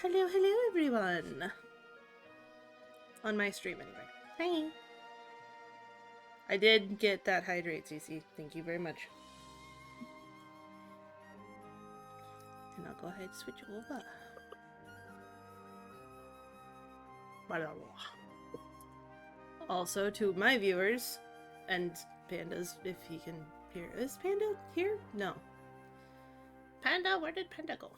Hello, everyone! On my stream, anyway. Hi! I did get that hydrate, Cece. Thank you very much. And I'll go ahead and switch over. Also, to my viewers, and Pandas, if he can hear. Is Panda here? No. Panda, where did Panda go?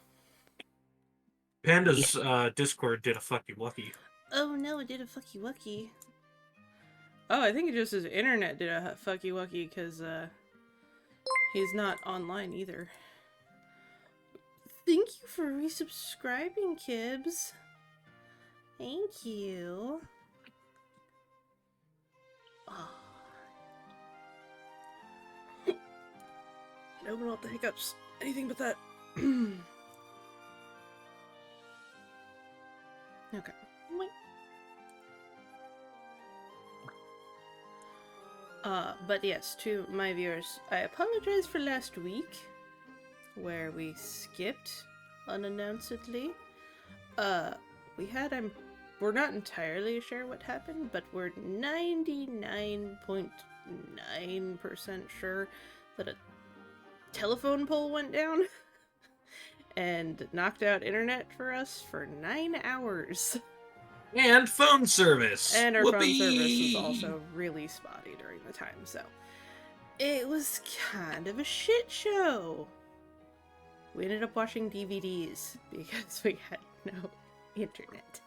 Panda's Discord did a fucky wucky. Oh no, it did a fucky wucky. Oh, I think it just his internet did a fucky wucky because he's not online either. Thank you for resubscribing, Kibs. Thank you. Oh. No, but not the hiccups. Anything but that. Okay. But yes, to my viewers, I apologize for last week, where we skipped unannouncedly. We're not entirely sure what happened, but we're 99.9% sure that a telephone pole went down and knocked out internet for us for 9 hours. And phone service! And our phone service was also really spotty during the time, so it was kind of a shit show. We ended up watching DVDs because we had no internet.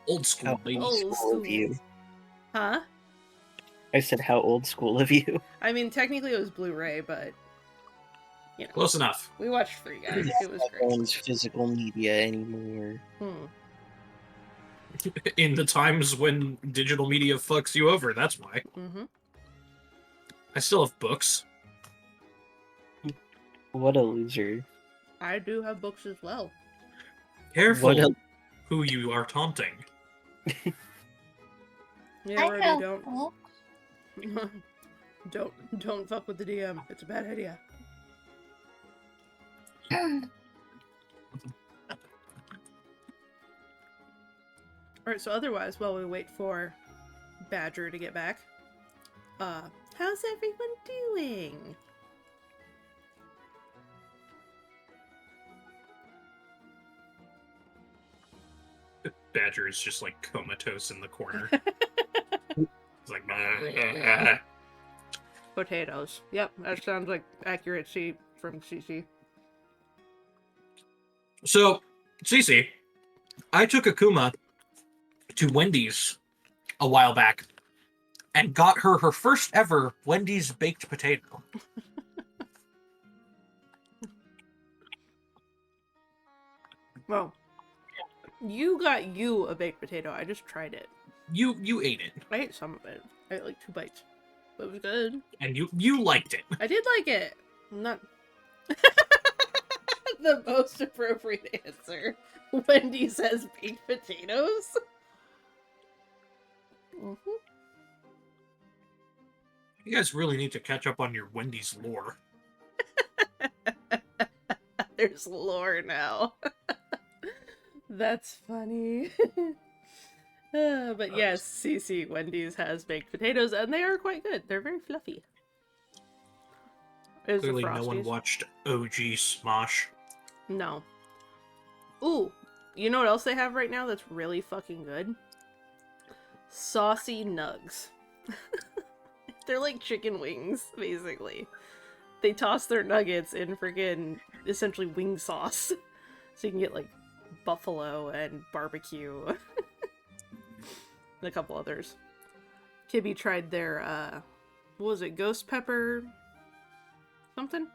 Old school, baby. Old school of you. Huh? I said, how old school of you? I mean, technically it was Blu-ray, but you know. Close enough. We watched Free Guy. It was No great. one's physical media anymore. In the times when digital media fucks you over, that's why. Mm-hmm. I still have books. What a loser. I do have books as well. Careful who you are taunting. Yeah, I Wyrd, have don't. Don't fuck with the DM. It's a bad idea. Alright, so otherwise, while we wait for Badger to get back, how's everyone doing? Badger is just like comatose in the corner. It's like, bah. Potatoes. Yep, that sounds like accuracy from CC. So, Cece, I took Akuma to Wendy's a while back and got her first ever Wendy's baked potato. Well, you got you a baked potato. I just tried it. You ate it. I ate some of it. I ate like 2 bites. But it was good. And you liked it. I did like it. Not the most appropriate answer. Wendy says baked potatoes. Mm-hmm. You guys really need to catch up on your Wendy's lore. There's lore now. That's funny. But yes, CC, Wendy's has baked potatoes, and they are quite good. They're very fluffy. Is Clearly no one watched OG Smosh. No. Ooh, you know what else they have right now that's really fucking good? Saucy nugs. They're like chicken wings, basically. They toss their nuggets in friggin' essentially wing sauce. So you can get like buffalo and barbecue. And a couple others. Kibby tried their, what was it, ghost pepper something?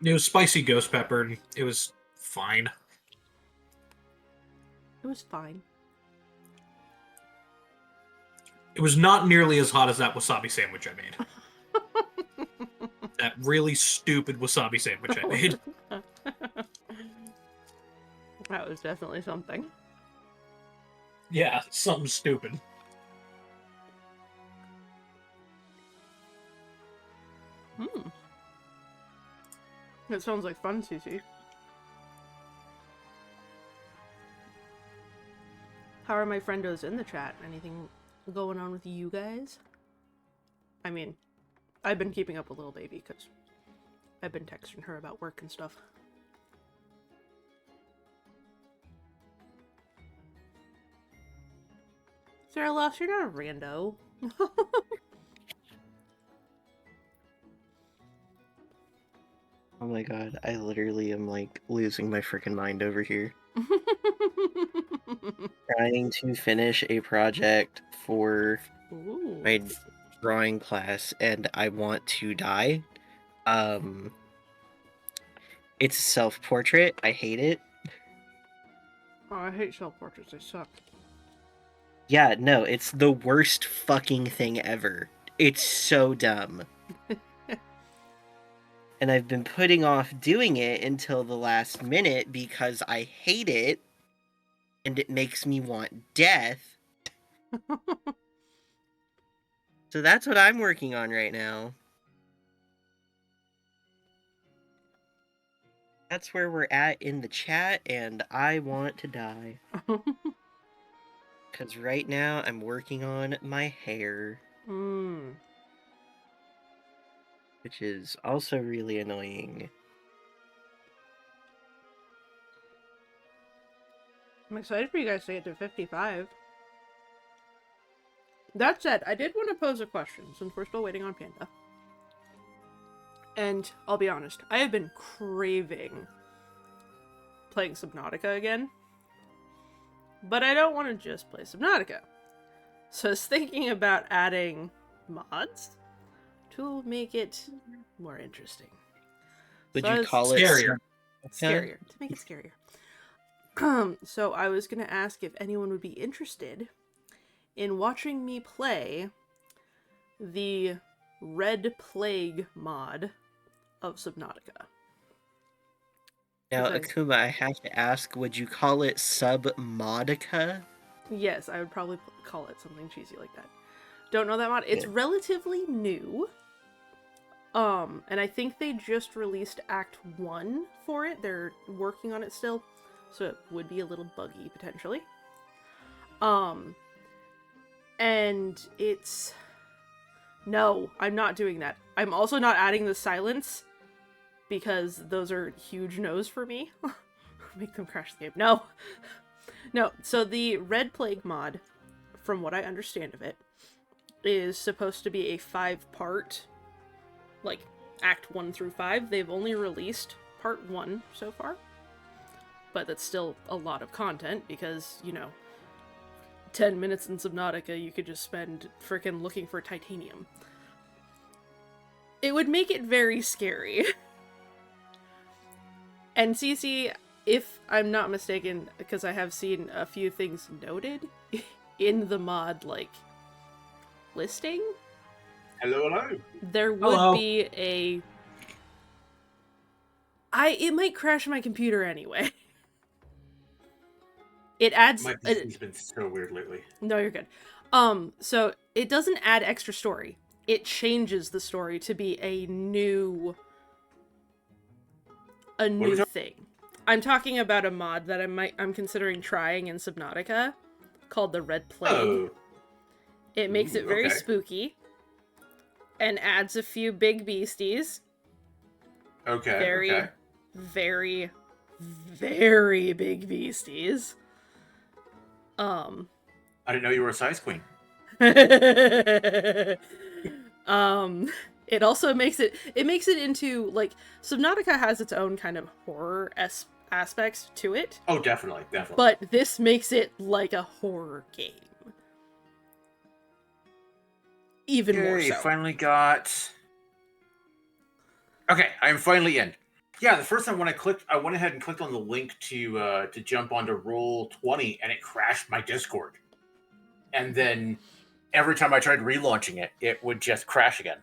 It was spicy ghost pepper, and it was fine. It was fine. It was not nearly as hot as that wasabi sandwich I made. That really stupid wasabi sandwich I made. That was definitely something. Yeah, something stupid. It sounds like fun, Cece. How are my friendos in the chat? Anything going on with you guys? I mean, I've been keeping up with little baby because I've been texting her about work and stuff. Sarah Loss, you're not a rando. Oh my god, I literally am like losing my freaking mind over here. Trying to finish a project for Ooh. my drawing class and I want to die. It's a self-portrait. I hate it. Oh, I hate self-portraits. They suck. Yeah, no, it's the worst fucking thing ever. It's so dumb. And I've been putting off doing it until the last minute because I hate it and it makes me want death. So that's what I'm working on right now. That's where we're at in the chat, and I want to die. Because right now I'm working on my hair. Which is also really annoying. I'm excited for you guys to get to 55. That said, I did want to pose a question since we're still waiting on Panda. And I'll be honest, I have been craving playing Subnautica again. But I don't want to just play Subnautica. So I was thinking about adding mods to make it more interesting. Would So you call it Scarier. scarier? To make it scarier. So I was going to ask if anyone would be interested in watching me play the Red Plague mod of Subnautica. Now, Okay. Akuma, I have to ask, would you call it Submodica? Yes, I would probably call it something cheesy like that. Don't know that mod. It's relatively new. And I think they just released Act 1 for it. They're working on it still. So it would be a little buggy, potentially. And it's... No, I'm not doing that. I'm also not adding the silence, because those are huge no's for me. Make them crash the game. No! No, so the Red Plague mod, from what I understand of it, is supposed to be a 5-part, like, Act 1 through 5. They've only released Part 1 so far. But that's still a lot of content, because, you know, 10 minutes in Subnautica, you could just spend frickin' looking for titanium. It would make it very scary. And CC, if I'm not mistaken, because I have seen a few things noted in the mod, like, listing, Hello. there would Hello. be a... It might crash my computer anyway. It adds... My PC's been so weird lately. No, you're good. So it doesn't add extra story. It changes the story to be a new thing. I'm talking about a mod that I'm considering trying in Subnautica called the Red Plague. Oh. It makes it very okay. spooky and adds a few big beasties. Okay. Very, okay. very, very big beasties. I didn't know you were a size queen. It also makes it into, like, Subnautica has its own kind of horror aspects to it, Oh, definitely. but this makes it like a horror game. Even more so. Finally got... Okay, I'm finally in. Yeah, the first time when I went ahead and clicked on the link to jump onto Roll20, and it crashed my Discord. And then every time I tried relaunching it, it would just crash again.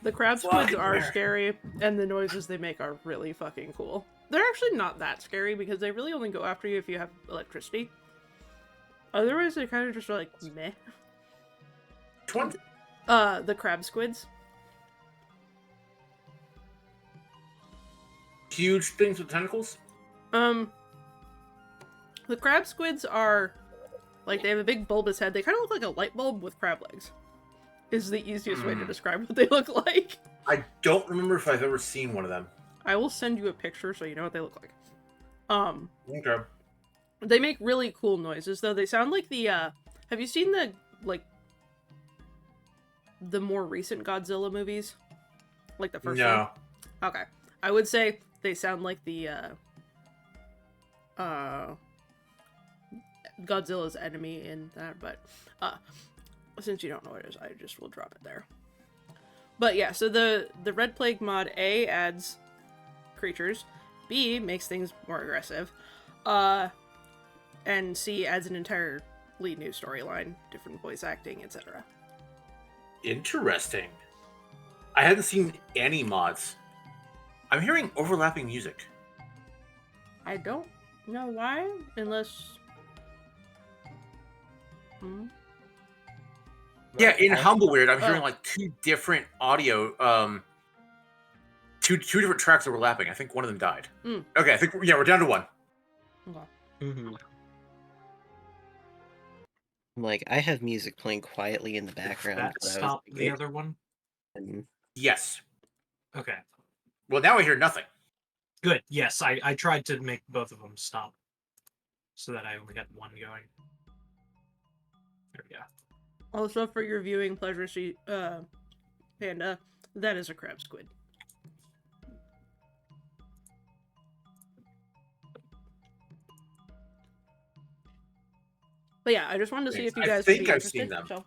The crab squids Fucking are weird. scary, and the noises they make are really fucking cool. They're actually not that scary, because they really only go after you if you have electricity. Otherwise, they kind of just are like, meh. Which one? The crab squids. Huge things with tentacles? The crab squids are, like, they have a big bulbous head. They kind of look like a light bulb with crab legs. Is the easiest way to describe what they look like. I don't remember if I've ever seen one of them. I will send you a picture so you know what they look like. Okay. They make really cool noises, though. They sound like the, have you seen the, like, the more recent Godzilla movies? Like the first one? No. Okay. I would say they sound like the, Godzilla's enemy in that, but, since you don't know what it is, I just will drop it there. But yeah, so the Red Plague mod, A, adds creatures, B, makes things more aggressive, and C, adds an entirely new storyline, different voice acting, etc. Interesting. I hadn't seen any mods. I'm hearing overlapping music. I don't know why, unless... Yeah, in Humble Weird, I'm Oh. hearing like two different audio, two different tracks overlapping. I think one of them died. Okay, I think we're down to one. Okay. Mm-hmm. Like, I have music playing quietly in the background. That but I was stop like, the other one? Yes. Okay. Well, now I hear nothing. Good. Yes, I tried to make both of them stop so that I only got one going. There we go. Also, for your viewing pleasure, Panda, that is a crab squid. But yeah, I just wanted to see if you I guys think would be I've interested. seen them. So,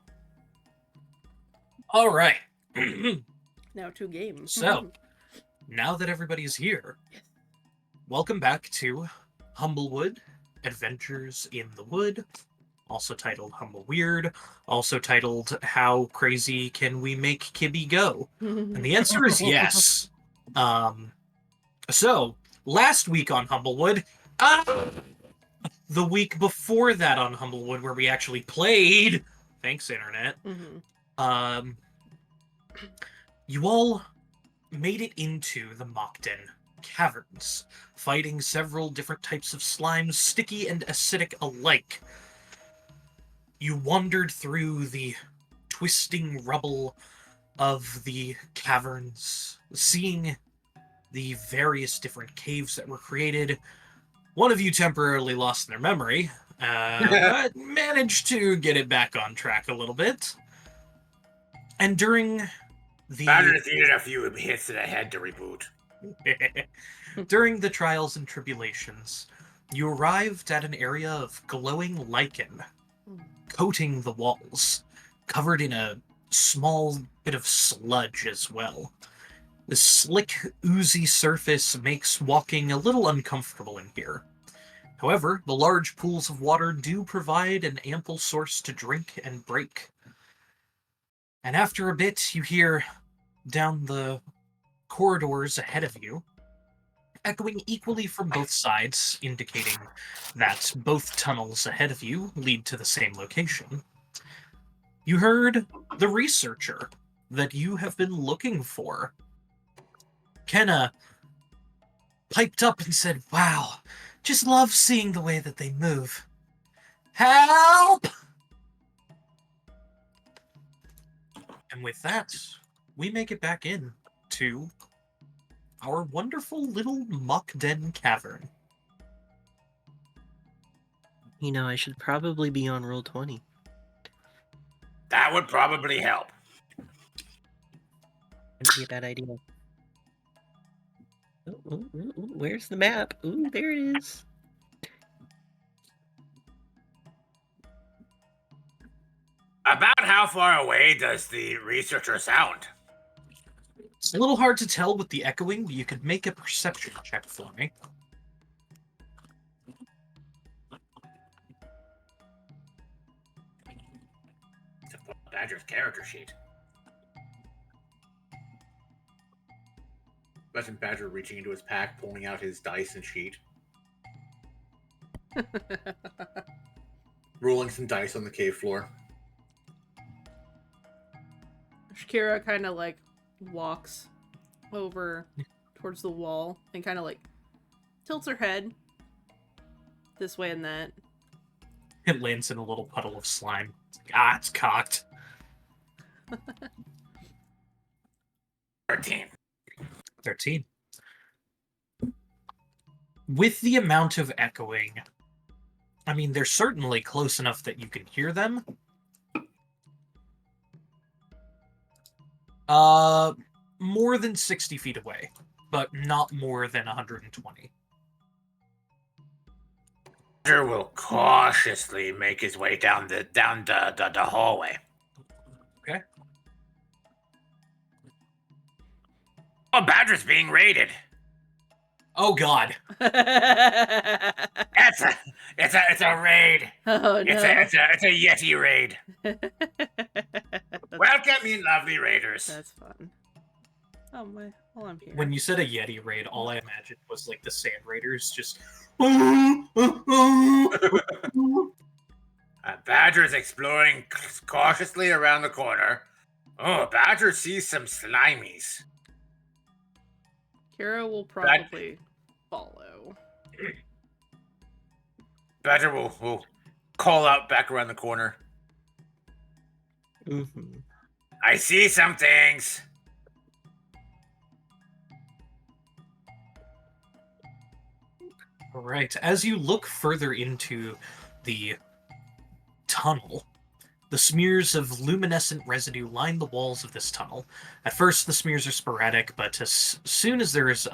All right. now 2 games. So, now that everybody's here, welcome back to Humblewood, Adventures in the Wood, also titled Humble Weird, also titled How Crazy Can We Make Kibby Go? And the answer is yes. So, last week on Humblewood, the week before that on Humblewood, where we actually played, thanks Internet, you all made it into the Mockden Caverns, fighting several different types of slimes, sticky and acidic alike. You wandered through the twisting rubble of the caverns, seeing the various different caves that were created. One of you temporarily lost their memory, but managed to get it back on track a little bit. And during Found a few hits that I had to reboot. during the trials and tribulations, you arrived at an area of glowing lichen, coating the walls, covered in a small bit of sludge as well. The slick, oozy surface makes walking a little uncomfortable in here. However, the large pools of water do provide an ample source to drink and break. And after a bit, you hear down the corridors ahead of you, echoing equally from both sides, indicating that both tunnels ahead of you lead to the same location. You heard the researcher that you have been looking for. Kenna piped up and said, "Wow, just love seeing the way that they move. Help!" And with that, we make it back in to our wonderful little Mockden Cavern. You know, I should probably be on roll 20. That would probably help. That'd be a bad idea. Ooh, where's the map? Ooh, there it is. About how far away does the researcher sound? It's a little hard to tell with the echoing, but you could make a perception check for me. It's a Badger's character sheet. Imagine Badger reaching into his pack, pulling out his dice and sheet. Rolling some dice on the cave floor. Shakira kind of like walks over towards the wall and kind of like tilts her head this way and that. It lands in a little puddle of slime. Ah, it's cocked. 13. 13. With the amount of echoing, I mean, they're certainly close enough that you can hear them. More than 60 feet away, but not more than 120. Badger will cautiously make his way down the hallway. Okay. Oh, Badger's being raided. Oh God! It's a raid. Oh no. It's a Yeti raid. That's, Welcome, you lovely raiders. that's fun. Oh my, well I'm here. When you said a Yeti raid, all I imagined was like the Sand Raiders just. Badger's exploring cautiously around the corner. Oh, Badger sees some slimies. Kira will probably follow. Badger will call out back around the corner. Mm-hmm. I see some things. All right. As you look further into the tunnel, the smears of luminescent residue line the walls of this tunnel. At first, the smears are sporadic, but as soon as there is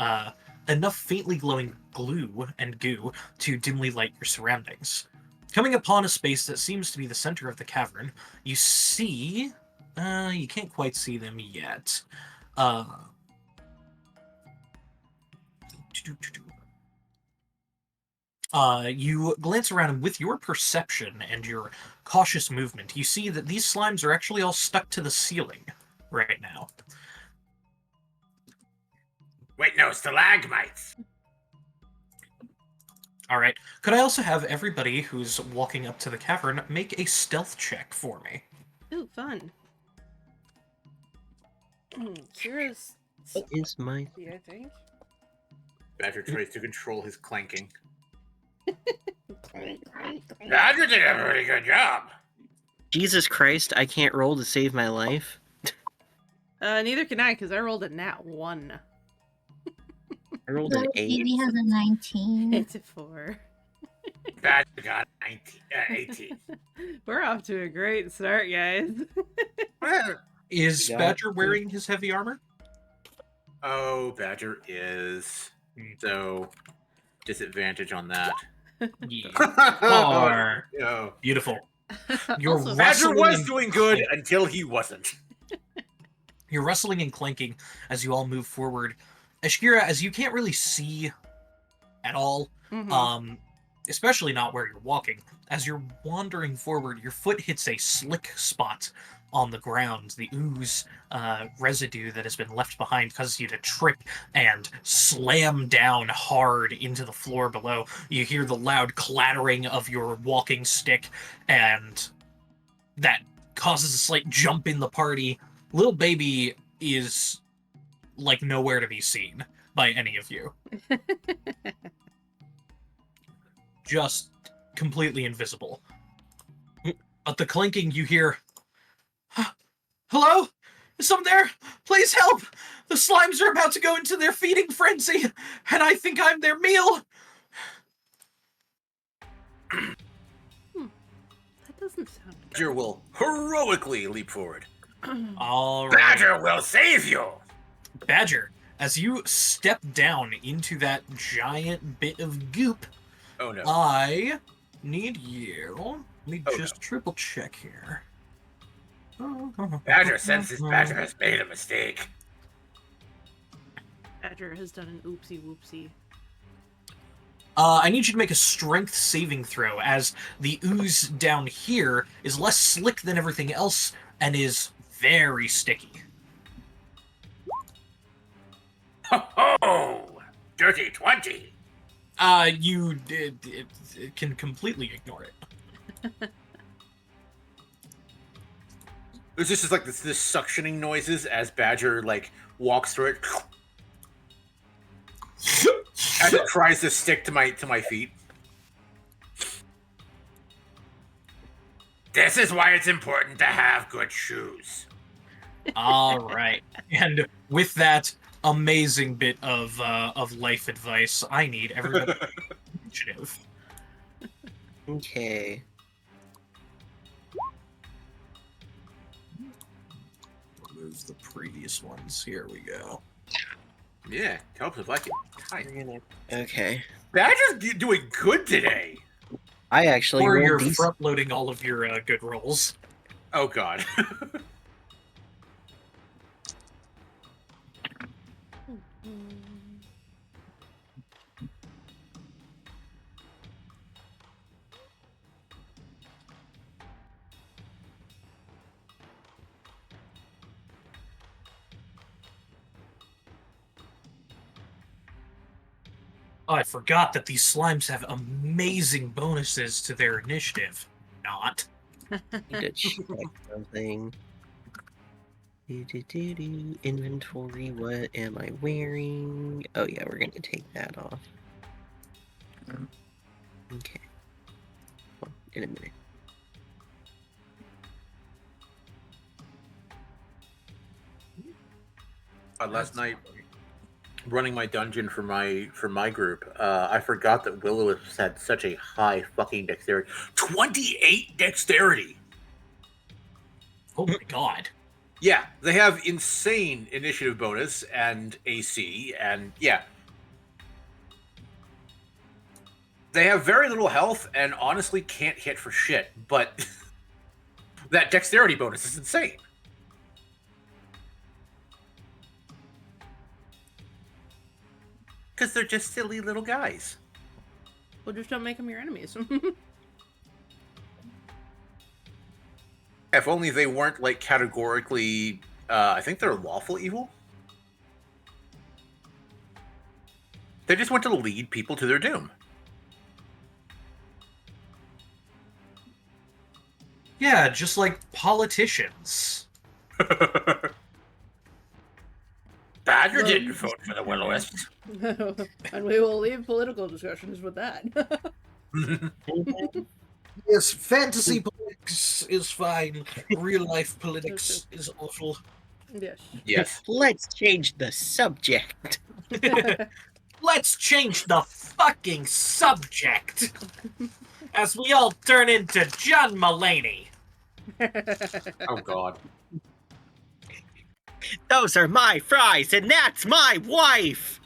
enough faintly glowing glue and goo to dimly light your surroundings. Coming upon a space that seems to be the center of the cavern, you see... you can't quite see them yet. You glance around, and with your perception and your cautious movement, you see that these slimes are actually all stuck to the ceiling right now. Wait, no, stalagmites. All right. Could I also have everybody who's walking up to the cavern make a stealth check for me? Ooh, fun. Kira's What is my... I think. Badger tries to control his clanking. Badger did a pretty good job. Jesus Christ, I can't roll to save my life. Neither can I, because I rolled a nat 1. I rolled an 8. Phoebe has a 19. It's a 4. Badger got 18. We're off to a great start, guys. Is Yeah. Badger wearing his heavy armor? Oh, Badger is. So, disadvantage on that. Are No. beautiful. You're Also, Badger wrestling was and- doing good until he wasn't. You're rustling and clanking as you all move forward. Ashkira, as you can't really see at all, Mhm. Especially not where you're walking, as you're wandering forward, your foot hits a slick spot on the ground. The ooze residue that has been left behind causes you to trip and slam down hard into the floor below. You hear the loud clattering of your walking stick, and that causes a slight jump in the party. Little baby is like nowhere to be seen by any of you. Just completely invisible. But the clinking you hear. Hello? Is someone there? Please help! The slimes are about to go into their feeding frenzy, and I think I'm their meal! That doesn't sound good. Badger will heroically leap forward. All right. Badger will save you! Badger, as you step down into that giant bit of goop, Oh no. I need you. Let me Oh, just triple check here. Badger senses Badger has made a mistake. Badger has done an oopsie whoopsie. I need you to make a strength saving throw, as the ooze down here is less slick than everything else and is very sticky. Oh, dirty 20. You can completely ignore it. It's just like this suctioning noises as Badger like walks through it. As it tries to stick to my feet. This is why it's important to have good shoes. All right. And with that amazing bit of life advice, I need everybody initiative. Okay. Remove the previous ones. Here we go. Yeah, helps if I can. Hi. Okay. Badger's doing good today. I actually Or rolled you're decent. front loading all of your good rolls. Oh god. Oh, I forgot that these slimes have amazing bonuses to their initiative. Not. Need to check something. Inventory, what am I wearing? Oh yeah, we're gonna take that off. Okay. Well, in a minute. Last night, running my dungeon for my group, I forgot that Willow has had such a high fucking dexterity. 28 dexterity! Oh my god. Yeah, they have insane initiative bonus and AC, and yeah. They have very little health and honestly can't hit for shit, but that dexterity bonus is insane. Because they're just silly little guys. Well, just don't make them your enemies. If only they weren't, like, categorically, I think they're lawful evil? They just want to lead people to their doom. Yeah, just like politicians. Badger didn't vote for the Will-O-Wisps. And we will leave political discussions with that. Yes, fantasy politics is fine. Real life politics is awful. Yes. Yes. Let's change the subject. Let's change the fucking subject as we all turn into John Mulaney. Oh, God. Those are my fries, and that's my wife!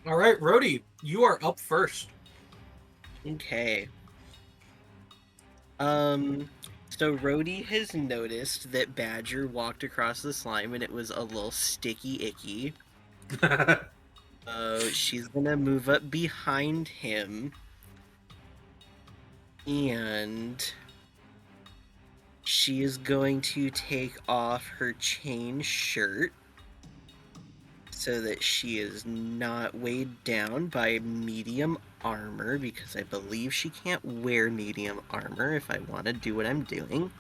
All right, Rhodey, you are up first. Okay. So Rhodey has noticed that Badger walked across the slime and it was a little sticky icky. She's gonna move up behind him. And she is going to take off her chain shirt so that she is not weighed down by medium armor, because I believe she can't wear medium armor if I want to do what I'm doing.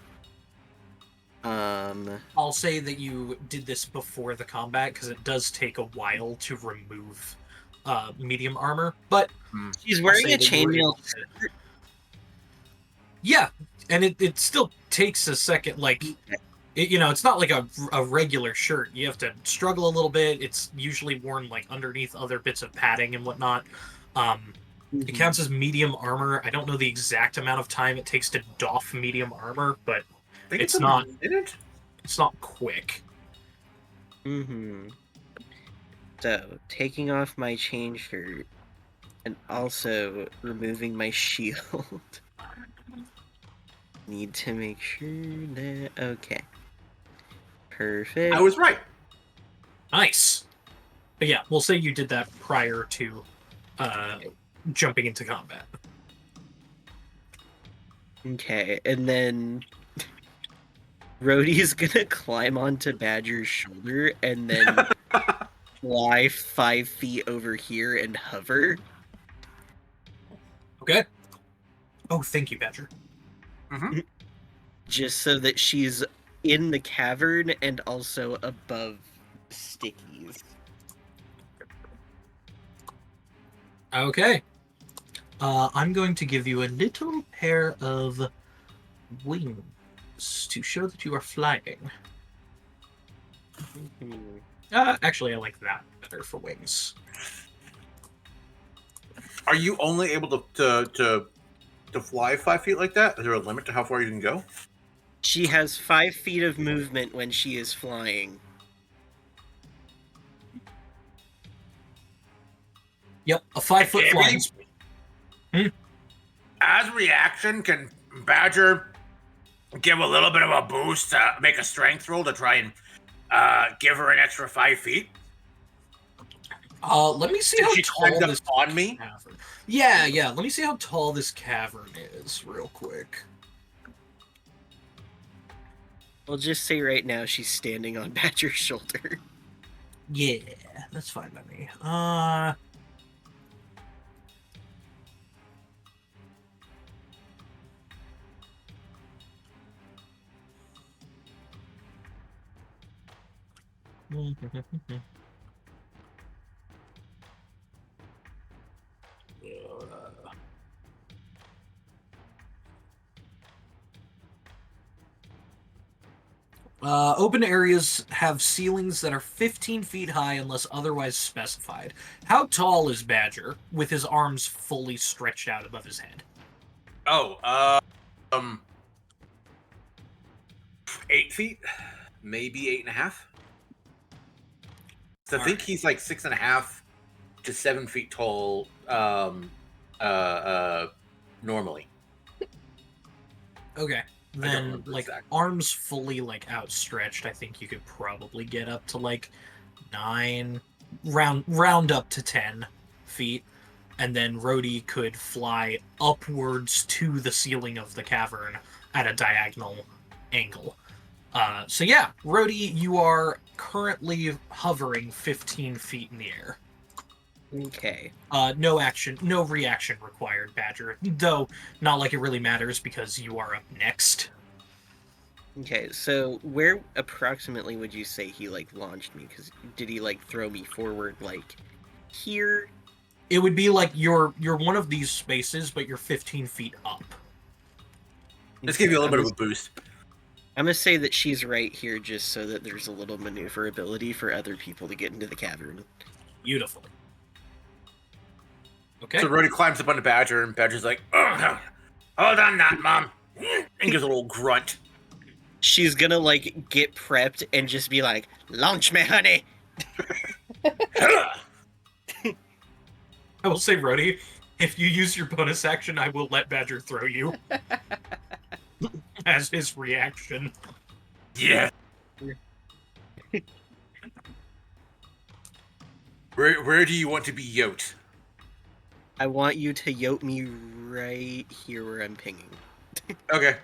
I'll say that you did this before the combat because it does take a while to remove medium armor, but she's wearing say a that you were able chainmail. to- Yeah, and it still takes a second, like, it's not like a regular shirt. You have to struggle a little bit. It's usually worn, like, underneath other bits of padding and whatnot. It counts as medium armor. I don't know the exact amount of time it takes to doff medium armor, but I think it's not minute? it's not quick. So, taking off my chain shirt and also removing my shield. Need to make sure that... Okay. Perfect. I was right. Nice. But yeah, we'll say you did that prior to jumping into combat. Okay, and then Rhodey's gonna climb onto Badger's shoulder and then fly 5 feet over here and hover. Okay. Oh, thank you, Badger. Just so that she's in the cavern and also above stickies. Okay. I'm going to give you a little pair of wings to show that you are flying. Actually, I like that better for wings. Are you only able to fly 5 feet like that? Is there a limit to how far you can go? She has 5 feet of movement when she is flying. Yep, a 5-foot Maybe. flying speed. As reaction, can Badger give a little bit of a boost, make a strength roll to try and give her an extra 5 feet? Let me see Did how she tall climbed up this on me? cavern. Yeah. Let me see how tall this cavern is, real quick. I'll just say right now she's standing on Badger's shoulder. Yeah, that's fine by me. Open areas have ceilings that are 15 feet high unless otherwise specified. How tall is Badger with his arms fully stretched out above his head? Oh, 8 feet, maybe 8.5. So I think he's like 6.5 to 7 feet tall. Normally. Okay. Then, remember like, exactly. arms fully, like, outstretched, I think you could probably get up to, like, 9, round up to 10 feet. And then Rhodey could fly upwards to the ceiling of the cavern at a diagonal angle. So yeah, Rhodey, you are currently hovering 15 feet in the air. Okay. No reaction required, Badger. Though, not like it really matters because you are up next. Okay, so where approximately would you say he, like, launched me? Because did he, like, throw me forward, like, here? It would be like you're one of these spaces, but you're 15 feet up. Let's give you a little bit of a boost. I'm gonna say that she's right here just so that there's a little maneuverability for other people to get into the cavern. Beautiful. Okay. So Rhodey climbs up on the Badger, and Badger's like, "Oh, hold on, not mom," and gives a little grunt. She's gonna, like, get prepped and just be like, "Launch me, honey!" I will say, Rhodey, if you use your bonus action, I will let Badger throw you. As his reaction. Yeah. Where do you want to be yoked? I want you to yoke me right here where I'm pinging. Okay.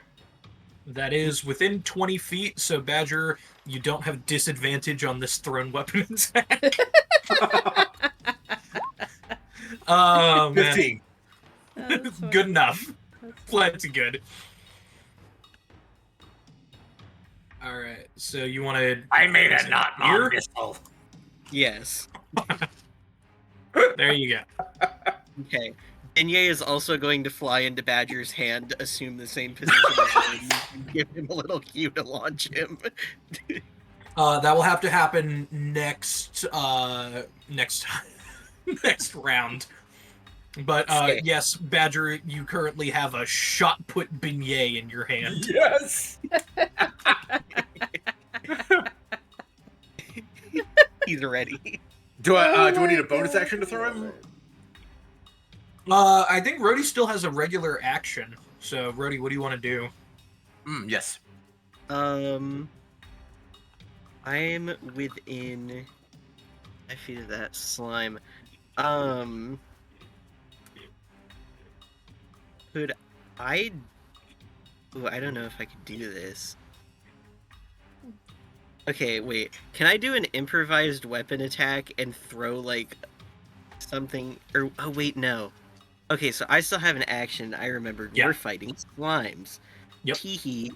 That is within 20 feet, so Badger, you don't have disadvantage on this thrown weapon attack. Oh, man. 15. Good enough. Plenty good. Alright, so you want to... I made a not mom pistol. Yes. There you go. Okay. Beignet is also going to fly into Badger's hand, assume the same position as him, and give him a little cue to launch him. That will have to happen next next round. But yes, Badger, you currently have a shot put beignet in your hand. Yes. He's ready. Do I need a bonus action to throw him? I think Rhodey still has a regular action. So, Rhodey, what do you want to do? Yes. I'm within 5 feet of that slime. Could I... Ooh, I don't know if I could do this. Okay, wait. Can I do an improvised weapon attack and throw, like, something... Or, oh, wait, no. Okay, so I still have an action. I remembered. Yeah. We're fighting slimes. Yep. Teehee.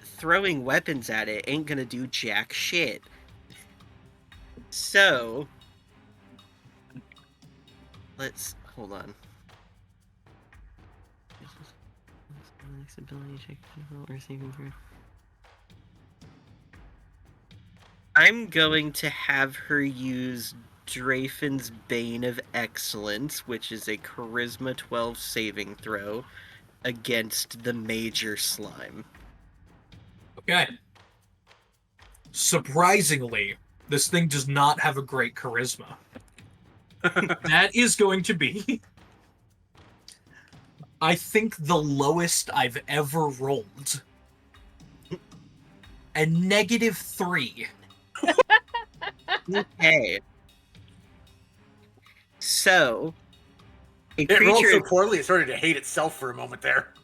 Throwing weapons at it ain't gonna do jack shit. So... let's hold on. Next ability check or saving throw. I'm going to have her use Drafin's Bane of Excellence, which is a Charisma 12 saving throw against the Major Slime. Okay. Surprisingly, this thing does not have a great charisma. That is going to be, I think, the lowest I've ever rolled. A -3. Okay. So, a It rolled so creature poorly it started to hate itself for a moment there.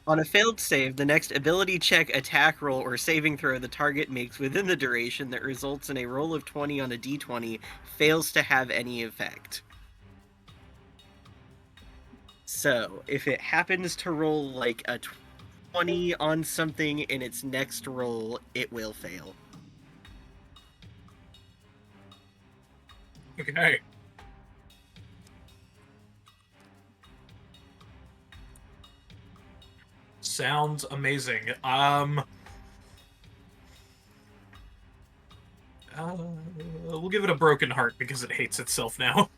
on a failed save, the next ability check, attack roll, or saving throw the target makes within the duration that results in a roll of 20 on a d20 fails to have any effect. So, if it happens to roll like a 20 on something in its next roll, it will fail. Okay. Sounds amazing. We'll give it a broken heart because it hates itself now.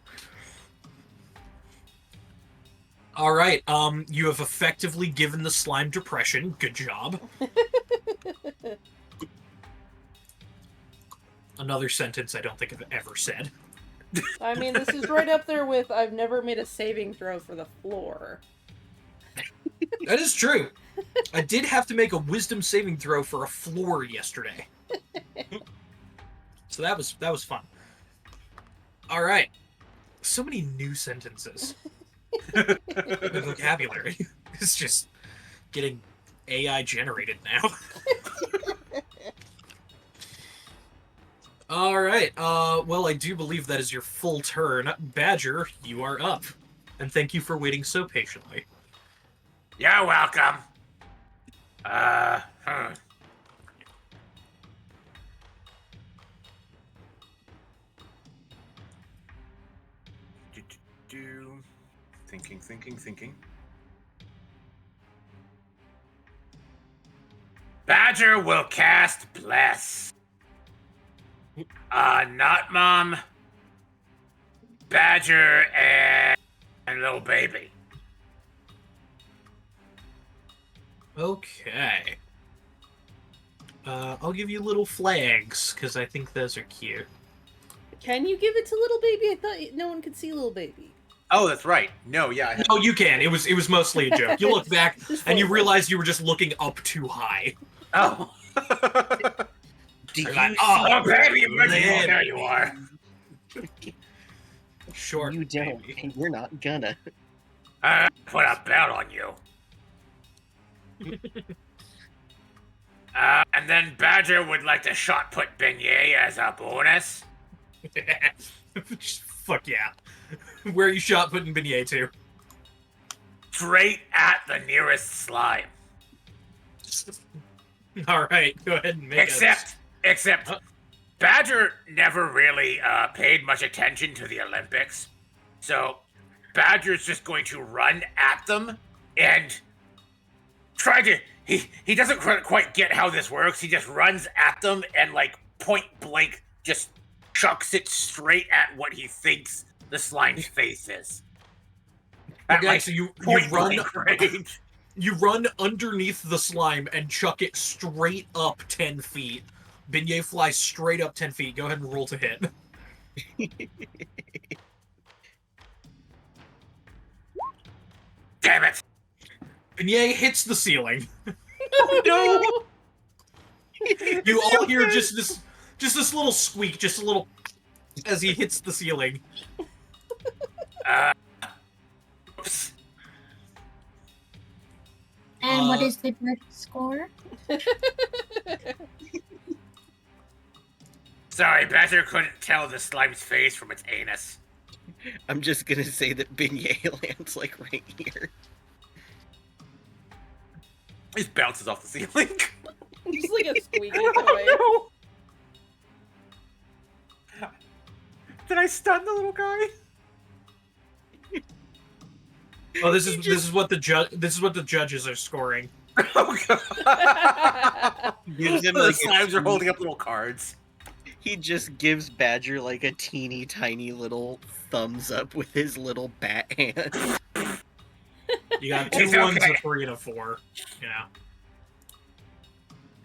All right. You have effectively given the slime depression. Good job. Another sentence I don't think I've ever said. I mean, this is right up there with I've never made a saving throw for the floor. That is true. I did have to make a wisdom saving throw for a floor yesterday. So that was fun. All right. So many new sentences. The vocabulary is just getting AI generated now. All right. Well, I do believe that is your full turn. Badger, you are up. And thank you for waiting so patiently. You're welcome. Thinking. Badger will cast Bless. Not Mom. Badger and little baby. Okay. I'll give you little flags, because I think those are cute. Can you give it to little baby? I thought no one could see little baby. Oh, that's right. No, yeah. No, you can. It was mostly a joke. You look back, and you realize you were just looking up too high. Oh. Do you Like, Oh, baby, man. there you are. Short. You don't, baby. and you're not gonna. Put a belt on you. And then Badger would like to shot put Beignet as a bonus. Fuck yeah. Where are you shot putting Beignet to? Straight at the nearest slime. Alright, go ahead and make Except, Badger never really paid much attention to the Olympics. So, Badger's just going to run at them and try to... He doesn't quite get how this works. He just runs at them and, like, point blank just chucks it straight at what he thinks the slime's face is. Okay, Like, so you point run... blank range. You run underneath the slime and chuck it straight up 10 feet. Beignet flies straight up 10 feet. Go ahead and roll to hit. Damn it! Beignet hits the ceiling. Oh no! You all hear just this little squeak, just a little, as he hits the ceiling. Oops. And what is the group score? Sorry, Badger couldn't tell the slime's face from its anus. I'm just gonna say that Beignet lands like right here. He just bounces off the ceiling. Just like a squeaky toy. Did I stun the little guy? Oh, this is what the judges are scoring. Oh god. Gives him The like slimes are holding up little cards. He just gives Badger like a teeny tiny little thumbs up with his little bat hand. You got 2 It's ones, okay. a 3, and a 4. Yeah.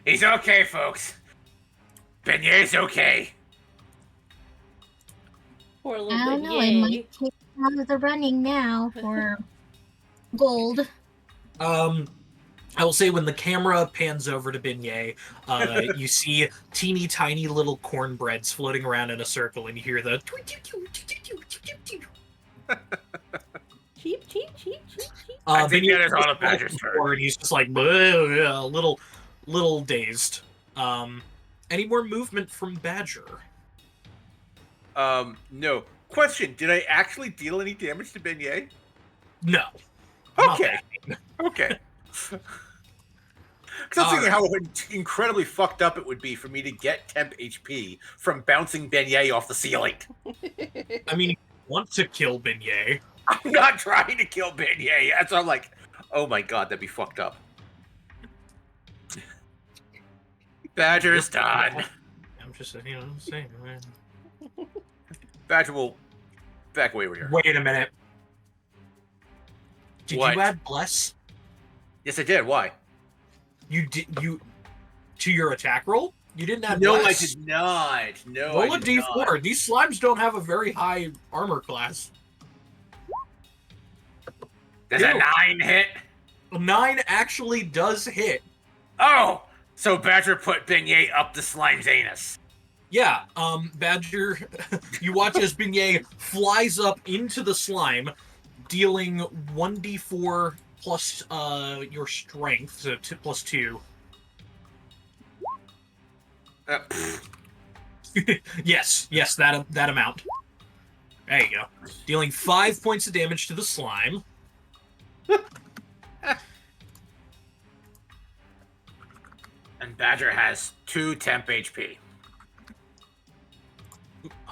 He's okay, folks. Beignet's okay. Poor little I don't know. I beignet. might take him out of the running now for gold. I will say when the camera pans over to Beignet, you see teeny tiny little cornbreads floating around in a circle, and you hear the Cheep, cheep, cheep, cheep, cheep. I think Beignet that is all is of Badger's turn. and he's just like a little dazed. Any more movement from Badger? No. Question, did I actually deal any damage to Beignet? No. Not Okay. that. Okay. Because I'm thinking how incredibly fucked up it would be for me to get temp HP from bouncing Beignet off the ceiling. I mean, you want to kill Beignet. I'm not trying to kill Beignet. That's why I'm like, oh my god, that'd be fucked up. Badger's done. I'm just saying, man. Badger will back away over here. Wait a minute. Did What? you add bless? Yes, I did. Why? You to your attack roll? You didn't add No, bless. I did not. No, Roll I a did d4. not. These slimes don't have a very high armor class. Does a 9 hit? A 9 actually does hit. Oh! So Badger put Beignet up the slime's anus. Yeah, Badger, you watch as Beignet flies up into the slime, dealing 1d4 plus your strength, so plus 2. yes, that amount. There you go. Dealing 5 points of damage to the slime. And Badger has 2 temp HP.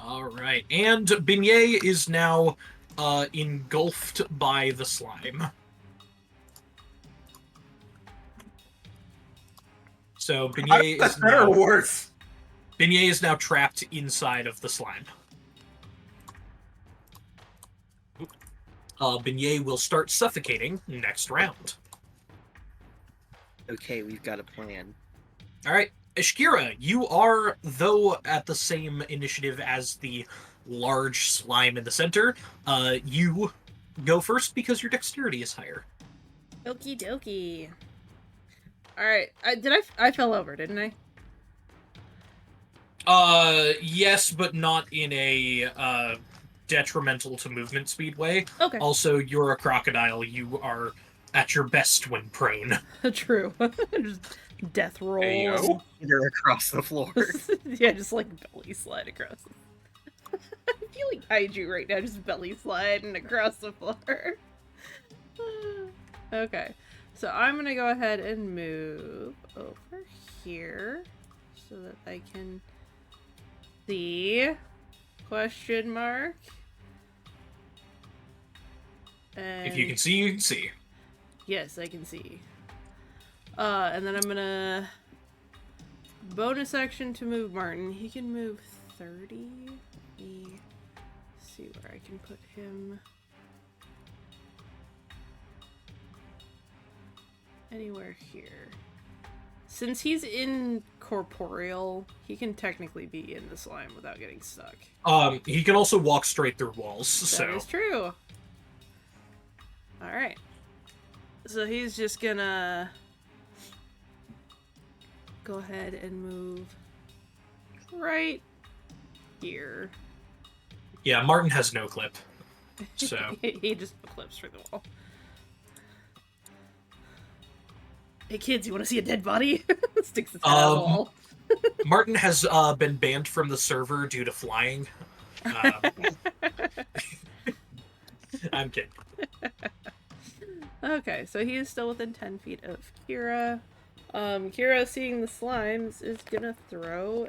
All right, and Beignet is now engulfed by the slime. So Beignet That's is better or now, worse? Beignet is now trapped inside of the slime. Beignet will start suffocating next round. Okay, we've got a plan. All right, Ishkira, you are, though, at the same initiative as the large slime in the center. You go first because your dexterity is higher. Okie dokie. Alright, I fell over, didn't I? Yes, but not in a detrimental to movement speed way. Okay. Also, you're a crocodile. You are at your best when prone. True. Just death roll. There you go. They're across the floor. Yeah, just like belly slide across. I feel like kaiju right now, just belly sliding across the floor. Okay, so I'm gonna go ahead and move over here so that I can see question mark. And If you can see, you can see. yes, I can see. And then I'm gonna bonus action to move Martin. He can move 30. Let me see where I can put him. Anywhere here. Since he's incorporeal, he can technically be in the slime without getting stuck. He can also walk straight through walls, That so... is true. Alright. So he's just gonna go ahead and move right here. Yeah, Martin has no clip, so... He just clips through the wall. Hey kids, you want to see a dead body? Sticks his head out of the wall. Martin has been banned from the server due to flying. I'm kidding. Okay, so he is still within 10 feet of Kira. Kira, seeing the slimes, is gonna throw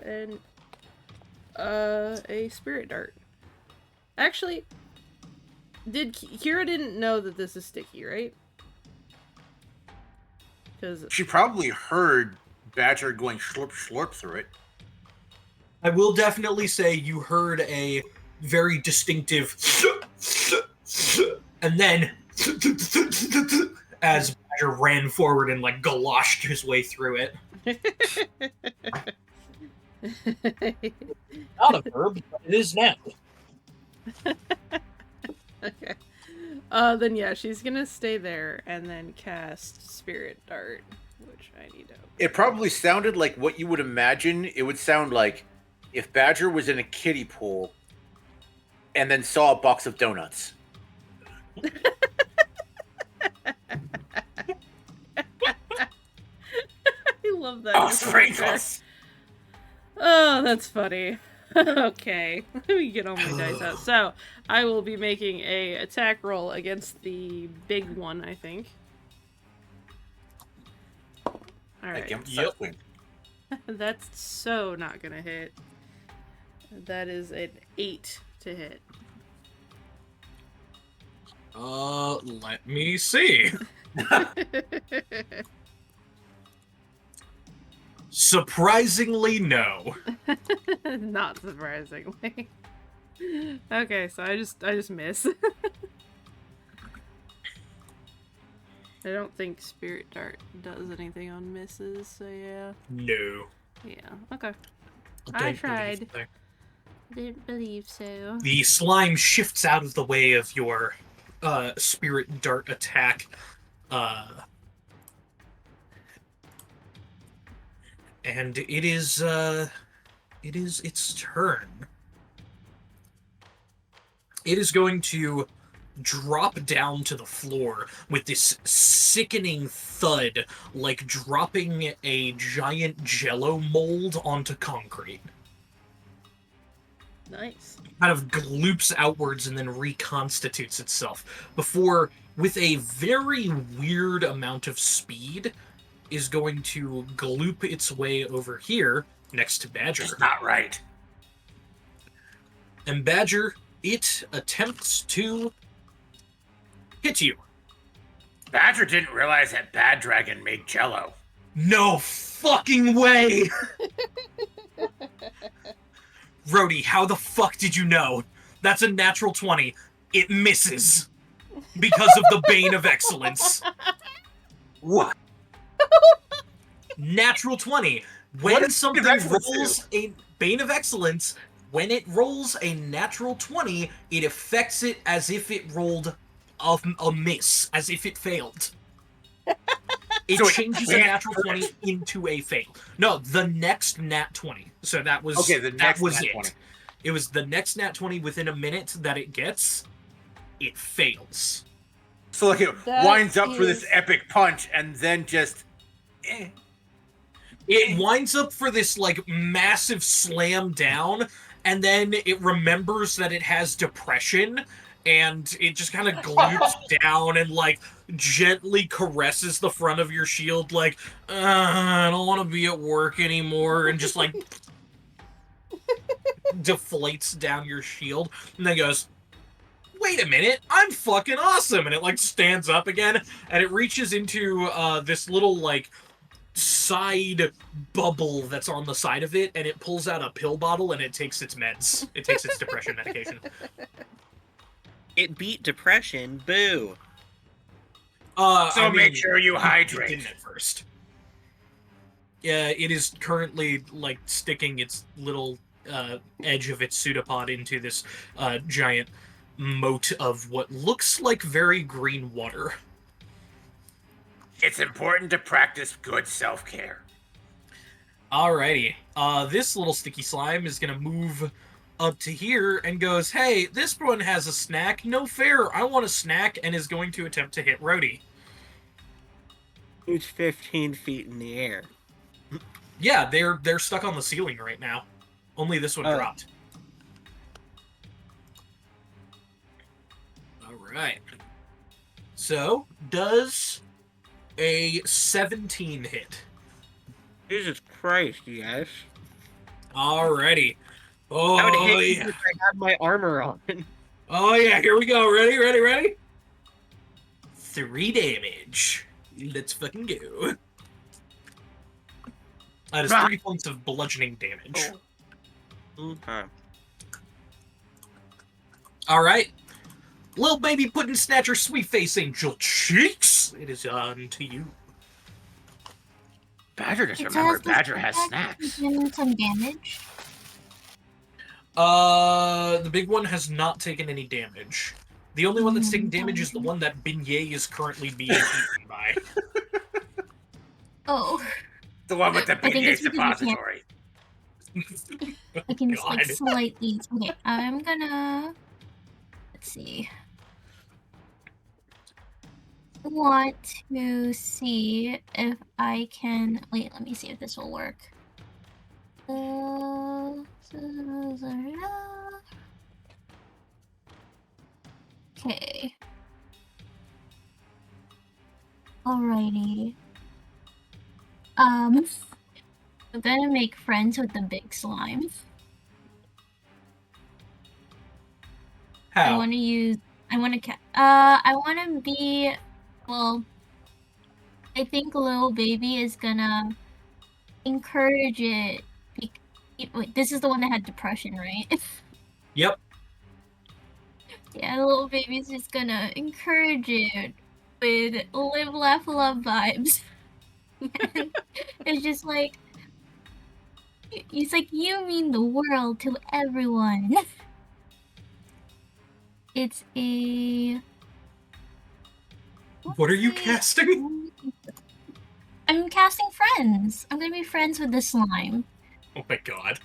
a spirit dart. Actually, Kira didn't know that this is sticky, right? Because She probably heard Badger going slurp slurp through it. I will definitely say you heard a very distinctive and then as Badger ran forward and like galoshed his way through it. Not a verb, but it is now. Okay. Then yeah, she's gonna stay there and then cast Spirit Dart, which I need to open. It probably sounded like what you would imagine it would sound like if Badger was in a kiddie pool and then saw a box of donuts. I love that. Oh, Just sprinkles! Oh, that's funny. Okay, let me get all my dice out. So, I will be making a attack roll against the big one, I think. Alright. Yep. That's so not gonna hit. That is an 8 to hit. Let me see. Surprisingly, no. Not surprisingly. Okay, so I just miss. I don't think Spirit Dart does anything on misses, so yeah. No. Yeah, okay. Don't I tried. believe so. Didn't believe so. The slime shifts out of the way of your Spirit Dart attack. And it is its turn. It is going to drop down to the floor with this sickening thud, like dropping a giant Jell-O mold onto concrete. Nice. Kind of gloops outwards and then reconstitutes itself before, with a very weird amount of speed, is going to gloop its way over here next to Badger. It's not right. And Badger, it attempts to hit you. Badger didn't realize that Bad Dragon made Jell-O. No fucking way! Rhodey, how the fuck did you know? That's a natural 20. It misses. Because of the Bane of Excellence. What? Natural 20. What When does something Bane of Excellence rolls a Bane of Excellence, when it rolls a natural 20, it affects it as if it rolled a miss, as if it failed. It So it changes a can't natural 20 into a fail. No, the next nat 20. So that was Okay, the next that was nat it. 20. It was the next nat 20 within a minute that it gets. It fails. So like it That winds up for this is- epic punch and then just It winds up for this like massive slam down, and then it remembers that it has depression, and it just kind of gloops down and like gently caresses the front of your shield, like, I don't want to be at work anymore, and just like deflates down your shield, and then goes, wait a minute, I'm fucking awesome, and it like stands up again, and it reaches into this little like side bubble that's on the side of it, and it pulls out a pill bottle, and it takes its meds. It takes its depression medication. It beat depression. Boo. so make sure you It hydrate. didn't at first. Yeah, it is currently like sticking its little edge of its pseudopod into this giant moat of what looks like very green water. It's important to practice good self-care. Alrighty. This little sticky slime is gonna move up to here and goes, hey, this one has a snack. No fair. I want a snack, and is going to attempt to hit Rhodey. Who's 15 feet in the air? Yeah, they're stuck on the ceiling right now. Only this one Oh. dropped. Alright. So, does a 17 hit? Jesus Christ, yes. Alrighty. I would Oh, hit you yeah. if I had my armor on. Oh yeah, here we go. Ready? 3 damage. Let's fucking go. That is 3 points of bludgeoning damage. Okay. Alright. Little baby pudding snatcher, sweet face angel cheeks. It is on to you. Badger just It remembered says this Badger has attack snacks. taken some damage. The big one has not taken any damage. The only one that's taking damage is the one that Beignet is currently being eaten by. Oh, The one with the I think beignet it's because you can't- suppository. I can God. like slightly. Okay, I'm gonna. Let's see. I want to see if I can. Wait, let me see if this will work. Okay. Alrighty. I'm gonna make friends with the big slime. I How? want to use. I want to. I want to be. Well, I think little baby is gonna encourage it. Wait, this is the one that had depression, right? Yep. Yeah, little baby's just gonna encourage it with live, laugh, love vibes. And it's just like, it's like you mean the world to everyone. It's a. What are you casting? I'm casting friends. I'm gonna be friends with the slime. Oh my god.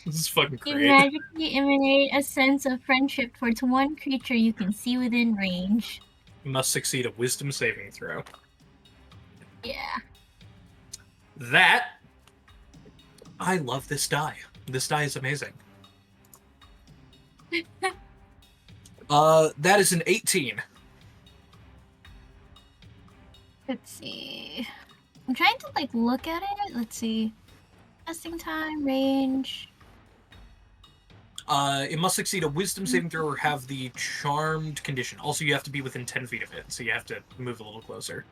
This is fucking You great. magically emanate a sense of friendship towards one creature you can see within range. You must succeed a wisdom saving throw. Yeah. That... I love this die. This die is amazing. That is an 18. Let's see. I'm trying to like look at it. Let's see. Testing time, range. It must succeed a wisdom saving throw or have the charmed condition. Also, you have to be within 10 feet of it, so you have to move a little closer.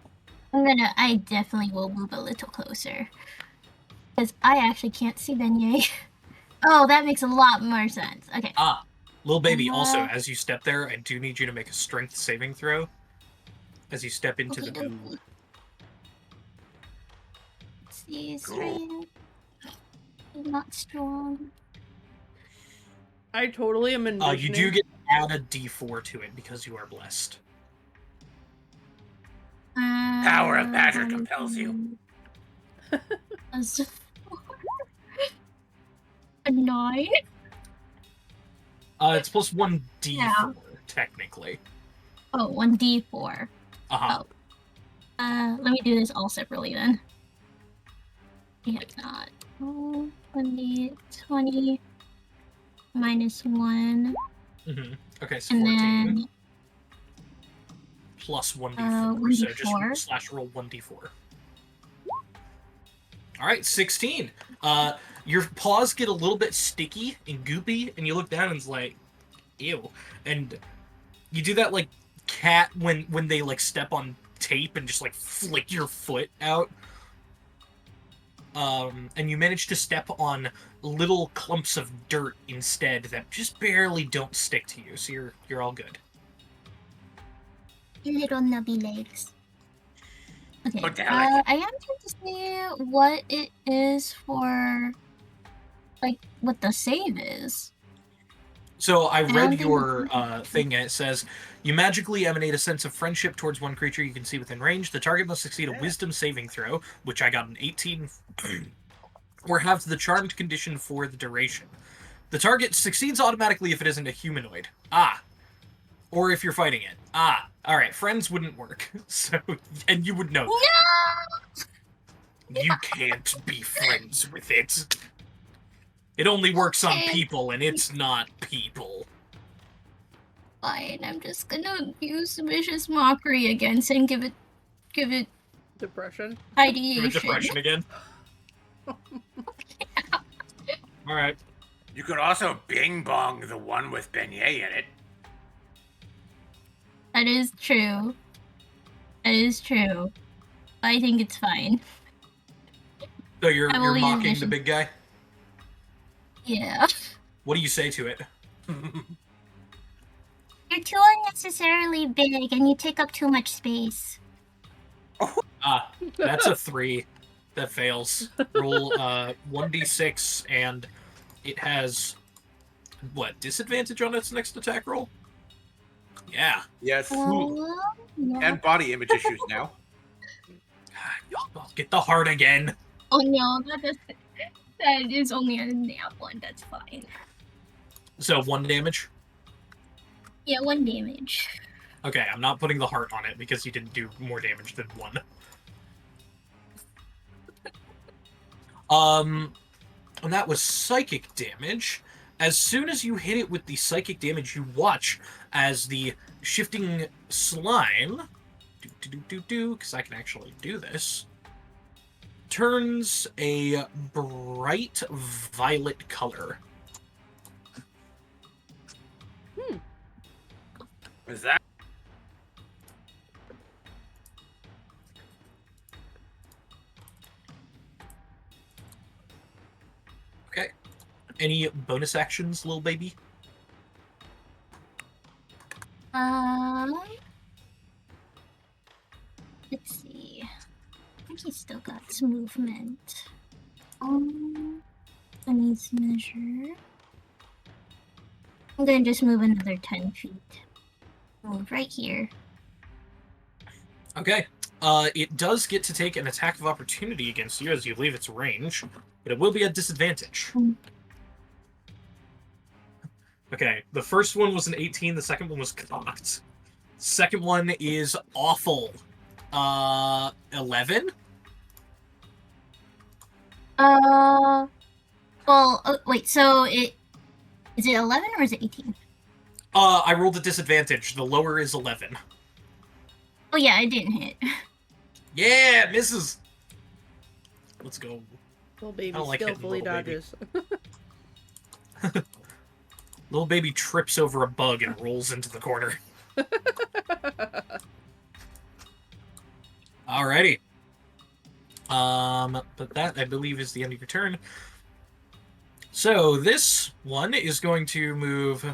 I definitely will move a little closer. Because I actually can't see Beignet. Oh, that makes a lot more sense. Okay. Ah, little baby, also, as you step there, I do need you to make a strength saving throw. As you step into the goo. Let's see, strength. Not strong. I totally am envisioning. You do get to add a d4 to it because you are blessed. Power of Badger compels you. A 9? It's plus 1d4, Yeah. technically. Oh, 1d4. Uh-huh. Let me do this all separately then. Yeah, not. 20 minus 1. Mm-hmm. Okay, so And 14. then Plus 1d4. 1d4. So just roll 1d4. Alright, 16. Your paws get a little bit sticky and goopy, and you look down and it's like, ew. And you do that like cat when they like step on tape and just like flick your foot out. And you manage to step on little clumps of dirt instead that just barely don't stick to you, so you're all good. little nubby legs. Okay, What the I heck? am trying to see what it is for, like, what the save is. So I don't read think your it's- thing, and it says, you magically emanate a sense of friendship towards one creature you can see within range. The target must succeed a wisdom saving throw, which I got an 18, or have the charmed condition for the duration. The target succeeds automatically if it isn't a humanoid. Ah. Or if you're fighting it. Ah. Alright, friends wouldn't work. So, and you would know that. No! You can't be friends with it. It only works on Okay. people, and it's not people. Fine, I'm just gonna use vicious mockery against and give it Depression. Give ideation. it depression again. Alright. You could also bing bong the one with beignet in it. That is true. That is true. I think it's fine. So you're I will use mocking the dishes. big guy? Yeah. What do you say to it? You're too unnecessarily big and you take up too much space. Ah, that's a 3. That fails. Roll 1d6, and it has, what, disadvantage on its next attack roll? Yeah. Yes. Yeah. And body image issues now. I'll get the heart again. Oh no, that is only a nap one. That's fine. So 1 damage? Yeah, 1 damage. Okay, I'm not putting the heart on it because you didn't do more damage than 1. And that was psychic damage. As soon as you hit it with the psychic damage, you watch as the shifting slime, because I can actually do this, turns a bright violet color. Is that? Okay. Any bonus actions, little baby? Let's see. I think he's still got some movement. I need to measure. I'm gonna just move another 10 feet. Move right here. Okay. It does get to take an attack of opportunity against you as you leave its range, but it will be at disadvantage. Okay, the first one was an 18, the second one was cocked. Second one is awful. 11? Well, wait, so is it 11 or is it 18? I rolled a disadvantage. The lower is 11. Oh yeah, it didn't hit. Yeah, misses. Let's go. Little baby I don't like hitting skillfully little baby. dodges. Little baby trips over a bug and rolls into the corner. Alrighty. But that, I believe, is the end of your turn. So this one is going to move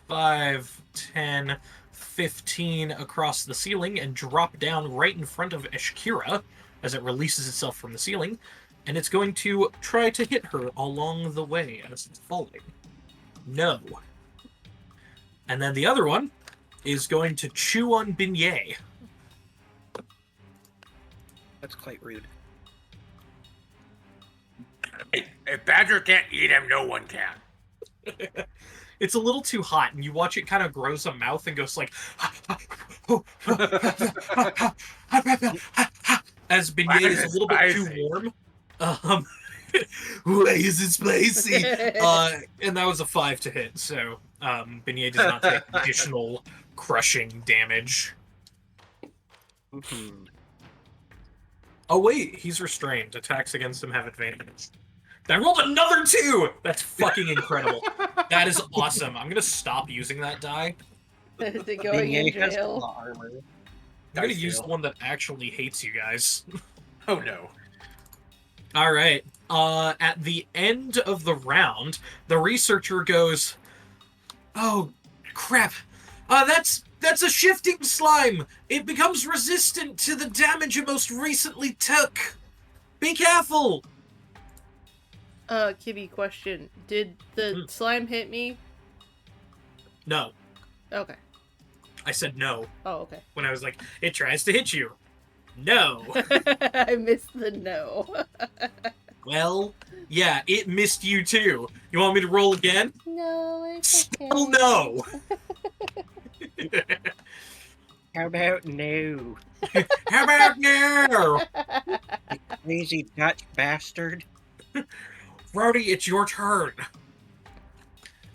5, 10, 15 across the ceiling and drop down right in front of Eshkira as it releases itself from the ceiling. And it's going to try to hit her along the way as it's falling. No. And then the other one is going to chew on Beignet. That's quite rude. If Badger can't eat him, no one can. It's a little too hot, and you watch it kind of grows a mouth and goes like... as Beignet is a little bit too warm. Why is it spicy? And that was a 5 to hit, so Beignet does not take additional crushing damage. Mm-hmm. Oh wait, he's restrained. Attacks against him have advantage. I rolled another 2! That's fucking incredible. That is awesome. I'm gonna stop using that die. Going in Beignet has jail. claw armor. I'm gonna Dice use jail. the one that actually hates you guys. Oh no. Alright. At the end of the round, the researcher goes, "Oh, crap. That's a shifting slime! It becomes resistant to the damage it most recently took! Be careful!" Kitty, question. Did the slime hit me? No. Okay. I said no Oh, okay. when I was like, it tries to hit you. No. I missed the no. Well, yeah, it missed you too. You want me to roll again? No, it's okay. Still no. How about no? How about no? Lazy Dutch bastard. Rowdy, it's your turn.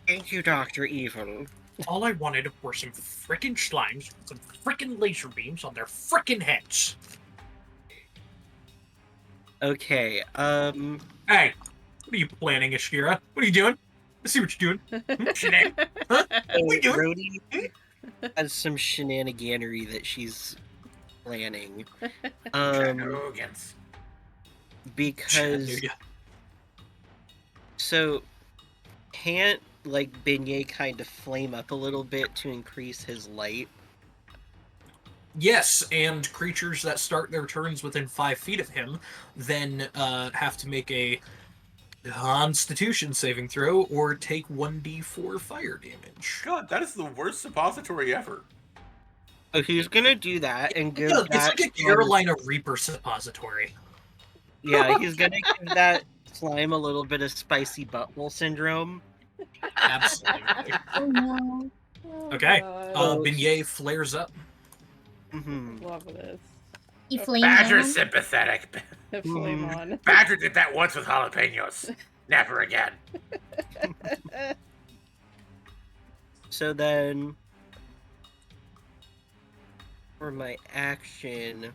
Thank you, Dr. Evil. All I wanted were some frickin' slimes with some frickin' laser beams on their frickin' heads. Okay, Hey, what are you planning, Ashira? What are you doing? I see what you're doing. Shenanigans. Huh? So We do it. Rhodey has some shenaniganery that she's planning. Shenanigans. Because Chattanooga. so can't like Beignet kind of flame up a little bit to increase his light? Yes, and creatures that start their turns within 5 feet of him then have to make a Constitution saving throw or take 1d4 fire damage. God, that is the worst suppository ever. So he's gonna do that and give Yeah, it's that like a Carolina Reaper suppository. yeah, he's gonna give that slime a little bit of spicy butthole syndrome. Absolutely. Oh no. Okay. God. Beignet flares up. Mhm. Love this. He flamed Badger's on. sympathetic. Flame Mhm. on. Badger did that once with jalapenos. Never again. So then for my action,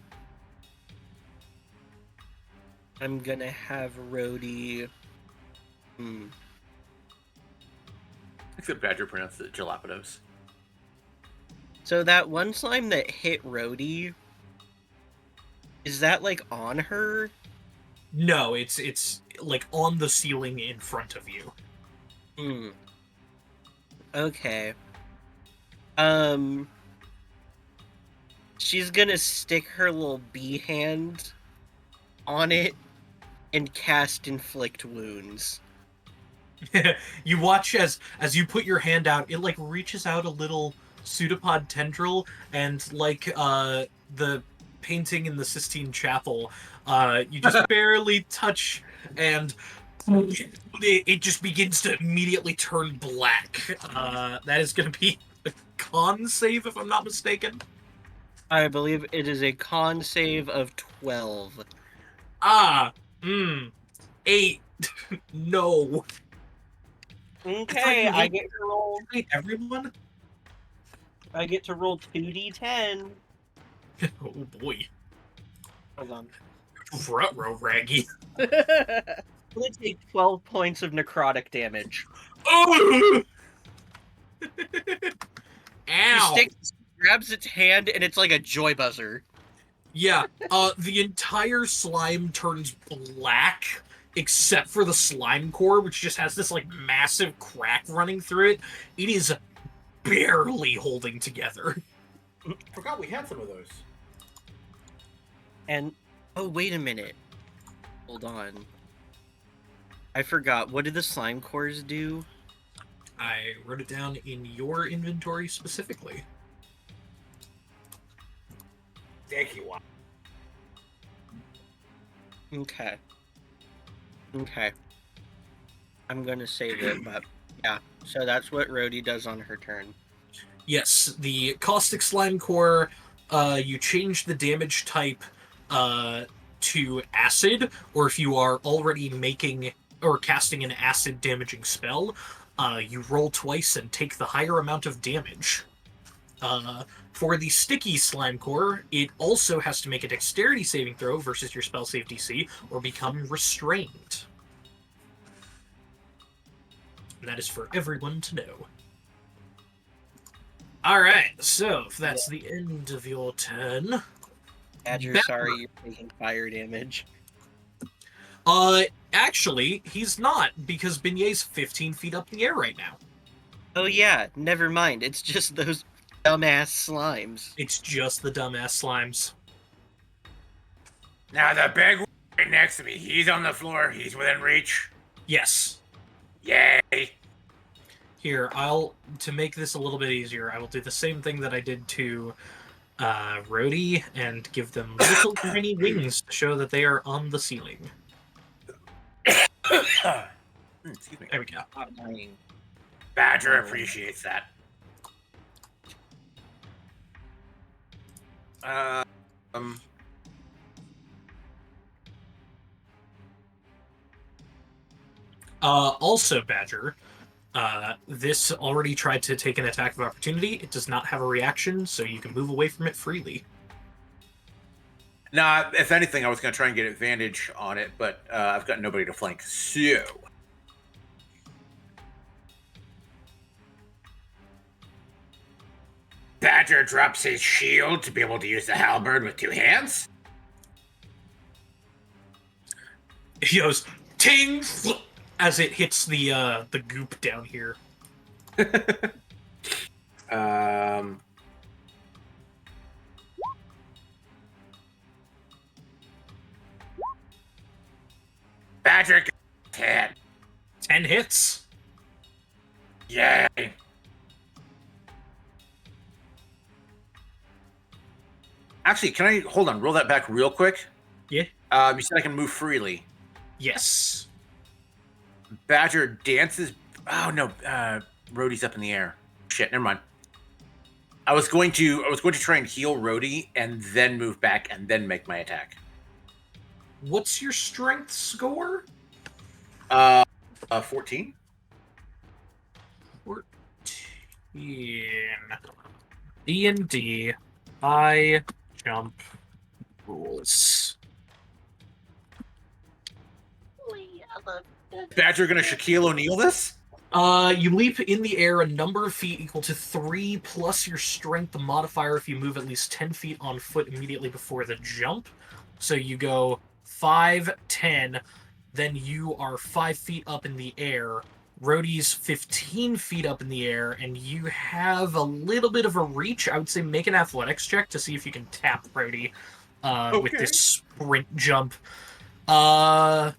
I'm gonna have Rhodey. Except Badger pronounced it jalapenos. So that one slime that hit Rhodey, is that like on her? No, it's like on the ceiling in front of you. Okay. She's gonna stick her little bee hand on it and cast Inflict Wounds. You watch as you put your hand out, it like reaches out a little pseudopod tendril, and like the painting in the Sistine Chapel, you just barely touch, and it just begins to immediately turn black. That is going to be a con save, if I'm not mistaken. I believe it is a con save of 12. 8. No. Okay, It's like I get to roll. Wait, everyone? I get to roll 2d10. Oh boy. Hold on. Ruh-roh, Raggy. I'm gonna take 12 points of necrotic damage. Oh! He Ow! grabs its hand, and it's like a joy buzzer. Yeah, the entire slime turns black, except for the slime core, which just has this, like, massive crack running through it. It is barely holding together. Forgot we had some of those. And, oh, wait a minute. Hold on. I forgot. What did the slime cores do? I wrote it down in your inventory specifically. Thank you. Okay. Okay. I'm gonna save it, but yeah. So that's what Rhodey does on her turn. Yes, the caustic slime core, you change the damage type to acid, or if you are already making or casting an acid damaging spell, you roll twice and take the higher amount of damage. For the sticky slime core, it also has to make a dexterity saving throw versus your spell save DC, or become restrained. And that is for everyone to know. Alright, so if that's the end of your turn... Badger, Badger. sorry, you're taking fire damage. Actually, he's not, because Beignet's 15 feet up in the air right now. Oh yeah, never mind. It's just those dumbass slimes. It's just the dumbass slimes. Now the big one right next to me, he's on the floor. He's within reach. Yes. Yay! Here, to make this a little bit easier, I will do the same thing that I did to Rhodey and give them little tiny wings to show that they are on the ceiling. Excuse me. There we go. Badger appreciates that. Also, Badger, this already tried to take an attack of opportunity. It does not have a reaction, so you can move away from it freely. Nah, if anything, I was going to try and get advantage on it, but I've got nobody to flank. So, Badger drops his shield to be able to use the halberd with 2 hands. He goes ting as it hits the goop down here. Badger 10. 10 hits. Yay. Actually, can I hold on? Roll that back real quick. Yeah. You said I can move freely. Yes. Badger dances. Oh no, Rhodey's up in the air. Shit, never mind. I was going to try and heal Rhodey and then move back and then make my attack. What's your strength score? 14. 14. D&D. High jump rules. Badger gonna Shaquille O'Neal this? You leap in the air a number of feet equal to 3 plus your strength modifier if you move at least 10 feet on foot immediately before the jump. So you go 5, 10, then you are 5 feet up in the air. Rhodey's 15 feet up in the air, and you have a little bit of a reach. I would say make an athletics check to see if you can tap Rhodey with this sprint jump. Yeah,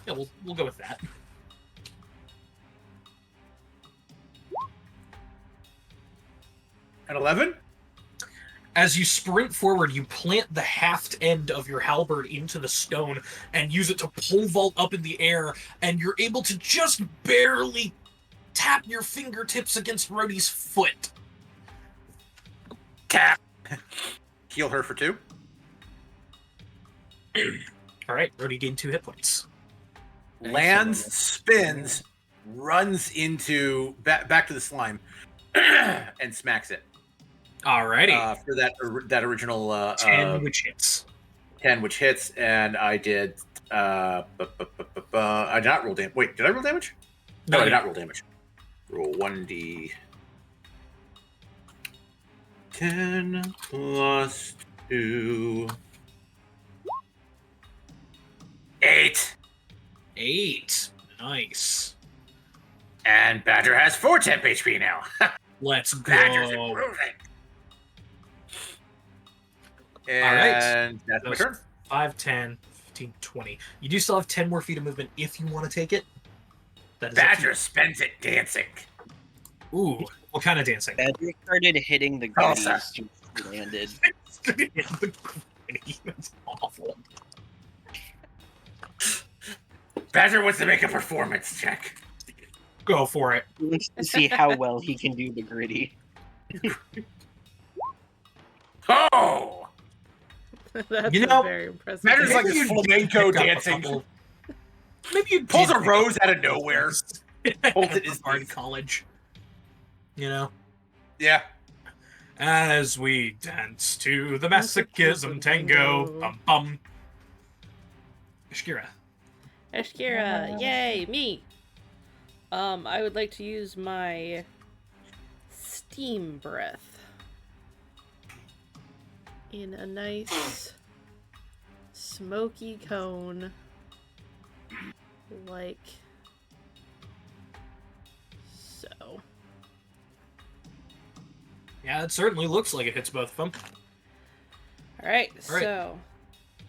we'll go with that. An 11? As you sprint forward, you plant the haft end of your halberd into the stone and use it to pole vault up in the air, and you're able to just barely tap your fingertips against Rhodey's foot. Tap. Heal her for 2. All right, Rhodey gained 2 hit points. Lands, spins, runs into back to the slime, and smacks it. Alrighty. For that original 10, which hits. 10, which hits, and I did. I did not roll damage. Wait, did I roll damage? No, I did not roll damage. Roll 1d. 10 plus 2. 8. 8. Nice. And Badger has 4 temp HP now. Let's go. Badger's improving. And that's my turn. 5, 10, 15, 20. You do still have 10 more feet of movement if you want to take it. That is Badger spends it dancing. Ooh, what kind of dancing? Badger started hitting the Salsa. goodies to he landed. That's awful. Badger wants to make a performance check. Go for it. He wants to see how well he can do the gritty. Oh! That's You know, very impressive. Badger's like Maybe this you flamenco pick up a dancing. couple- Maybe you Pulls did a pick rose up out of nowhere. Holds it in his Art teeth. college. You know? Yeah. As we dance to the masochism tango. Bum bum. Shkira. Ashkira, yay, me! I would like to use my steam breath in a nice smoky cone, like so. Yeah, it certainly looks like it hits both of them. Alright, All right. so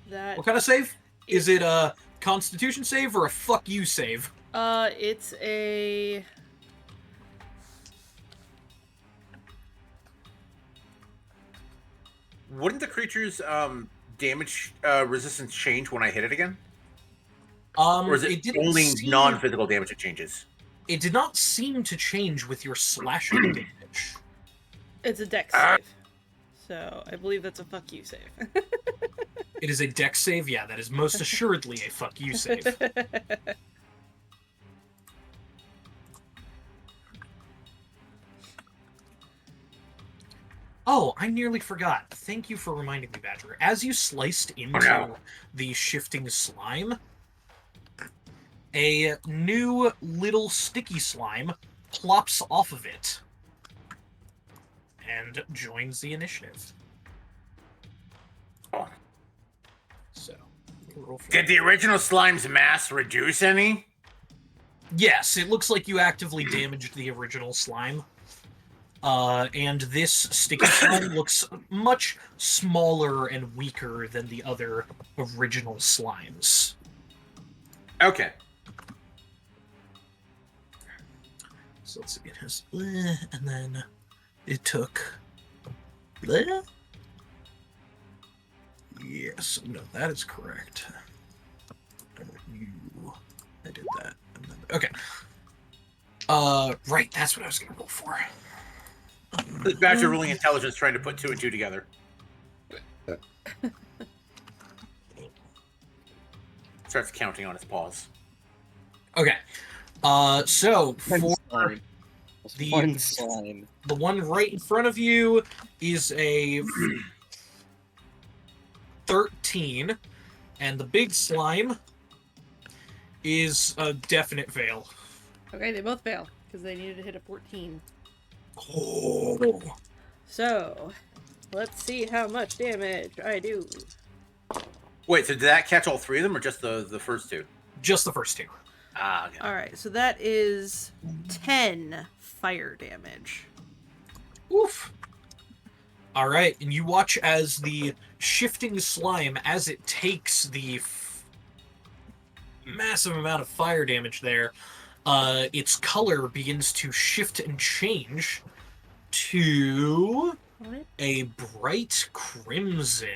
that What kind of save? Is it a Constitution save or a fuck you save? it's a Wouldn't the creature's damage resistance change when I hit it again? Or is it didn't only seem- non-physical damage it changes? It did not seem to change with your slashing damage. it's a dex Ah. save. So I believe that's a fuck you save. It is a dex save? Yeah, that is most assuredly a fuck you save. Oh, I nearly forgot. Thank you for reminding me, Badger. As you sliced into no. the shifting slime, a new little sticky slime plops off of it. and joins the initiative. Oh. So, roll for Did the original slime's mass reduce any? Yes, it looks like you actively damaged the original slime. And this sticky slime looks much smaller and weaker than the other original slimes. Okay. So let's see, it has and then it took bleh. Yes, no, that is correct. I did that. And then, okay. Right, that's what I was gonna roll for. This Badger ruling intelligence trying to put 2 and 2 together. Starts counting on his paws. Okay. So for One slime. the one right in front of you is a 13, and the big slime is a definite fail. Okay, they both fail because they needed to hit a 14. Oh. So, let's see how much damage I do. Wait, so did that catch all 3 of them or just the first 2? Just the first 2. Ah, okay. Alright, so that is 10 fire damage. Oof. All right, and you watch as the shifting slime, as it takes the massive amount of fire damage there, its color begins to shift and change to What? a bright crimson.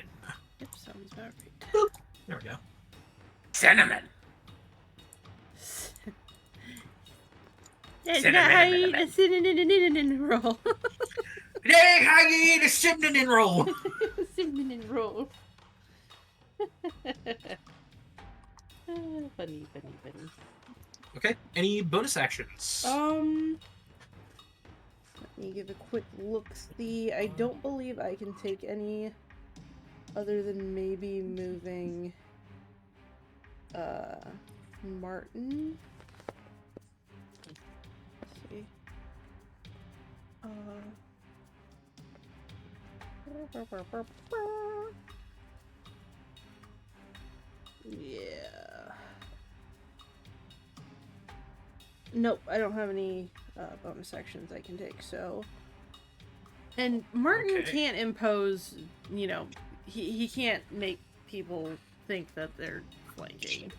Yep, sounds about right. Boop. There we go. Cinnamon. That's Cinnamon, not how you cinnamon. eat a cinnamon roll. Hey, how you eat a cinnamon roll? Cinnamon roll. Funny. Okay, any bonus actions? Let me give a quick look. See, I don't believe I can take any other than maybe moving Martin. Let's see. Yeah. Nope, I don't have any bonus actions I can take, so. And Martin Okay. can't impose, he can't make people think that they're flanking.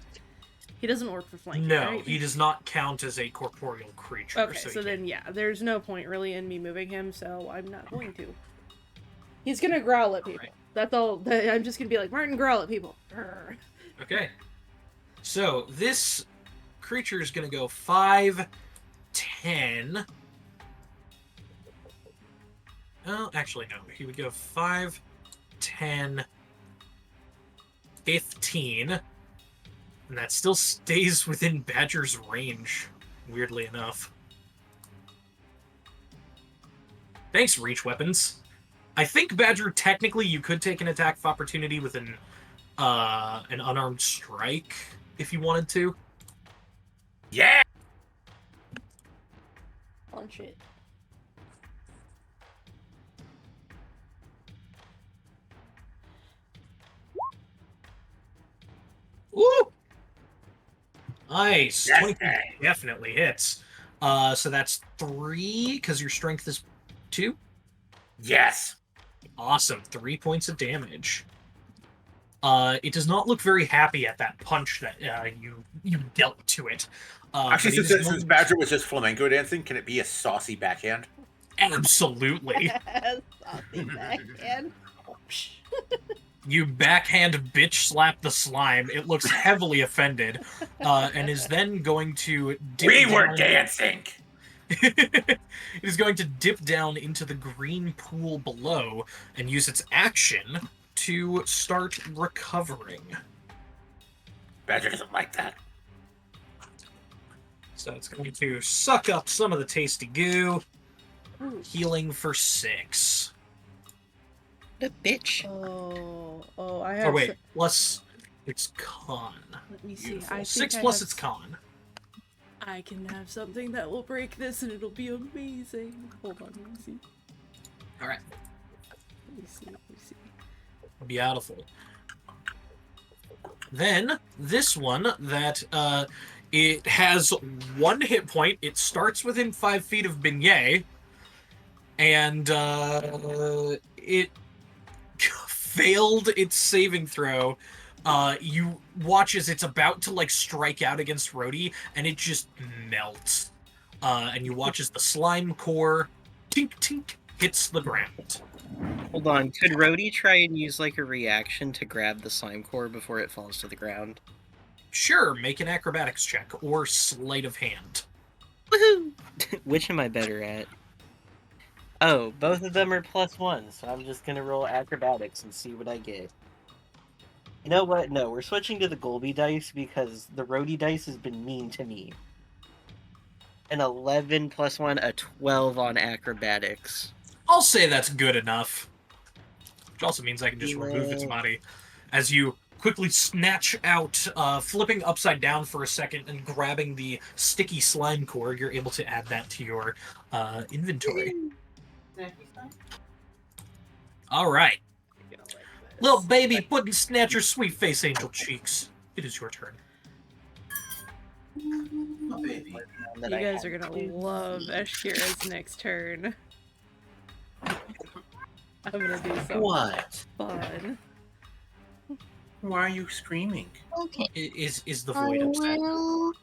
He doesn't work for flanking, No, right? he does not count as a corporeal creature. Okay, so so he then, can't- yeah, there's no point really in me moving him, so I'm not going to. He's gonna growl at people. Alright. That's all. I'm just gonna be like, Martin, growl at people. Grr. Okay. So this creature is going to go 5, 10. Oh, actually, no. He would go 5, 10, 15. And that still stays within Badger's range, weirdly enough. Thanks, reach weapons. I think, Badger, technically you could take an attack of opportunity with an unarmed strike if you wanted to. Yeah! Punch it. Woo! Nice. Yes, 20 dang. definitely hits. So that's 3, because your strength is 2. Yes. Awesome. 3 points of damage. It does not look very happy at that punch that you dealt to it. Actually, but it since, is since Badger was just flamenco dancing, can it be a saucy backhand? Absolutely. Saucy backhand. You backhand bitch slap the slime. It looks heavily offended, and is then going to dip We were down- dancing! It is going to dip down into the green pool below and use its action to start recovering. Badger doesn't like that. So it's going to suck up some of the tasty goo, Ooh. healing for 6. The bitch. Oh, I have. Oh wait, plus its con. Let me see. Beautiful. I think 6 I plus have its con. I can have something that will break this, and it'll be amazing. Hold on, let me see. All right. Let me see. Beautiful. Then this one that it has 1 hit point. It starts within 5 feet of Beignet, and it failed its saving throw. You watch as it's about to like strike out against Rhodey, and it just melts. And you watch as the slime core tink tink hits the ground. Hold on. Could Rhodey try and use like a reaction to grab the slime core before it falls to the ground? Sure, make an acrobatics check or sleight of hand. Woohoo! Which am I better at? Oh, both of them are +1, so I'm just gonna roll acrobatics and see what I get. You know what? No, we're switching to the Golby dice because the Rhodey dice has been mean to me. An 11 +1, a 12 on acrobatics. I'll say that's good enough. Which also means I can just remove its body. As you quickly snatch out, flipping upside down for a second and grabbing the sticky slime core, you're able to add that to your inventory. All right. Little baby pudding snatcher, sweet face angel cheeks. It is your turn. Oh, baby. You guys are gonna love Ashkira's next turn. I'm gonna do something What? fun. Why are you screaming? Okay. Is the I void upset? will.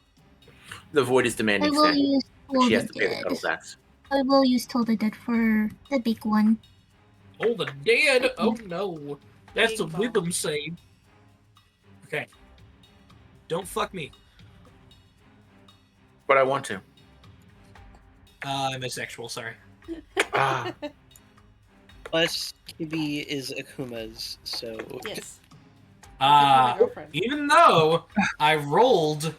The void is I demanding will snack. use Toll She the has to pay the Dead. cuddle tax. I will use Toll the Dead for the big one. Oh, the dead! Oh no. That's a Big bomb. wisdom save. Okay. Don't fuck me. But I want to. I'm asexual, sorry. Ah, Plus, Kibi is Akuma's, so... Yes. My Uh, girlfriend. even though I rolled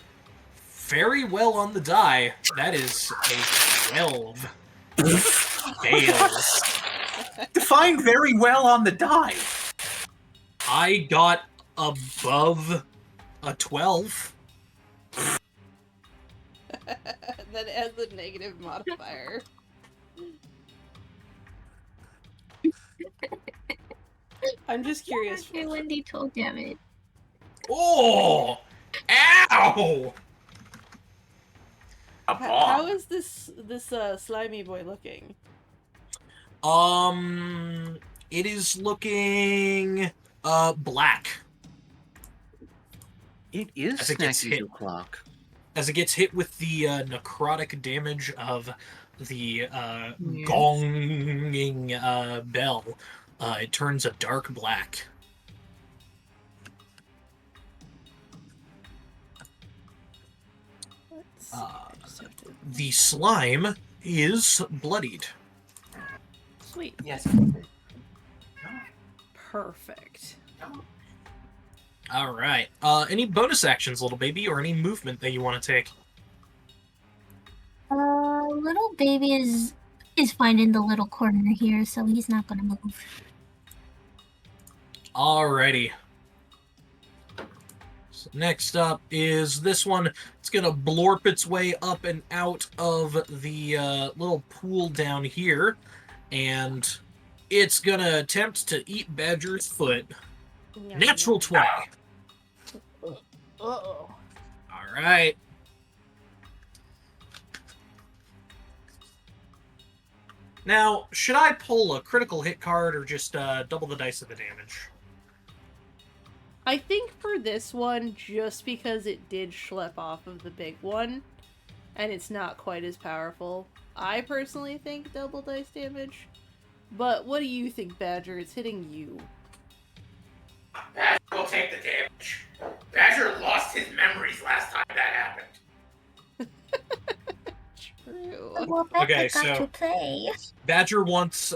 very well on the die, that is a 12. Fails. define very well on the die. I got above a 12. That has a negative modifier. I'm just curious. Okay, Wendy Toll damage. Oh! Ow! A How bomb. is this slimy boy looking? It is looking black It is As it gets Snacky hit. O'Clock. as it gets hit with the necrotic damage of the Yes. gonging bell. It turns a dark black. Let's see. Uh, I just have to... The slime is bloodied. Sweet. Yes. Perfect. All right. Any bonus actions, little baby, or any movement that you want to take? Little baby is fine in the little corner here, so he's not gonna move. Alrighty. So next up is this one. It's gonna blorp its way up and out of the little pool down here, and it's gonna attempt to eat Badger's foot. Natural 20. Uh-oh. Alright. Now, should I pull a critical hit card or just double the dice of the damage? I think for this one, just because it did schlep off of the big one, and it's not quite as powerful, I personally think double dice damage. But what do you think, Badger? It's hitting you. Badger will take the damage. Badger lost his memories last time that happened. True. Well, Becca Okay, got so- to play. Badger wants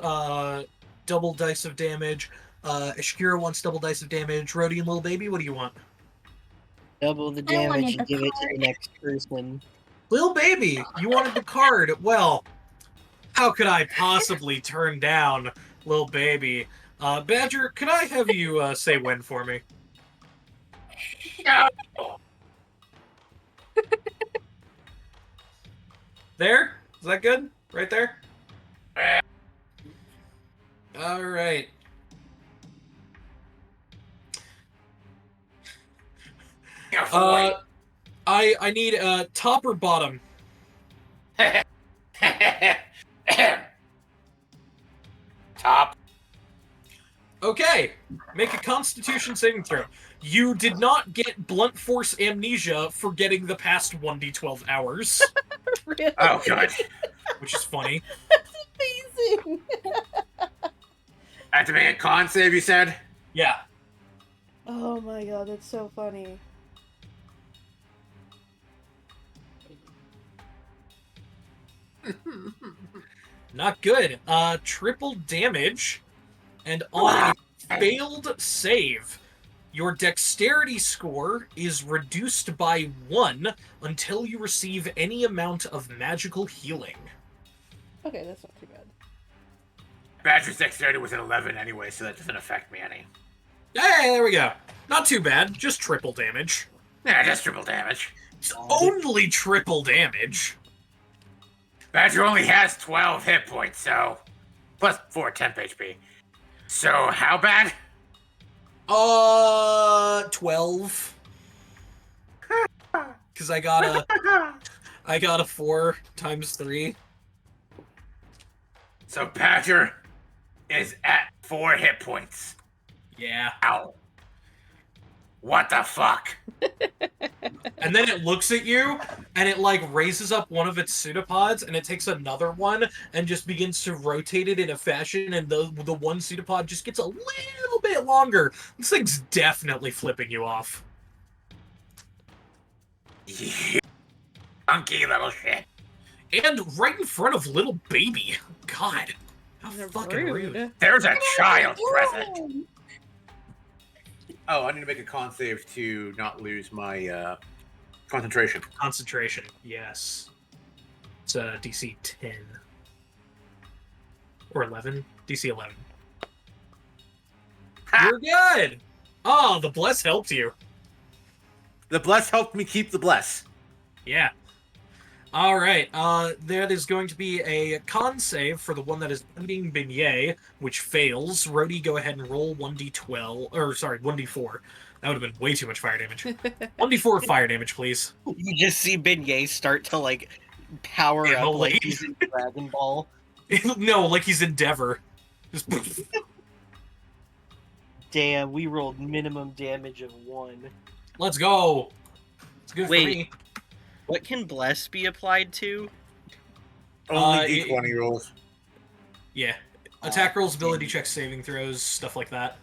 double dice of damage. Ashkira wants double dice of damage. Rhodey and Little Baby, what do you want? Double the I wanted damage and the give it to card. the next person. Little Baby, you wanted the card. Well, how could I possibly turn down Little Baby? Badger, could I have you say when for me? No. There? Is that good? Right there? All right. I need top or bottom. Top. Okay, make a Constitution saving throw. You did not get blunt force amnesia for getting the past 1d12 hours, Really? Oh god. which is funny. Amazing. I have to make a con save, you said? Yeah. Oh my god, that's so funny. Not good. Triple damage, and on a failed save, your dexterity score is reduced by 1 until you receive any amount of magical healing. Okay, that's not too bad. Badger's dexterity was an 11 anyway, so that doesn't affect me any. Hey, there we go. Not too bad. Just triple damage. Yeah, just triple damage. It's only triple damage. Badger only has 12 hit points, so... Plus 4 temp HP. So, how bad? 12. Because I got a 4 times 3. So, Badger is at 4 hit points. Yeah. Ow. What the fuck? And then it looks at you, and it, like, raises up one of its pseudopods, and it takes another one, and just begins to rotate it in a fashion, and the one pseudopod just gets a little bit longer. This thing's definitely flipping you off. You funky little shit. And right in front of little baby. God. How They're fucking rude. There's a child present. Oh, I need to make a con save to not lose my concentration. Concentration, yes. It's DC 10. Or 11? DC 11. Ha! You're good! Oh, the bless helped you. The bless helped me keep the bless. Yeah. Alright, that is going to be a con save for the one that is beating Beignet, which fails. Rhodey, go ahead and roll 1d12, or sorry, 1d4. That would have been way too much fire damage. 1d4 fire damage, please. You just see Beignet start to like power Yeah, up like like- he's in Dragon Ball. No, like he's Endeavor. Just Damn, we rolled minimum damage of 1. let's go. It's good Wait. for me. What can bless be applied to? Only D20 rolls. Yeah. Attack rolls, ability checks, saving throws, stuff like that.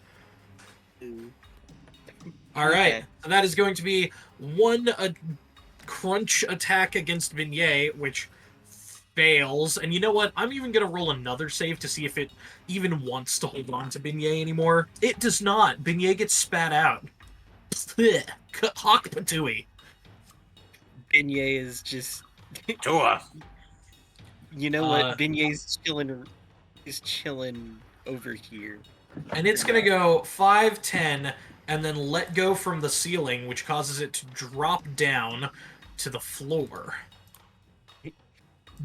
Ooh. Alright, Okay. so that is going to be one crunch attack against Beignet, which fails. And you know what? I'm even going to roll another save to see if it even wants to hold on to Beignet anymore. It does not. Beignet gets spat out. Hawk Patooey. Beignet is just, Tua. you know what? Beignet's chilling over here. And it's going to go 5, 10, and then let go from the ceiling, which causes it to drop down to the floor.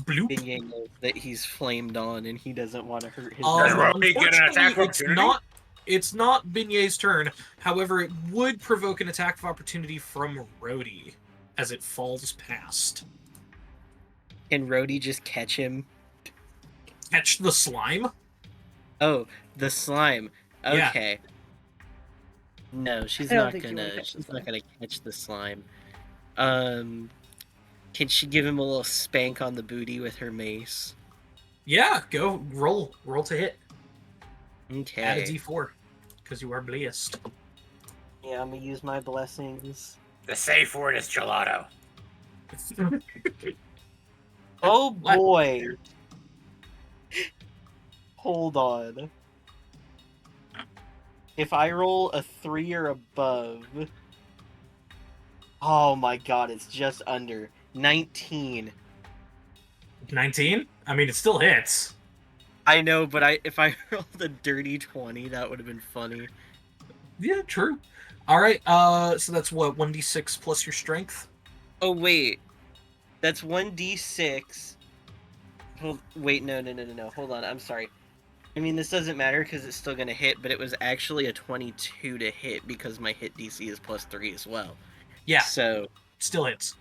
Bloop. Beignet knows that he's flamed on and he doesn't want to hurt his Does brother. Rhodey get an attack of Unfortunately, opportunity? it's not Beignet's turn. However, it would provoke an attack of opportunity from Rhodey as it falls past. Can Rhodey just catch him? Catch the slime? Oh, the slime. Yeah. Okay. No, she's I don't not think she gonna. would catch the She's not slime. gonna catch the slime. Can she give him a little spank on the booty with her mace? Yeah, go roll to hit. Add a Okay. d4 because you are blessed. Yeah, I'm gonna use my blessings. The safe word is gelato. Oh What? boy. Hold on. If I roll a 3 or above. Oh my god, it's just under. 19. 19? I mean, it still hits. I know, but if I rolled a dirty 20, that would have been funny. Yeah, true. All right. So that's what 1d6 plus your strength. Oh wait. That's 1d6. Hold, wait, no. Hold on, I'm sorry. I mean, this doesn't matter because it's still gonna hit, but it was actually a 22 to hit because my hit DC is +3 as well. Yeah, So, still hits.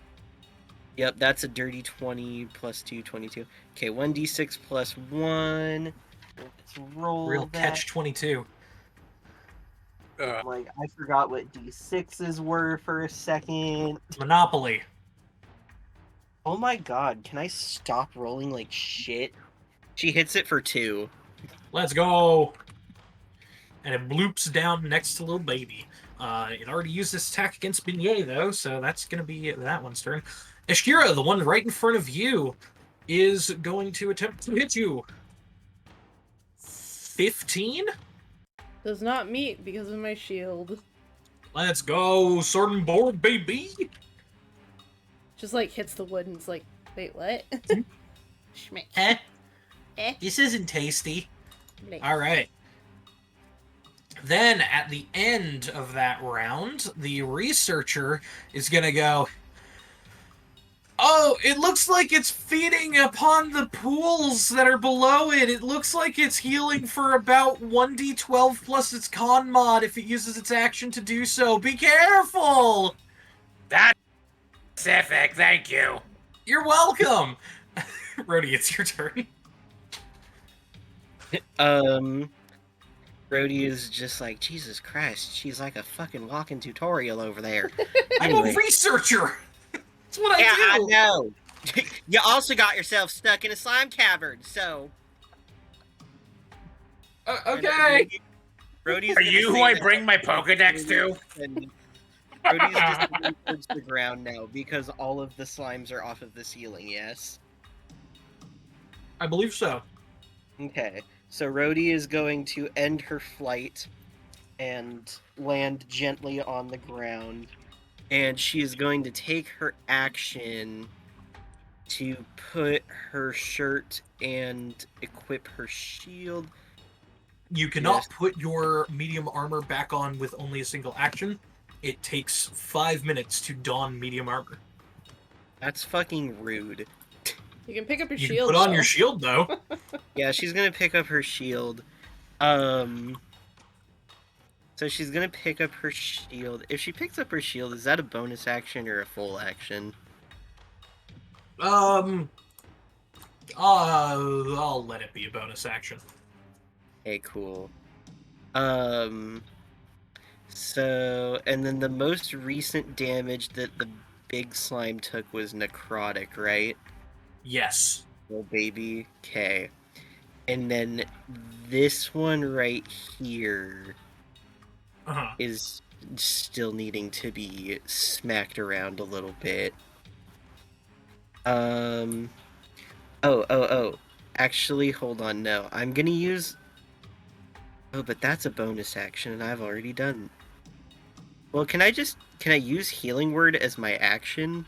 yep, that's a dirty 20 +2, 22. Okay, 1d6 +1. Let's roll Real that. catch 22. Like, I forgot what d6s were for a second. Monopoly. Oh my god, can I stop rolling like shit? She hits it for 2. Let's go. And it bloops down next to little baby. It already used this attack against Beignet, though, so that's going to be that one's turn. Ishkira, the one right in front of you, is going to attempt to hit you. 15? Does not meet because of my shield. Let's go, sword and board, baby. Just like hits the wood and it's like, wait, what? Schmick. Eh? Eh? This isn't tasty. Nice. All right. Then, at the end of that round, the researcher is going to go, oh, it looks like it's feeding upon the pools that are below it. It looks like it's healing for about 1d12 plus its con mod if it uses its action to do so. Be careful! That's specific, thank you. You're welcome! Rhodey, it's your turn. Brody is just like, Jesus Christ, she's like a fucking walking tutorial over there. I'm Anyway. a researcher! That's what Yeah, I I do! know. You also got yourself stuck in a slime cavern, so. Okay! Brody's Are gonna you who say I that bring my Pokedex to? and Brody's just moving towards the ground now because all of the slimes are off of the ceiling, yes? I believe so. Okay, so Rhodey is going to end her flight and land gently on the ground. And she is going to take her action to put her shirt and equip her shield. You cannot Yes. put your medium armor back on with only a single action. It takes 5 minutes to don medium armor. That's fucking rude. You can pick up your You shield. can put on though. your shield, though. Yeah, she's gonna pick up her shield. So she's gonna pick up her shield. If she picks up her shield, is that a bonus action or a full action? I'll let it be a bonus action. Okay, cool. So, and then the most recent damage that the big slime took was necrotic, right? Yes. Oh, baby. Okay. And then this one right here Uh-huh. is still needing to be smacked around a little bit. Oh. Actually, hold on, no. I'm gonna use... Oh, but that's a bonus action, and I've already done... Well, can I use Healing Word as my action?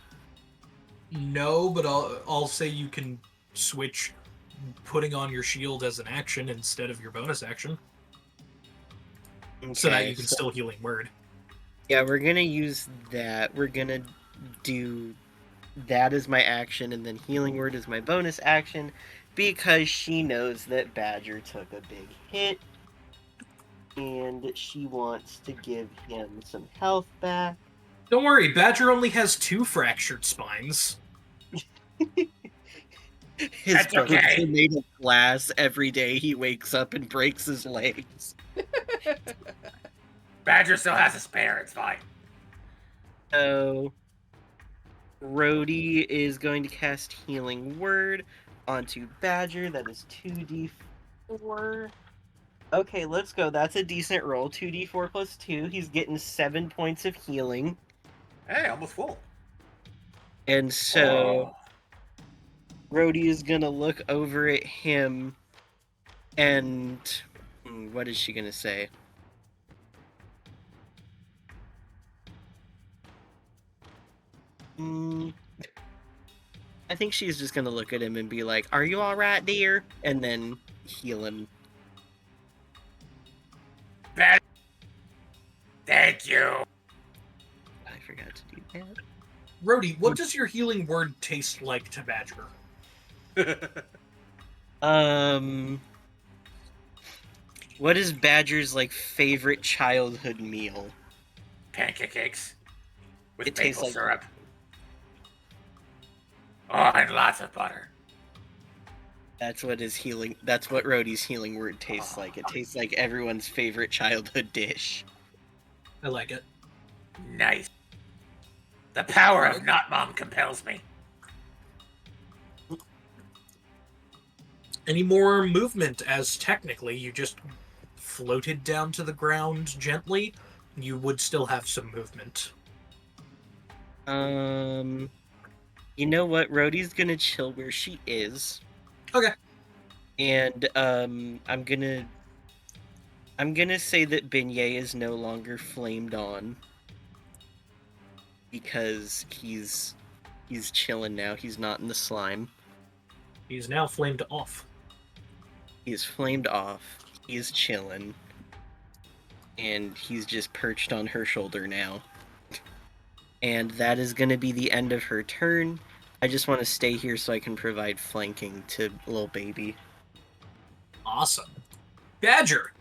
No, but I'll say you can switch putting on your shield as an action instead of your bonus action. So that Okay, you can still healing word. Yeah, we're gonna use that. We're gonna do that as my action, and then Healing Word as my bonus action, because she knows that Badger took a big hit, and she wants to give him some health back. Don't worry, Badger only has 2 fractured spines. His That's bones okay. are made of glass. Every day he wakes up and breaks his legs. Badger still has a spare, it's fine. So, Rhodey is going to cast Healing Word onto Badger. That is 2d4. Okay, let's go. That's a decent roll. 2d4 plus 2. He's getting 7 points of healing. Hey, almost full. And so, Oh. Rhodey is going to look over at him and... what is she going to say? I think she's just gonna look at him and be like, "Are you all right, dear?" And then heal him. Badger. Thank you. I forgot to do that. Rhodey, what does your healing word taste like to Badger? What is Badger's like favorite childhood meal? Pancakes with It tastes maple like- syrup. Oh, and lots of butter. That's what Rhodey's healing word tastes like. It tastes like everyone's favorite childhood dish. I like it. Nice. The power of not mom compels me. Any more movement, as technically you just floated down to the ground gently, you would still have some movement. You know what? Rhodey's gonna chill where she is. Okay. And I'm gonna say that Beignet is no longer flamed on. Because he's chilling now. He's not in the slime. He's now flamed off. He's flamed off. He's chilling. And he's just perched on her shoulder now. And that is going to be the end of her turn. I just want to stay here so I can provide flanking to little baby. Awesome. Badger!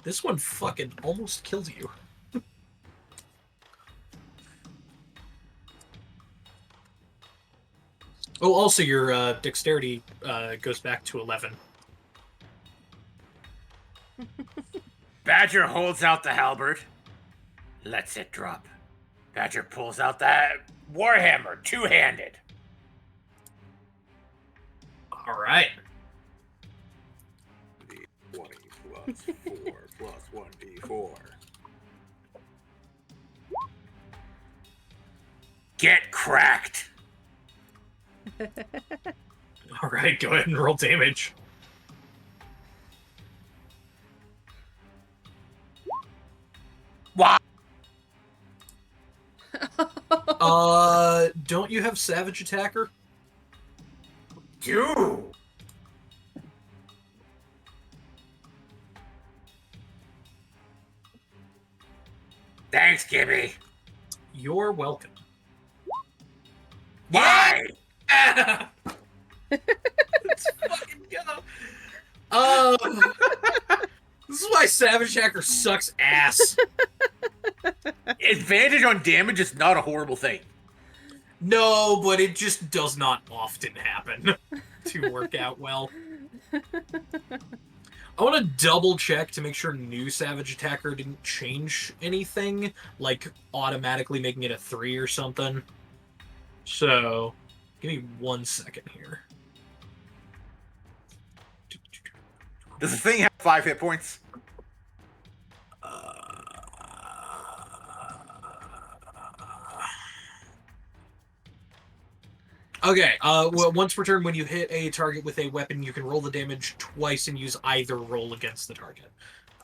This one fucking almost kills you. Oh, also your dexterity goes back to 11. Badger holds out the halberd, lets it drop. Badger pulls out that warhammer, two-handed. All right. 20 plus 4 plus 1d4. Get cracked. All right, go ahead and roll damage. Wow. Don't you have Savage Attacker? Dude. Thanks, Gibby. You're welcome. Why? Let's fucking go. This is why Savage Attacker sucks ass. Advantage on damage is not a horrible thing. No, but it just does not often happen to work out well. I want to double check to make sure new Savage Attacker didn't change anything, like automatically making it a 3 or something. So, give me 1 second here. Does the thing have 5 hit points? Okay, well, once per turn, when you hit a target with a weapon, you can roll the damage twice and use either roll against the target.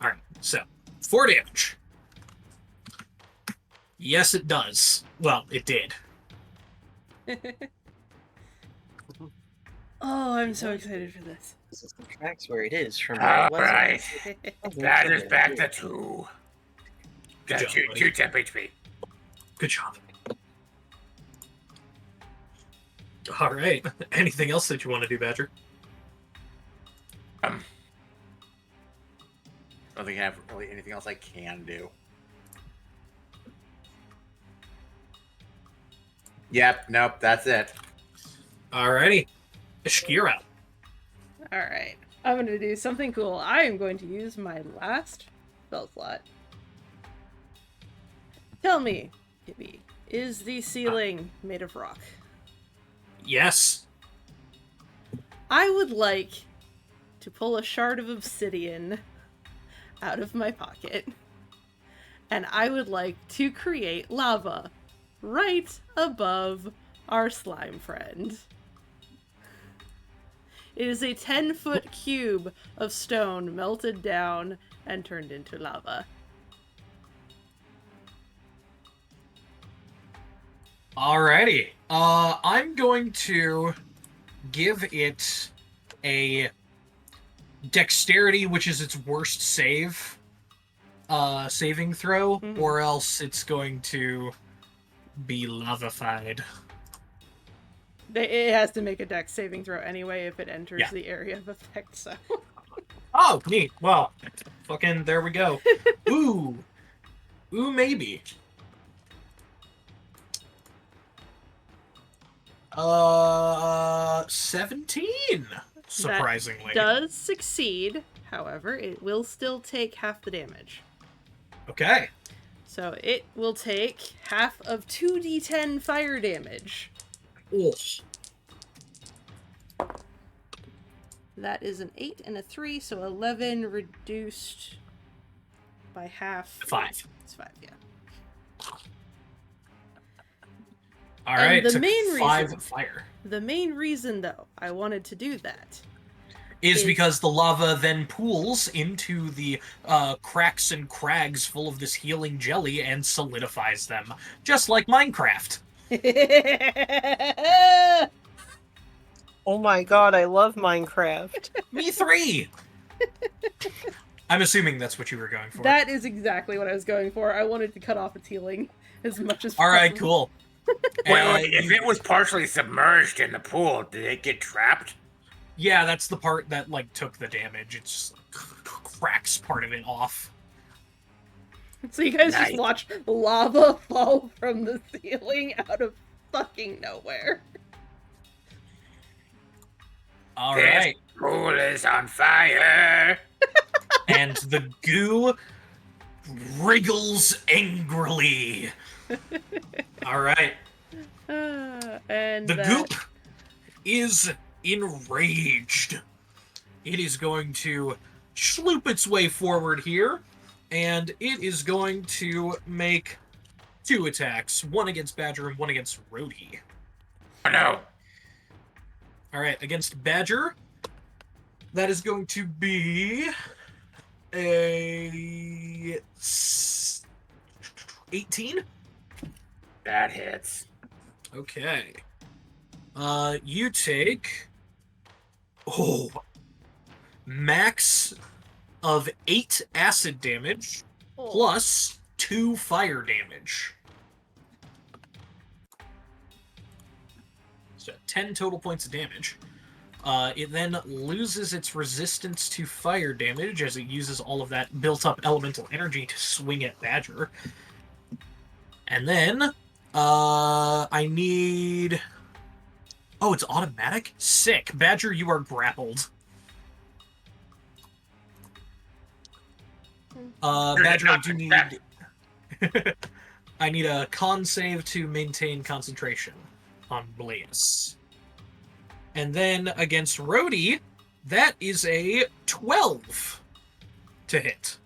Alright, so, 4 damage. Yes, it does. Well, it did. Oh, I'm so excited for this. This tracks where it is from All where it right. was. Badger's back to 2. Got Good job, buddy. 2 temp HP. Good job. Alright, anything else that you want to do, Badger? I don't think I have really anything else I can do. Yep, nope, that's it. Alrighty. Shkira. Alright. I'm gonna do something cool. I am going to use my last spell slot. Tell me, Gibby, is the ceiling made of rock? Yes. I would like to pull a shard of obsidian out of my pocket, and I would like to create lava right above our slime friend. It is a 10-foot cube of stone melted down and turned into lava. Alrighty. I'm going to give it a dexterity, which is its worst saving throw, or else it's going to be lavified. It has to make a dex saving throw anyway if it enters Yeah. the area of effect, so... Oh, neat. Well, fucking there we go. Ooh. Ooh, maybe. 17, surprisingly. That does succeed. However, it will still take half the damage. Okay. So it will take half of 2d10 fire damage. Oh. That is an 8 and a 3, so 11 reduced by half. 5. It's 5, yeah. All And right. the Took main 5 reason- fire. The main reason, though, I wanted to do that Is is- because the lava then pools into the cracks and crags full of this healing jelly and solidifies them, just like Minecraft. Oh my god, I love Minecraft. Me 3. I'm assuming that's what you were going for. That is exactly what I was going for. I wanted to cut off its healing as much as All right, possible. cool. Wait, if it was partially submerged in the pool, did it get trapped? Yeah, that's the part that like took the damage. It just cracks part of it off. So you guys Nice. just watch lava fall from the ceiling out of fucking nowhere. All This right, pool is on fire. and the goo wriggles angrily. All right, And the that- goop is enraged. It is going to sloop its way forward here, and it is going to make 2 attacks, one against Badger and one against Rhodey. Oh no. All right, against Badger, that is going to be a 18. That hits. Okay. You take max of 8 acid damage Oh. plus 2 fire damage. So 10 total points of damage. It then loses its resistance to fire damage as it uses all of that built-up elemental energy to swing at Badger. And then, I need... Oh, it's automatic? Sick. Badger, you are grappled. Badger, I do need... I need a con save to maintain concentration on Blaze. And then against Rhodey, that is a 12 to hit.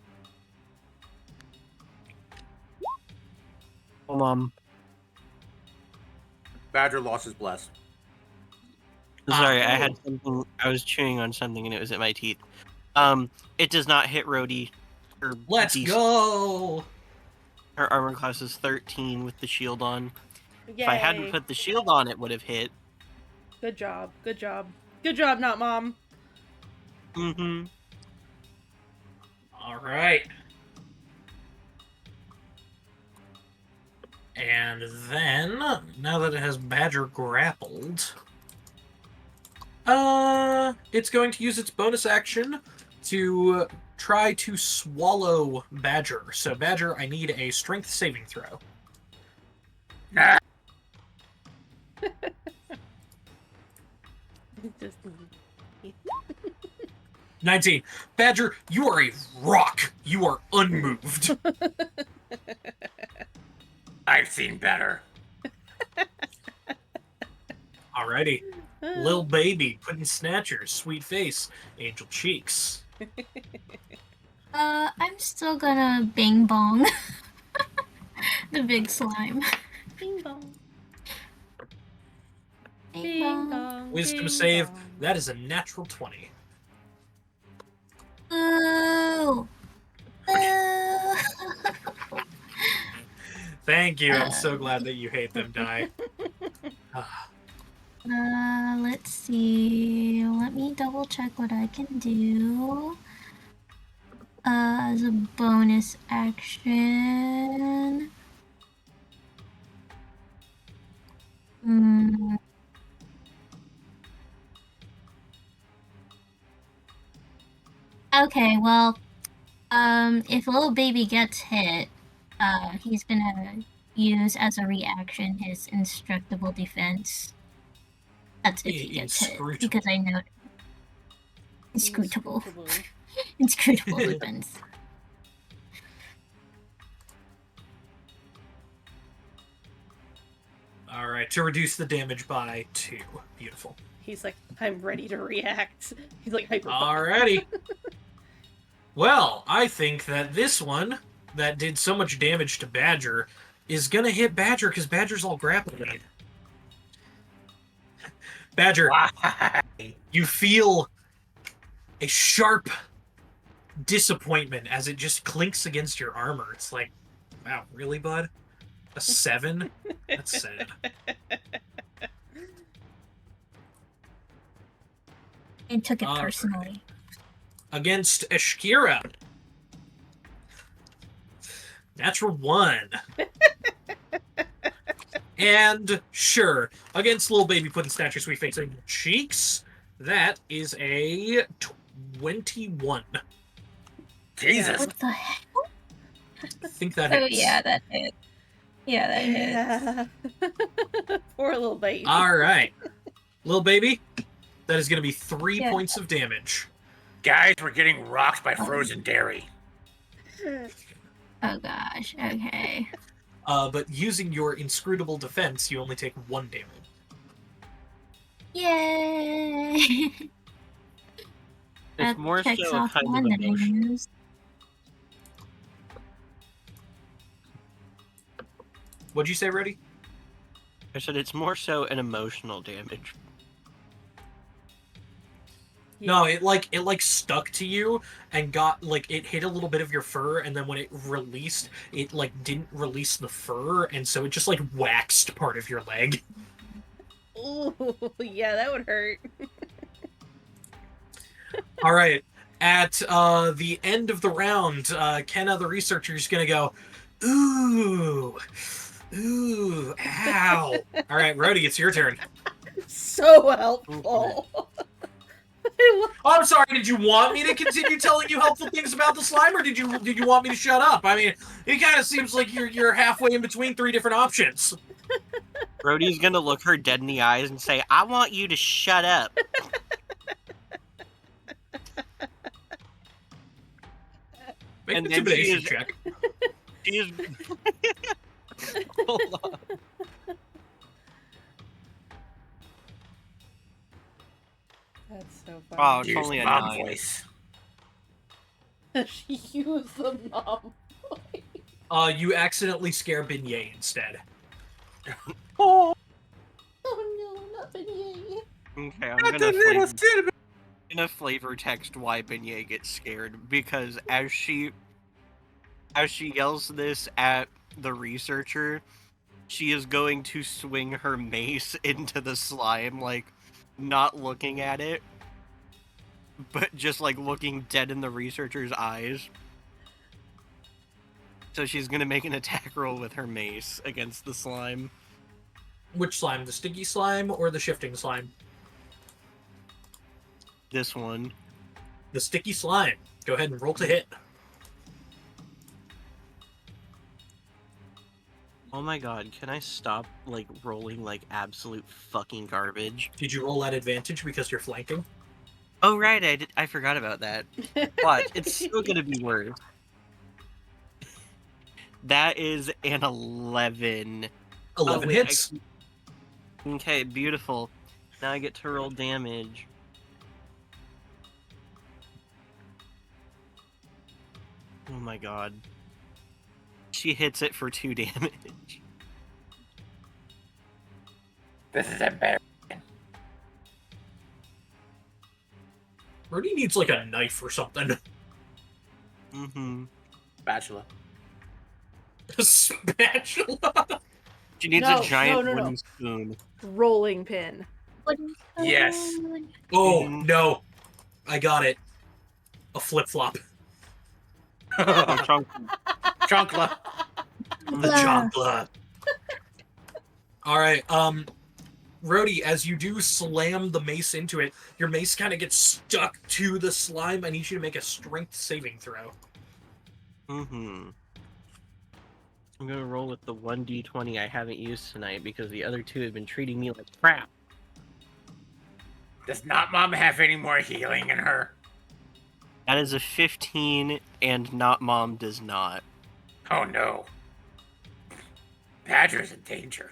Badger lost his bless. Sorry, I Oh. had something. I was chewing on something and it was at my teeth. It does not hit Rhodey. Her Let's DC go! Her armor class is 13 with the shield on. Yay. If I hadn't put the shield on, it would have hit. Good job. Good job. Good job, not mom. Mm-hmm. All right. And then, now that it has Badger grappled, it's going to use its bonus action to try to swallow Badger. So, Badger, I need a strength saving throw. Nah. Just... 19. Badger, you are a rock. You are unmoved. I've seen better. Alrighty. Lil baby, putting snatchers, sweet face, angel cheeks. I'm still gonna bing bong the big slime. Bing bong. Bing Bing bong. bong. Wisdom bing save, bong. that is a natural 20. Ooh. Ooh. Thank you, I'm so glad that you hate them die. Let's see. Let me double check what I can do. As a bonus action. Hmm. Okay, well, if little baby gets hit, he's gonna use as a reaction his indestructible defense. That's if he gets hit, Inscrutable. because I know inscrutable, inscrutable defense. All right, to reduce the damage by 2. Beautiful. He's like, I'm ready to react. He's like hyper. Alrighty. Well, I think that this one that did so much damage to Badger is gonna hit Badger because Badger's all grappled. Badger, you feel a sharp disappointment as it just clinks against your armor. It's like, wow, really, bud? A 7? That's sad. And took it personally. Against Ashkira. Natural 1. And sure, against little baby putting statue sweet face in cheeks, that is a 21. Jesus. What the hell? I think that Oh hits. yeah, that hit. Yeah, that hit. Yeah. Poor little baby. All right, little baby, that is going to be 3 Yeah. points of damage. Guys, we're getting rocked by frozen dairy. Oh gosh. Okay. But using your inscrutable defense, you only take 1 damage. Yay! It's That more checks so a off kind one of that I emotion. used. What'd you say, Reddy? I said it's more so an emotional damage. No, it like stuck to you and got it hit a little bit of your fur, and then when it released, it didn't release the fur, and so it just waxed part of your leg. Ooh, yeah, that would hurt. All right, at the end of the round, Kenna the researcher is gonna go, ooh, ow. All right, Rhodey, it's your turn. So helpful. Oh, I'm sorry. Did you want me to continue telling you helpful things about the slime, or did you want me to shut up? I mean, it kind of seems like you're halfway in between 3 different options. Brody's gonna look her dead in the eyes and say, I want you to shut up. Make And an then she intimidation is- check. She is... Hold on. That's so Oh, funny. it's Use only a mom 9. voice. She used the mom voice. You accidentally scare Beignet instead. Oh no, not Beignet. Okay, I'm Not gonna the little flavor, cinnamon. gonna flavor text why Beignet gets scared, because as she yells this at the researcher, she is going to swing her mace into the slime, not looking at it, but just looking dead in the researcher's eyes. So she's gonna make an attack roll with her mace against the slime. Which slime? The sticky slime or the shifting slime? This one. The sticky slime. Go ahead and roll to hit. Oh my god, can I stop rolling absolute fucking garbage? Did you roll at advantage because you're flanking? Oh right, I forgot about that. Watch, it's still gonna be worse. That is an 11. 11 wait, hits. Okay, beautiful. Now I get to roll damage. Oh my god. She hits it for 2 damage. This is embarrassing. Rudy needs a knife or something. Mm-hmm. Spatula. A spatula. She needs No, a giant no. wooden spoon. Rolling pin. Yes. Oh Mhm. no, I got it. A flip flop. Oh, chunk. Chunkla. The chocolate. All right. Rhodey, as you do slam the mace into it, your mace kind of gets stuck to the slime. I need you to make a strength saving throw. I'm gonna roll with the 1d20 I haven't used tonight because the other two have been treating me like crap. Does not Mom have any more healing in her? That is a 15, and not Mom does not. Oh no. Badger's in danger.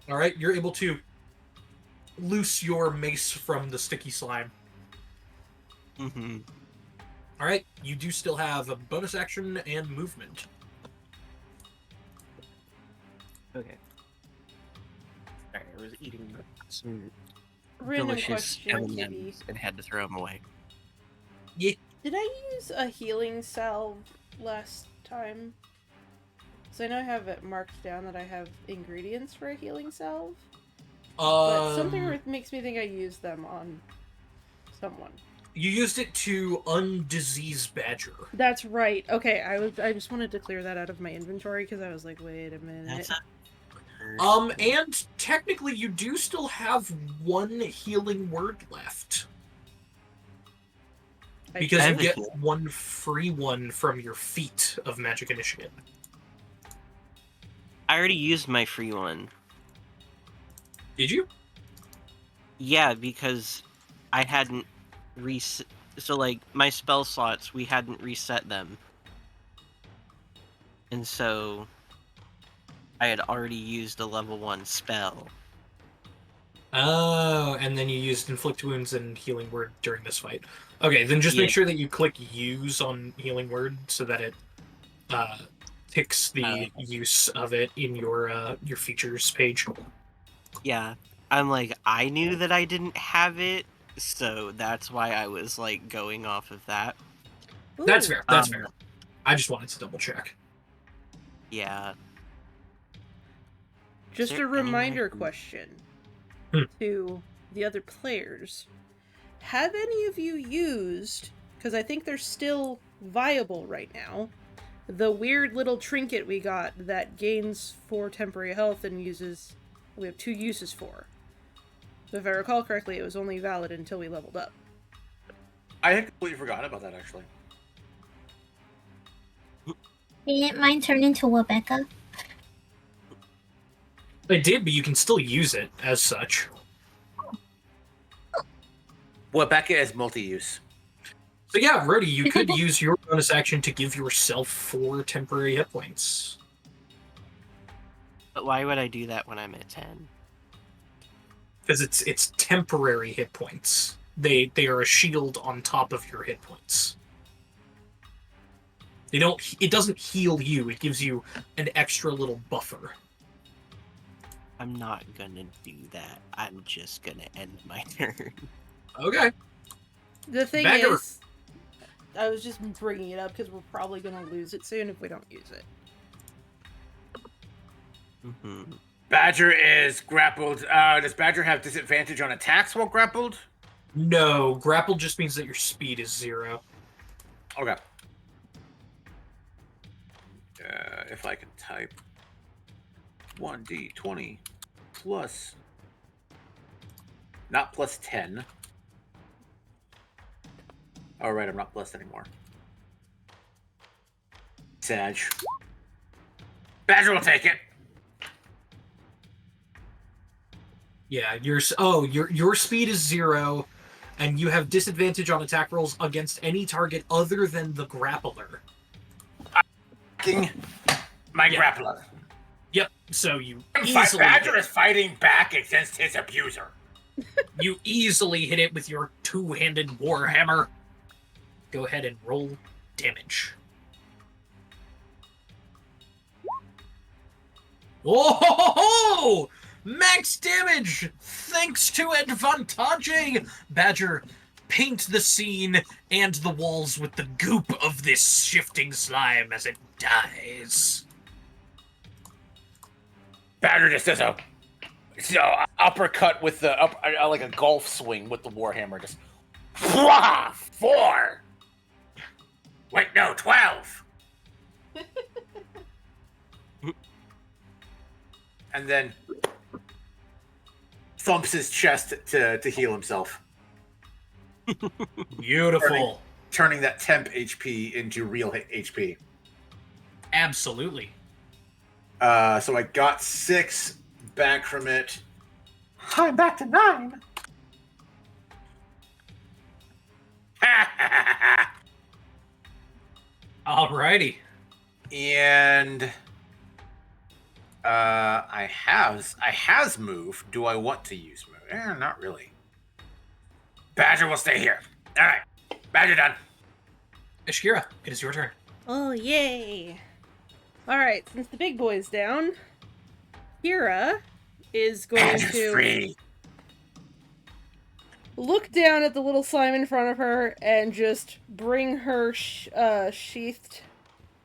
All right, you're able to loose your mace from the sticky slime. All right, you do still have a bonus action and movement. Okay. Sorry, I was eating some Random delicious question, Kitty. M&Ms and had to throw them away. Yeah. Did I use a healing salve last time? So I know I have it marked down that I have ingredients for a healing salve. But something makes me think I used them on someone. You used it to undisease Badger. That's right. Okay, I just wanted to clear that out of my inventory because I was like, wait a minute. And technically you do still have one healing word left. Because you get one free one from your feat of Magic Initiate. I already used my free one. Did you? Yeah, because I hadn't reset. So, like, my spell slots, we hadn't reset them. And so, I had already used a level 1 spell. Oh, and then you used Inflict Wounds and Healing Word during this fight. Okay, then just make sure that you click Use on Healing Word so that it ticks the use of it in your features page. Yeah. I'm like, I knew that I didn't have it, so that's why I was, like, going off of that. Ooh. That's fair, that's fair. I just wanted to double check. Yeah. Just a reminder question to the other players. Have any of you used, because I think they're still viable right now, the weird little trinket we got that gains 4 temporary health and we have 2 uses for? So if I recall correctly, it was only valid until we leveled up. I had completely forgotten about that, actually. Didn't mine turn into Rebecca? It did, but you can still use it as such. Rebecca is multi-use. So yeah, Rhodey, you could use your bonus action to give yourself 4 temporary hit points. But why would I do that when I'm at 10? Because it's temporary hit points. They are a shield on top of your hit points. It doesn't heal you, it gives you an extra little buffer. I'm not gonna do that. I'm just gonna end my turn. Okay. The thing Bagger. is, I was just bringing it up because we're probably going to lose it soon if we don't use it. Badger is grappled. Does Badger have disadvantage on attacks while grappled? No, grapple just means that your speed is 0. Okay. If I can type 1d20 plus, not plus 10. Oh, right, I'm not blessed anymore. Sag. Badger will take it. Yeah, your speed is 0, and you have disadvantage on attack rolls against any target other than the grappler. My grappler. Yep. So you easily Badger is fighting back against his abuser. You easily hit it with your 2-handed warhammer. Go ahead and roll damage. Oh! Max damage! Thanks to advantage! Badger, paint the scene and the walls with the goop of this shifting slime as it dies. Badger just does a uppercut with the like a golf swing with the warhammer. Just 4. Wait, no, 12. And then thumps his chest to heal himself, Beautiful. turning that temp HP into real HP. Absolutely. So I got 6 back from it. I'm back to 9. Alrighty. And I has move. Do I want to use move? Not really. Badger will stay here. All right, Badger done. Ashkira, it is your turn. Oh, yay! Alright, since the big boy's down, Kira is going Badger's to free. look down at the little slime in front of her and just bring her sheathed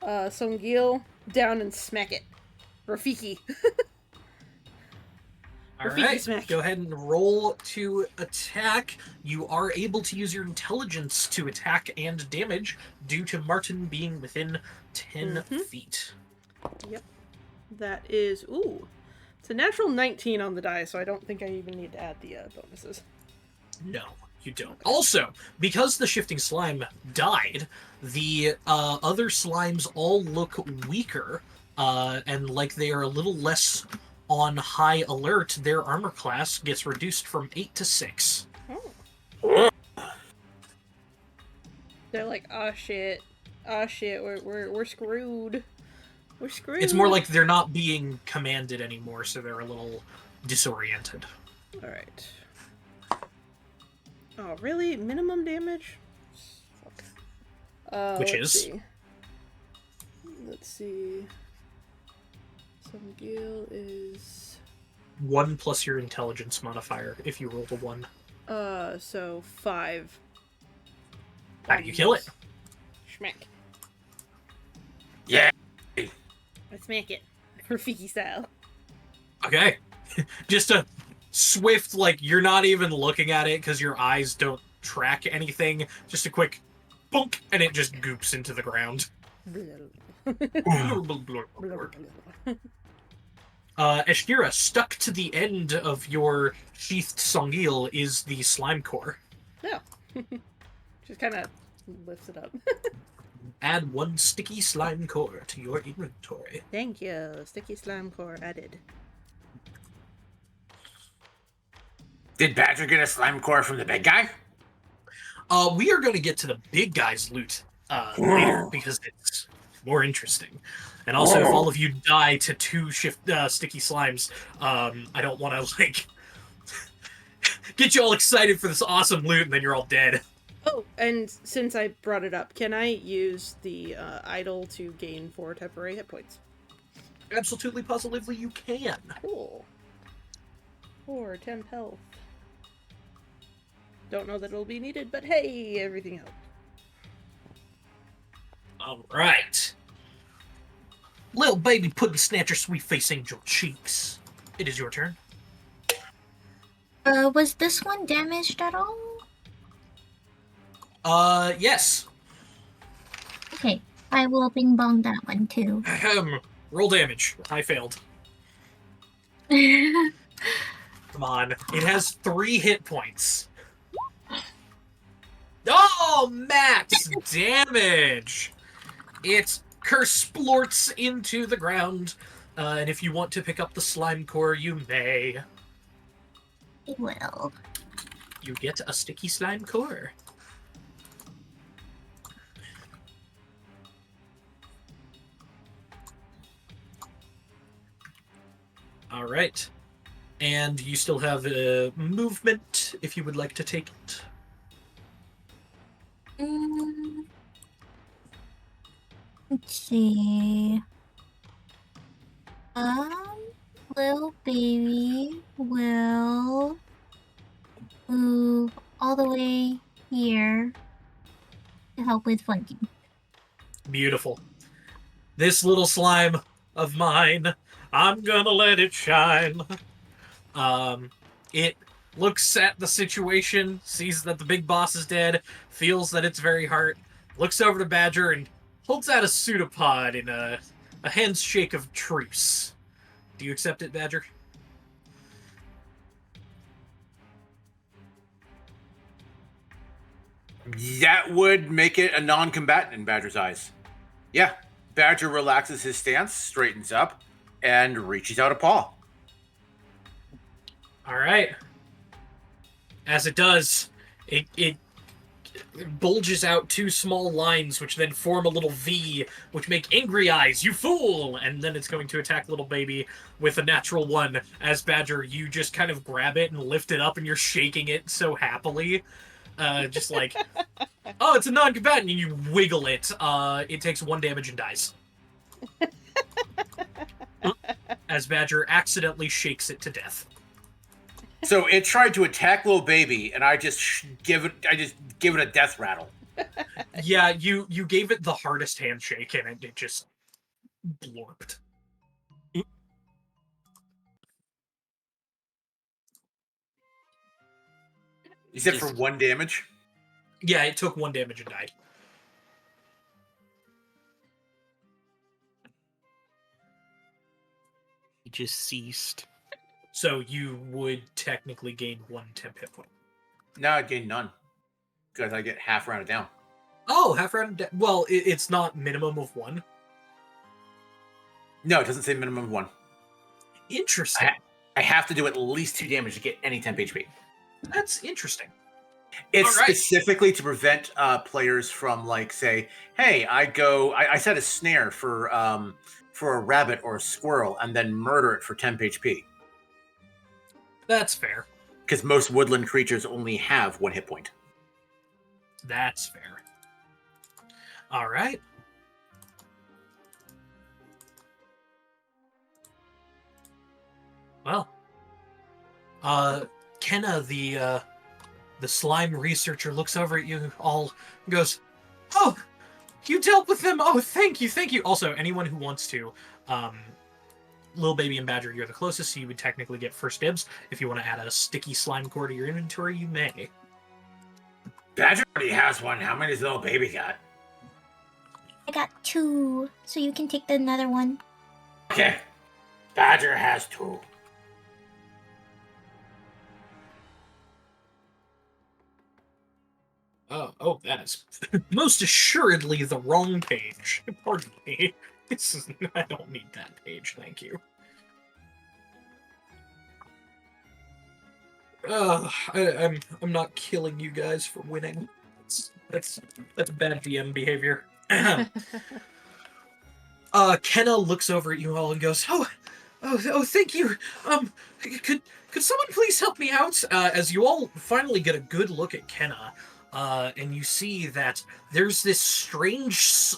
Songil down and smack it. Rafiki. All Rafiki right, smack. go ahead and roll to attack. You are able to use your intelligence to attack and damage due to Martin being within 10 feet. Yep. That is, ooh. It's a natural 19 on the die, so I don't think I even need to add the bonuses. No, you don't. Also, because the shifting slime died, the other slimes all look weaker, and like they are a little less on high alert. Their armor class gets reduced from 8 to 6. Oh. They're like, oh shit, we're screwed. We're screwed. It's more like they're not being commanded anymore, so they're a little disoriented. Alright. Oh, really? Minimum damage? Fuck. Which let's is? see. Let's see. Some Gil is 1 plus your intelligence modifier if you rolled a 1. so 5. How do you kill it? Schmack. Yeah. I smack it. Rafiki style. Okay. Just a swift, like, you're not even looking at it because your eyes don't track anything. Just a quick bonk, and it just goops into the ground. Eshkira, stuck to the end of your sheathed Songil is the slime core. Yeah. Just kind of lifts it up. Add 1 sticky slime core to your inventory. Thank you. Sticky slime core added. Did Badger get a slime core from the big guy? We are going to get to the big guy's loot later because it's more interesting. And also, if all of you die to 2 sticky slimes, I don't want to, like, get you all excited for this awesome loot and then you're all dead. Oh, and since I brought it up, can I use the idol to gain 4 temporary hit points? Absolutely, positively, you can. Cool. 4 temp health. Don't know that it'll be needed, but hey, everything helped. All right. Little baby pudding snatcher, sweet face angel cheeks. It is your turn. Was this one damaged at all? Yes. Okay, I will bing bong that one too. Roll damage. I failed. Come on. It has 3 hit points. Oh, max damage! It kersplorts into the ground, and if you want to pick up the slime core, you may. I will. You get a sticky slime core. All right. And you still have movement if you would like to take it. Let's see. Little baby will move all the way here to help with flanking. Beautiful. This little slime of mine, I'm gonna let it shine. It looks at the situation, sees that the big boss is dead, feels that it's very hurt, looks over to Badger and holds out a pseudopod in a handshake of truce. Do you accept it, Badger? That would make it a non-combatant in Badger's eyes. Yeah. Badger relaxes his stance, straightens up, and reaches out a paw. All right. As it does, it bulges out 2 small lines, which then form a little V, which make angry eyes. You fool! And then it's going to attack little baby with a natural 1. As Badger, you just kind of grab it and lift it up, and you're shaking it so happily. Just like, oh, it's a non-combatant, and you wiggle it. It takes 1 damage and dies. As Badger accidentally shakes it to death. So it tried to attack little baby, and I just give it a death rattle. Yeah, you gave it the hardest handshake, and it just blorped. You said for 1 damage? Yeah, it took 1 damage and died. He just ceased. So you would technically gain 1 temp hit point. No, I gain none. Because I get half rounded down. Oh, half round. Well, it's not minimum of 1. No, it doesn't say minimum of 1. Interesting. I have to do at least 2 damage to get any temp HP. That's interesting. It's All right. specifically to prevent players from, like, say, hey, I set a snare for a rabbit or a squirrel and then murder it for temp HP. That's fair. Because most woodland creatures only have 1 hit point. That's fair. All right. Well, Kenna, the slime researcher, looks over at you all and goes, "Oh, you dealt with them. Oh, thank you, thank you." Also, anyone who wants to, Little Baby and Badger, you're the closest, so you would technically get first dibs. If you want to add a sticky slime core to your inventory, you may. Badger already has 1. How many does Little Baby got? I got 2, so you can take another one. Okay. Badger has 2. Oh, that is most assuredly the wrong page. Pardon me. I don't need that page, thank you. I'm not killing you guys for winning. That's bad DM behavior. Kenna looks over at you all and goes, "Oh, thank you. Could someone please help me out?" As you all finally get a good look at Kenna, and you see that there's this strange,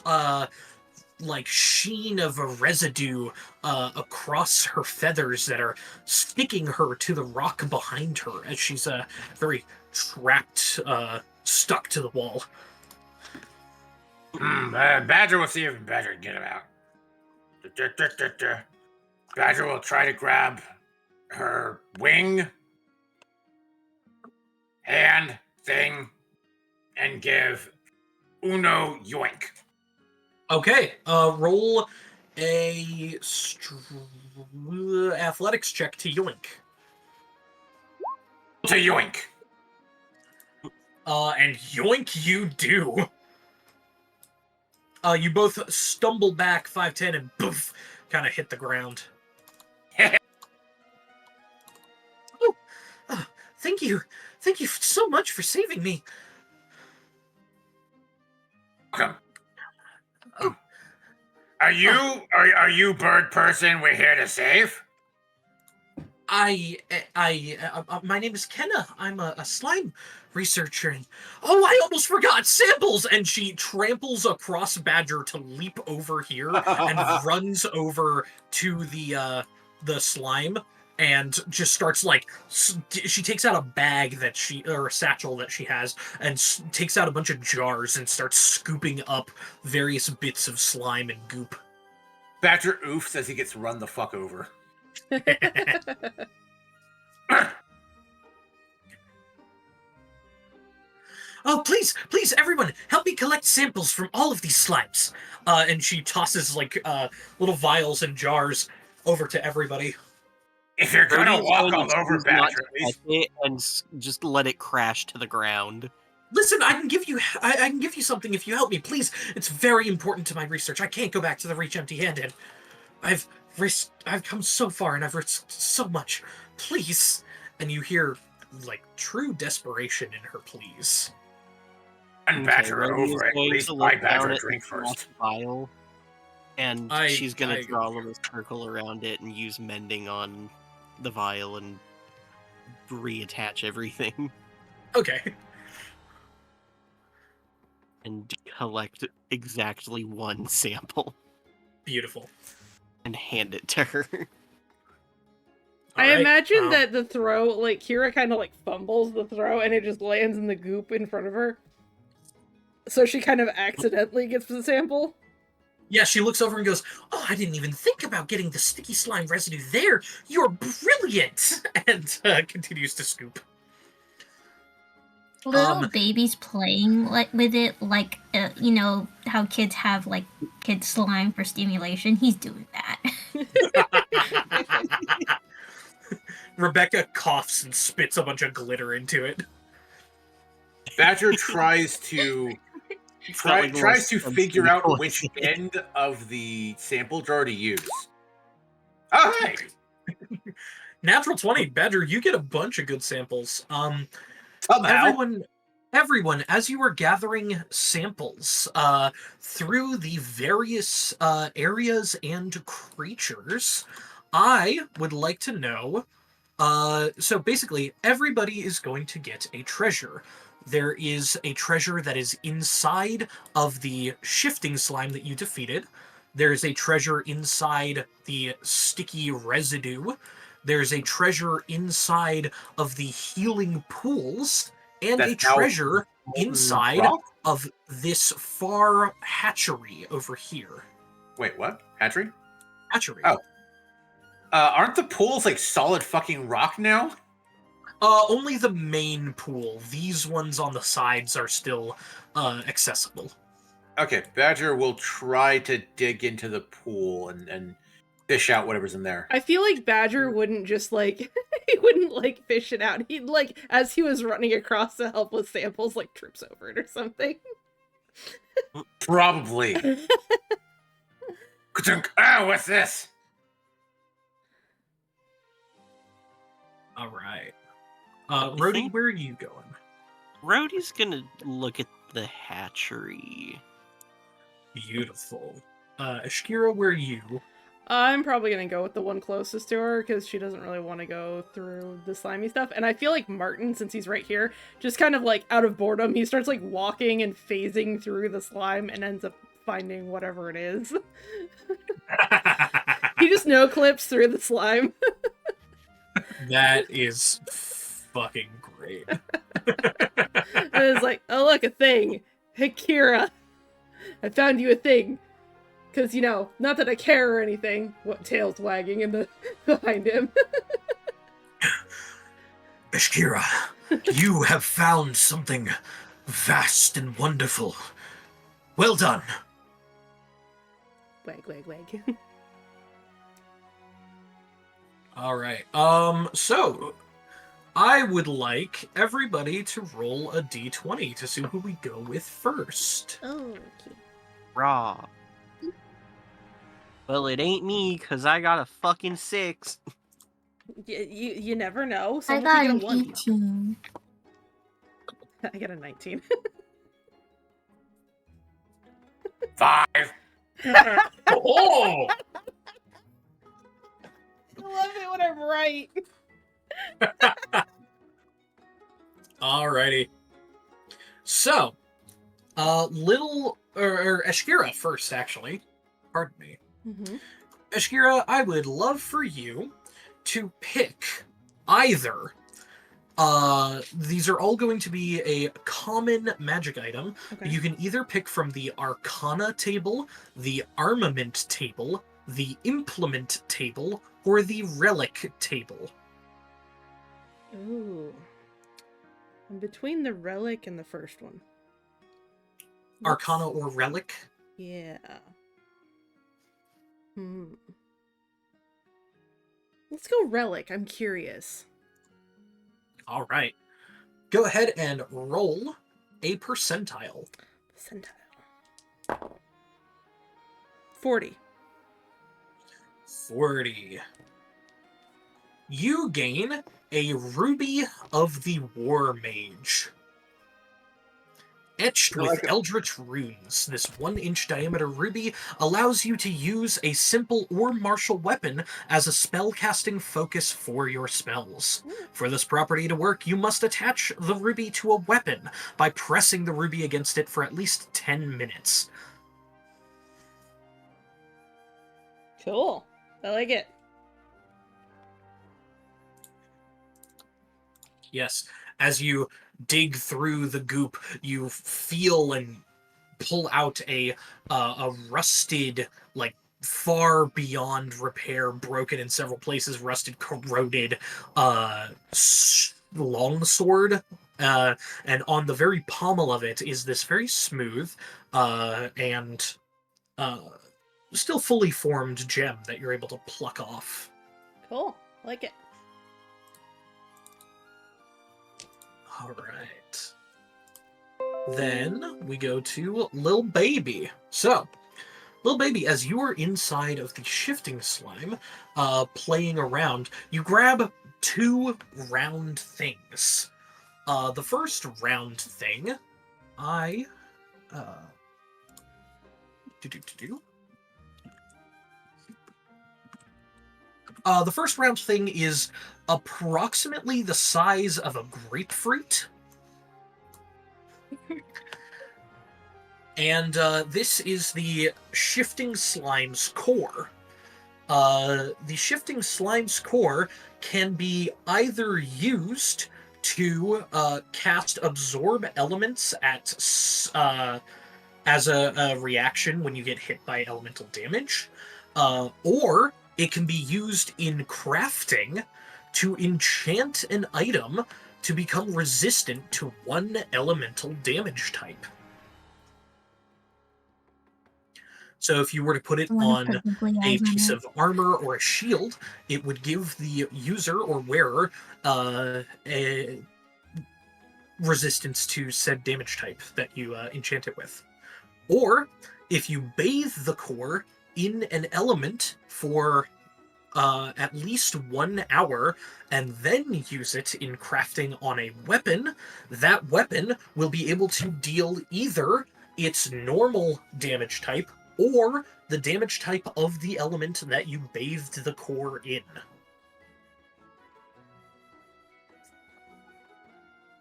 like, sheen of a residue across her feathers that are sticking her to the rock behind her as she's very trapped, stuck to the wall. Badger will see if Badger can get him out. Badger will try to grab her wing, hand, thing, and give Uno yoink. Okay, roll a athletics check to yoink. To yoink. And yoink you do. You both stumble back 5-10 and poof, kind of hit the ground. Oh, thank you so much for saving me. Welcome. Are you bird person we're here to save? My name is Kenna. I'm a slime researcher, and I almost forgot samples. And she tramples across Badger to leap over here and runs over to the slime and just starts, like, she takes out a bag or a satchel that she has and takes out a bunch of jars and starts scooping up various bits of slime and goop. Badger oofs as he gets run the fuck over. Oh, please, everyone, help me collect samples from all of these slimes. And she tosses, like, little vials and jars over to everybody. If you're gonna walk all over Badger, at least it and just let it crash to the ground. Listen, I can give you something if you help me, please. It's very important to my research. I can't go back to the Reach empty-handed. I've come so far and I've risked so much. Please. And you hear like true desperation in her pleas. And Badger Rhodey is over it. At going least to buy look down Badger a at drink the glass first. vial, and she's gonna I draw a little circle around it and use mending on the vial and reattach everything Okay. and collect exactly one sample Beautiful. and hand it to her. I Alright, imagine that the throw, like, Kira kind of, like, fumbles the throw, and it just lands in the goop in front of her. So she kind of accidentally gets the sample. Yeah, she looks over and goes, "Oh, I didn't even think about getting the sticky slime residue there. You're brilliant!" And continues to scoop. Little babies playing with it, like you know how kids have like kid slime for stimulation. He's doing that. Rebecca coughs and spits a bunch of glitter into it. Badger tries to figure out which end of the sample jar to use. Oh, hey! Natural 20, Badger, you get a bunch of good samples. Somehow. Everyone, as you are gathering samples through the various areas and creatures, I would like to know. So basically, everybody is going to get a treasure. There is a treasure that is inside of the shifting slime that you defeated. There's a treasure inside the sticky residue. There's a treasure inside of the healing pools. And That's a treasure inside rock? of this far hatchery over here. Wait, what? Hatchery? Hatchery. Oh. Aren't the pools like solid fucking rock now? Only the main pool. These ones on the sides are still accessible. Okay, Badger will try to dig into the pool and fish out whatever's in there. I feel like Badger wouldn't just, like, he wouldn't, like, fish it out. He'd, like, as he was running across to help with samples, like, trips over it or something. Probably. Ah, what's this? All right. Rhodey, where are you going? Rhodey's gonna look at the hatchery. Beautiful. Ashkira, where are you? I'm probably gonna go with the one closest to her, because she doesn't really want to go through the slimy stuff. And I feel like Martin, since he's right here, just kind of, like, out of boredom, he starts, like, walking and phasing through the slime and ends up finding whatever it is. He just no-clips through the slime. That is fucking great. And it's like, oh, look, a thing. Hey, Kira, I found you a thing. Because, you know, not that I care or anything. What tail's wagging in the behind him. Ashkira, you have found something vast and wonderful. Well done. Wag, wag, wag. All right. So I would like everybody to roll a d20 to see who we go with first. Oh, okay. Raw. Well, it ain't me, because I got a fucking 6. You never know. I Someone got could an get a 1. 18. I got a 19. 5. Oh! I love it when I'm right. Alrighty. So, Ashkira first, actually. Pardon me. Mm-hmm. Ashkira, I would love for you to pick either. These are all going to be a common magic item. Okay. You can either pick from the Arcana table, the Armament table, the Implement table, or the Relic table. Ooh. I'm between the relic and the first one. Arcana or Relic? Yeah. Let's go relic. I'm curious. All right. Go ahead and roll a percentile. Percentile. 40. 40. You gain a Ruby of the War Mage. Etched I with like it. eldritch runes, this 1-inch diameter ruby allows you to use a simple or martial weapon as a spellcasting focus for your spells. For this property to work, you must attach the ruby to a weapon by pressing the ruby against it for at least 10 minutes. Cool. I like it. Yes, as you dig through the goop, you feel and pull out a rusted, like far beyond repair, broken in several places, rusted, corroded longsword. And on the very pommel of it is this very smooth and still fully formed gem that you're able to pluck off. Cool. I like it. All right. Then we go to Lil Baby. So, Lil Baby, as you are inside of the shifting slime, playing around, you grab 2 round things. The first round thing, the first round thing is approximately the size of a grapefruit. And this is the Shifting Slime's core. The Shifting Slime's core can be either used to cast Absorb Elements at as a reaction when you get hit by elemental damage, or it can be used in crafting to enchant an item to become resistant to 1 elemental damage type. So if you were to put it on a piece of armor or a shield, it would give the user or wearer a resistance to said damage type that you enchant it with. Or if you bathe the core in an element for at least 1 hour and then use it in crafting on a weapon, that weapon will be able to deal either its normal damage type or the damage type of the element that you bathed the core in.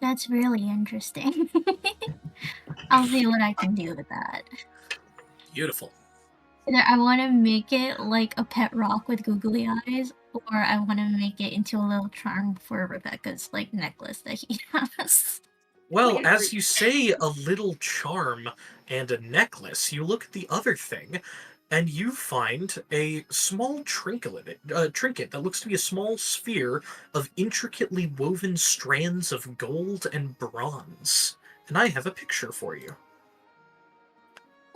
That's really interesting. I'll see what I can do with that. Beautiful. Either I want to make it like a pet rock with googly eyes, or I want to make it into a little charm for Rebecca's like necklace that he has. Well, as you say a little charm and a necklace, you look at the other thing, and you find a small trinket that looks to be a small sphere of intricately woven strands of gold and bronze. And I have a picture for you.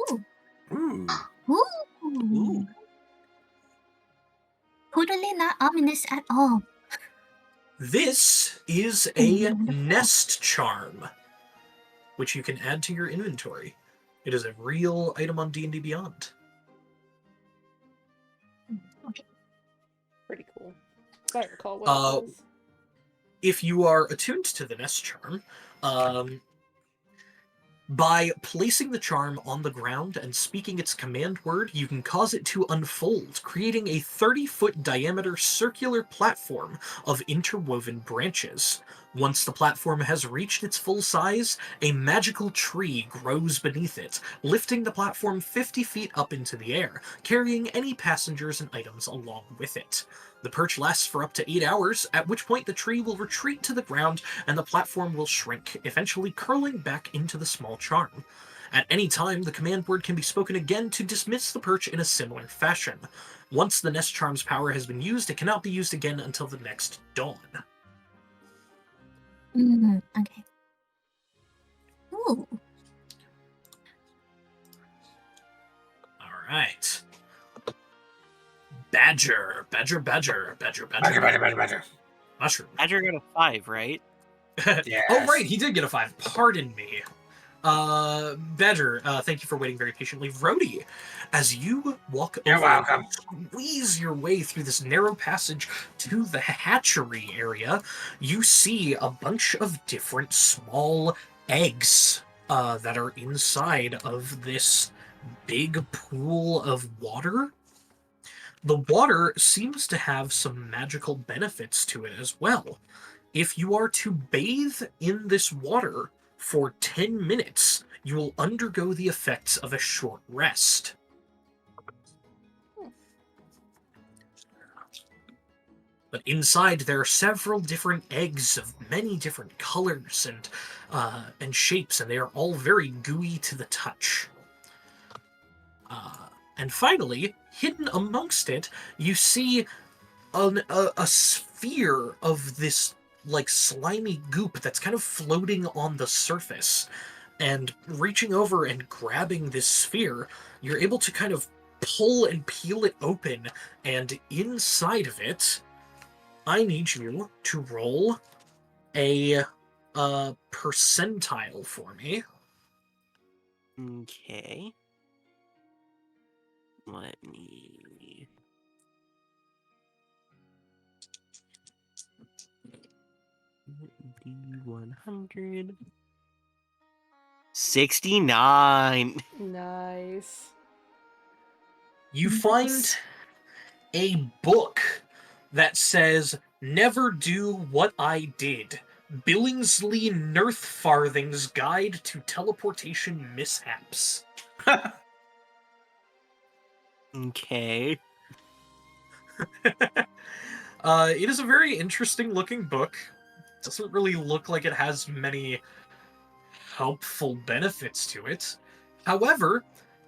Ooh. Ooh. Ooh. Ooh. Totally not ominous at all. This is a nest charm, which you can add to your inventory. It is a real item on D&D Beyond. Okay. Pretty cool. If I recall what it was. If you are attuned to the nest charm, by placing the charm on the ground and speaking its command word, you can cause it to unfold, creating a 30-foot diameter circular platform of interwoven branches. Once the platform has reached its full size, a magical tree grows beneath it, lifting the platform 50 feet up into the air, carrying any passengers and items along with it. The perch lasts for up to 8 hours, at which point the tree will retreat to the ground and the platform will shrink, eventually curling back into the small charm. At any time, the command word can be spoken again to dismiss the perch in a similar fashion. Once the nest charm's power has been used, it cannot be used again until the next dawn. Okay. Ooh. All right. Badger. Badger. Mushroom. Badger got a 5, right? Oh, right, he did get a 5. Pardon me. Badger, thank you for waiting very patiently. Rhodey, as you walk You're over welcome. and squeeze your way through this narrow passage to the hatchery area, you see a bunch of different small eggs that are inside of this big pool of water. The water seems to have some magical benefits to it as well. If you are to bathe in this water for 10 minutes, you will undergo the effects of a short rest. But inside, there are several different eggs of many different colors and shapes, and they are all very gooey to the touch. And finally, hidden amongst it, you see a sphere of this like slimy goop that's kind of floating on the surface. And reaching over and grabbing this sphere, you're able to kind of pull and peel it open, and inside of it, I need you to roll a percentile for me. Okay. Let me. D100. 69. Nice. You find a book that says, "Never Do What I Did. Billingsley Nurthfarthing's Guide to Teleportation Mishaps." Okay. It is a very interesting looking book. It doesn't really look like it has many helpful benefits to it. However,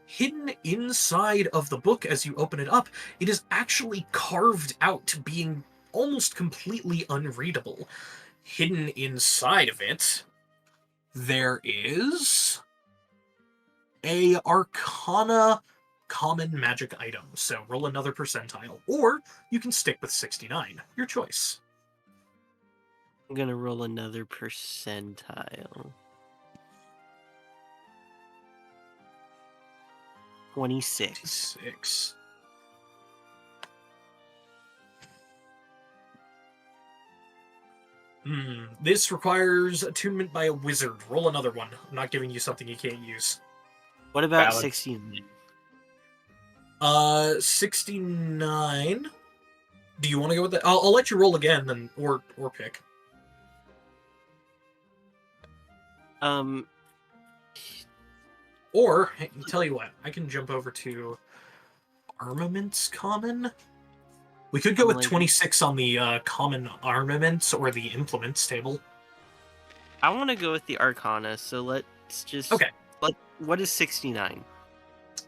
hidden inside of the book as you open it up, it is actually carved out, being almost completely unreadable. Hidden inside of it, there is a Arcana common magic item. So roll another percentile, or you can stick with 69. Your choice. I'm gonna roll another percentile. 26. 6. This requires attunement by a wizard. Roll another one. I'm not giving you something you can't use. What about Valid. 69? 69. Do you want to go with that? I'll let you roll again, then or pick. Or tell you what, I can jump over to armaments common. We could go with 26 on the common armaments or the implements table. I want to go with the Arcana, so let's just. Okay. What is 69?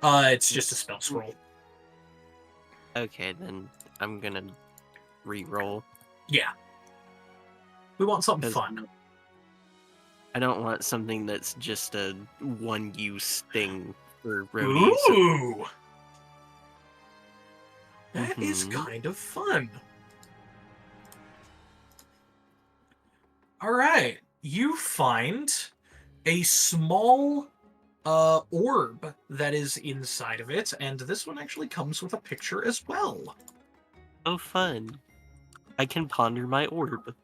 It's just a spell scroll. Okay, then I'm gonna re-roll. Yeah. We want something fun. I don't want something that's just a one-use thing for Rhodey. Ooh! That is kind of fun. Alright. You find a small orb that is inside of it, and this one actually comes with a picture as well. Oh, fun. I can ponder my orb.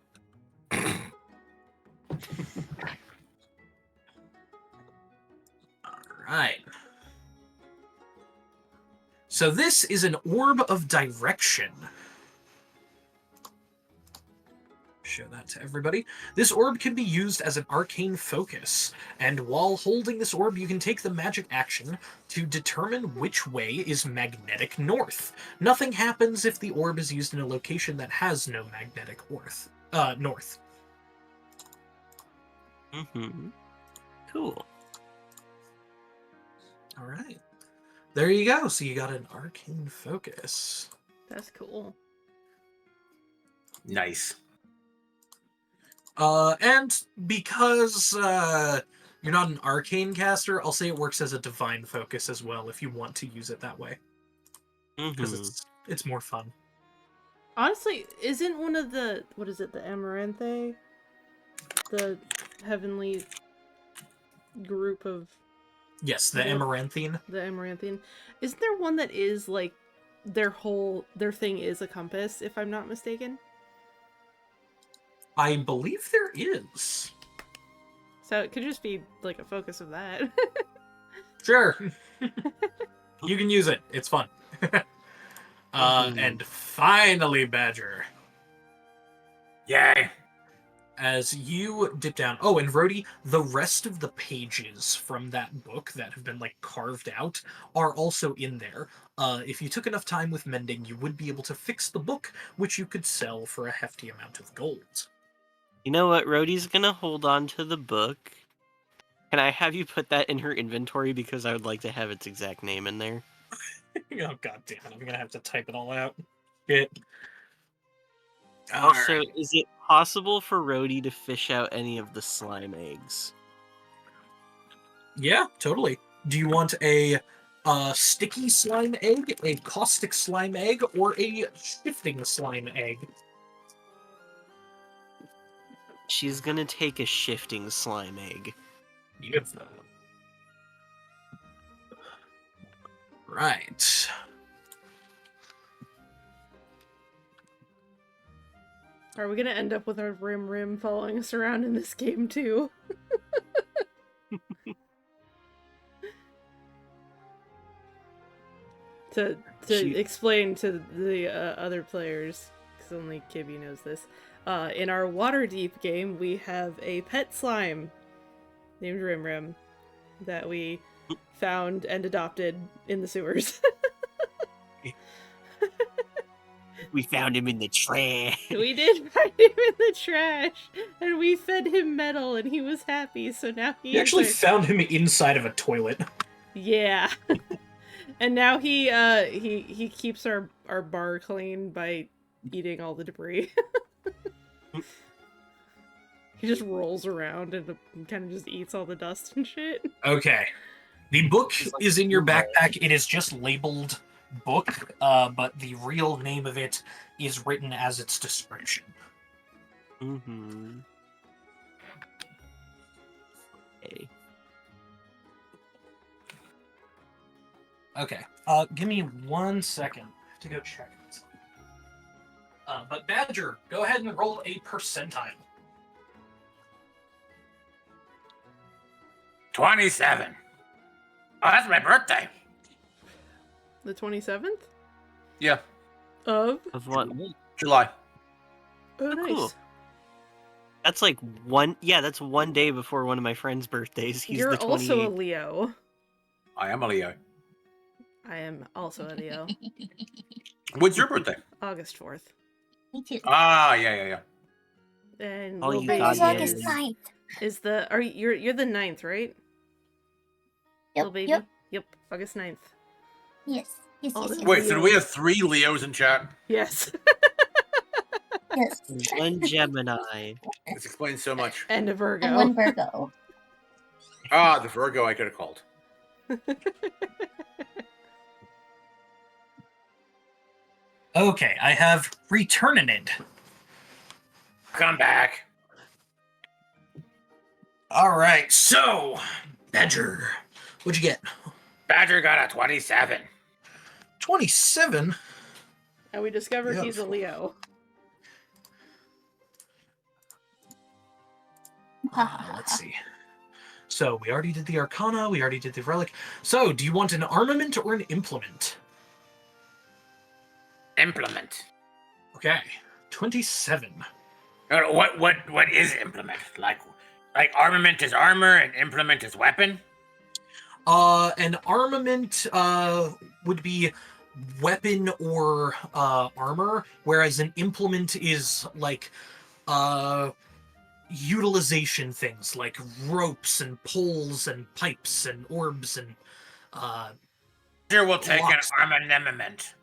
Alright. So this is an orb of direction. Show that to everybody. This orb can be used as an arcane focus, and while holding this orb, you can take the magic action to determine which way is magnetic north. Nothing happens if the orb is used in a location that has no magnetic north. Cool. All right. There you go. So you got an arcane focus. That's cool. Nice. And because you're not an arcane caster, I'll say it works as a divine focus as well if you want to use it that way. Because it's more fun. Honestly, isn't one of the, what is it, the Amaranthe? The heavenly group of Yes, the Yeah. Amaranthine. the Amaranthine. Isn't there one that is like their thing is a compass, if I'm not mistaken? I believe there is. So it could just be like a focus of that. Sure. You can use it. It's fun. And finally, Badger. Yay. As you dip down. Oh, and Rhodey, the rest of the pages from that book that have been like carved out are also in there. If you took enough time with mending, you would be able to fix the book, which you could sell for a hefty amount of gold. You know what? Rhodey's gonna hold on to the book. Can I have you put that in her inventory because I would like to have its exact name in there? Oh, god damn it. I'm gonna have to type it all out. Shit. Also, Alright. is it possible for Rhodey to fish out any of the slime eggs? Yeah, totally. Do you want a sticky slime egg, a caustic slime egg, or a shifting slime egg? She's gonna take a shifting slime egg. Beautiful. Right. Are we gonna end up with our Rim following us around in this game too? to She- explain to the other players, because only Kibby knows this. In our Waterdeep game, we have a pet slime named Rim that we found and adopted in the sewers. We found him in the trash. We did find him in the trash, and we fed him metal, and he was happy. So now he You actually is found him inside of a toilet. yeah. And now he keeps our bar clean by eating all the debris. He just rolls around and kind of just eats all the dust and shit. Okay. The book is in your backpack. It is just labeled book, but the real name of it is written as its description. Mm-hmm. Okay. Okay. Give me 1 second to go check it. But Badger, go ahead and roll a percentile. 27. Oh, that's my birthday. The 27th Yeah, of Of what? July. oh nice. Cool. That's like one. Yeah, that's one day before one of my friend's birthdays. He's You're the 28th. also a Leo. I am a Leo. I am also a Leo. When's your birthday? August 4th. Me too. Ah, yeah. And Oh, Lil you Baby It's goddamn- August 9th. is the you're the 9th, right? Yep, Lil Baby? yep. Yep, August 9th. Yes. Yes, Oh, yes, the- yes. Wait, so do we have 3 Leos in chat? Yes. Yes. One Gemini. This explains so much. And a Virgo. And one Virgo. Ah, the Virgo I could have called. Okay, I have Returned. Come back. Alright, so, Badger, what'd you get? Badger got a 27. 27? And we discover he's a Beautiful. Leo. Let's see. So, we already did the Arcana, we already did the Relic. So, do you want an armament or an implement? Implement. Okay, 27. What is implement? Like armament is armor and implement is weapon? An armament would be weapon or armor, whereas an implement is like utilization things like ropes and poles and pipes and orbs and Sure, we'll take Locks. an armament.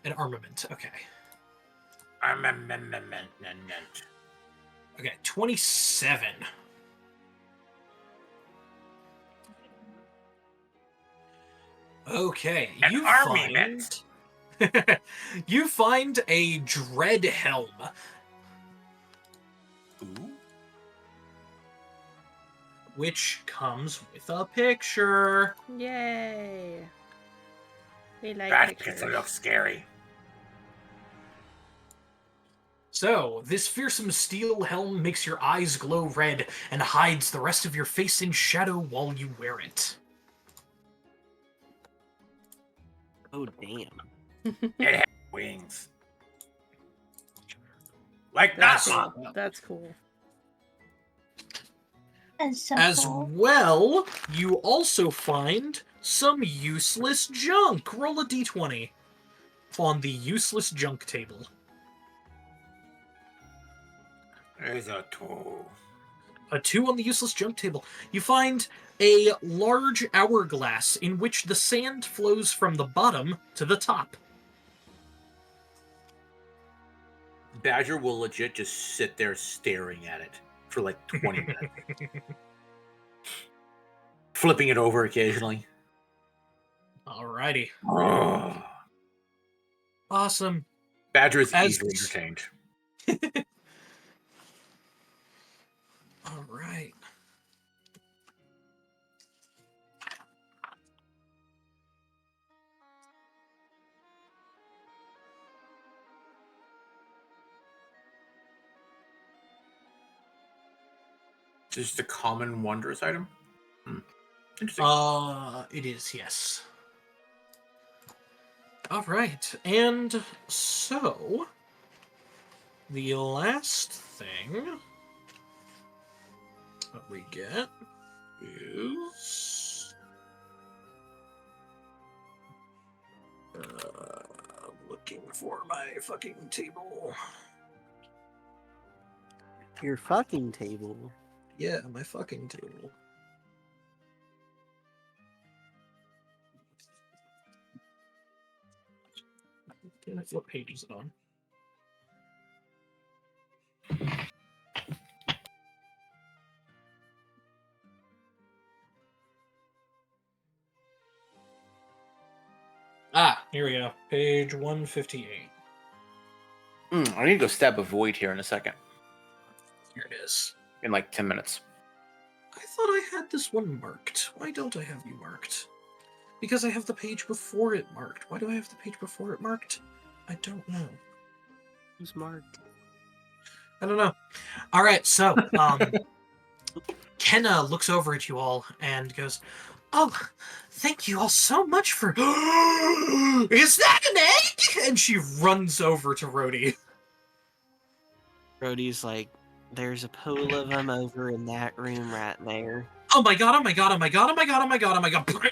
an armament. Okay. Armament. Okay, 27. Okay, An you armament. find you find a dread helm. Ooh. which comes with a picture. Yay! We like That pictures. gets to look scary. So, this fearsome steel helm makes your eyes glow red and hides the rest of your face in shadow while you wear it. Oh, damn. It has wings. Like That's Nasma. cool. That's cool. That's so As cool. well, you also find some useless junk. Roll a d20 on the useless junk table. There's a 2. A 2 on the useless junk table. You find a large hourglass in which the sand flows from the bottom to the top. Badger will legit just sit there staring at it for like 20 minutes. Flipping it over occasionally. Alrighty. Oh. Awesome. Badger is As- easily entertained. Alright. Just a common wondrous item? Interesting. It is, yes. Alright, and so the last thing that we get is looking for my fucking table. Your fucking table. Yeah, my fucking table. What page is it on? Ah, here we go. Page 158. I need to go stab a void here in a second. Here it is. In like 10 minutes. I thought I had this one marked. Why don't I have you marked? Because I have the page before it marked. Why do I have the page before it marked? I don't know. Who's marked? I don't know. Alright, so, Kenna looks over at you all and goes, "Oh, thank you all so much for... Is that an egg?" And she runs over to Rhodey. Brody's like, there's a pool of them over in that room right there. Oh my god, oh my god, oh my god, oh my god, oh my god, oh my god.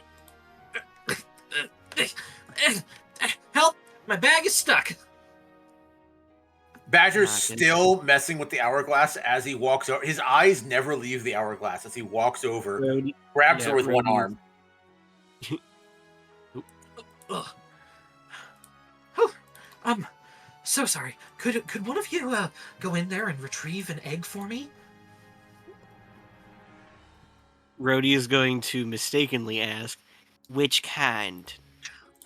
Help! My bag is stuck. Badger's Ah, still messing with the hourglass as he walks over. His eyes never leave the hourglass as he walks over, Brody, grabs yeah, her with one Rhodey- arm. Ugh. Oh, so sorry. Could one of you go in there and retrieve an egg for me? Rhodey is going to mistakenly ask, which kind?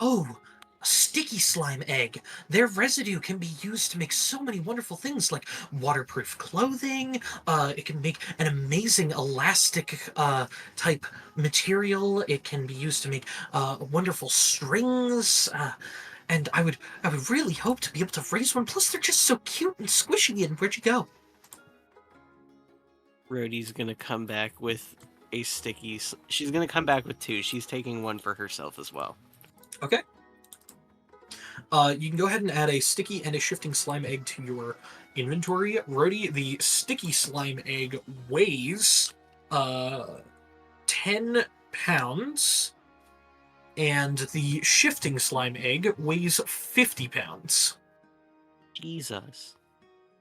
Oh, a sticky slime egg. Their residue can be used to make so many wonderful things like waterproof clothing. It can make an amazing elastic type material. It can be used to make wonderful strings. And I would really hope to be able to raise one. Plus, they're just so cute and squishy. And where'd you go? Rhodey's gonna come back with a sticky. She's gonna come back with 2. She's taking one for herself as well. Okay. You can go ahead and add a sticky and a shifting slime egg to your inventory. Rhodey, the sticky slime egg weighs 10 pounds, and the shifting slime egg weighs 50 pounds. Jesus.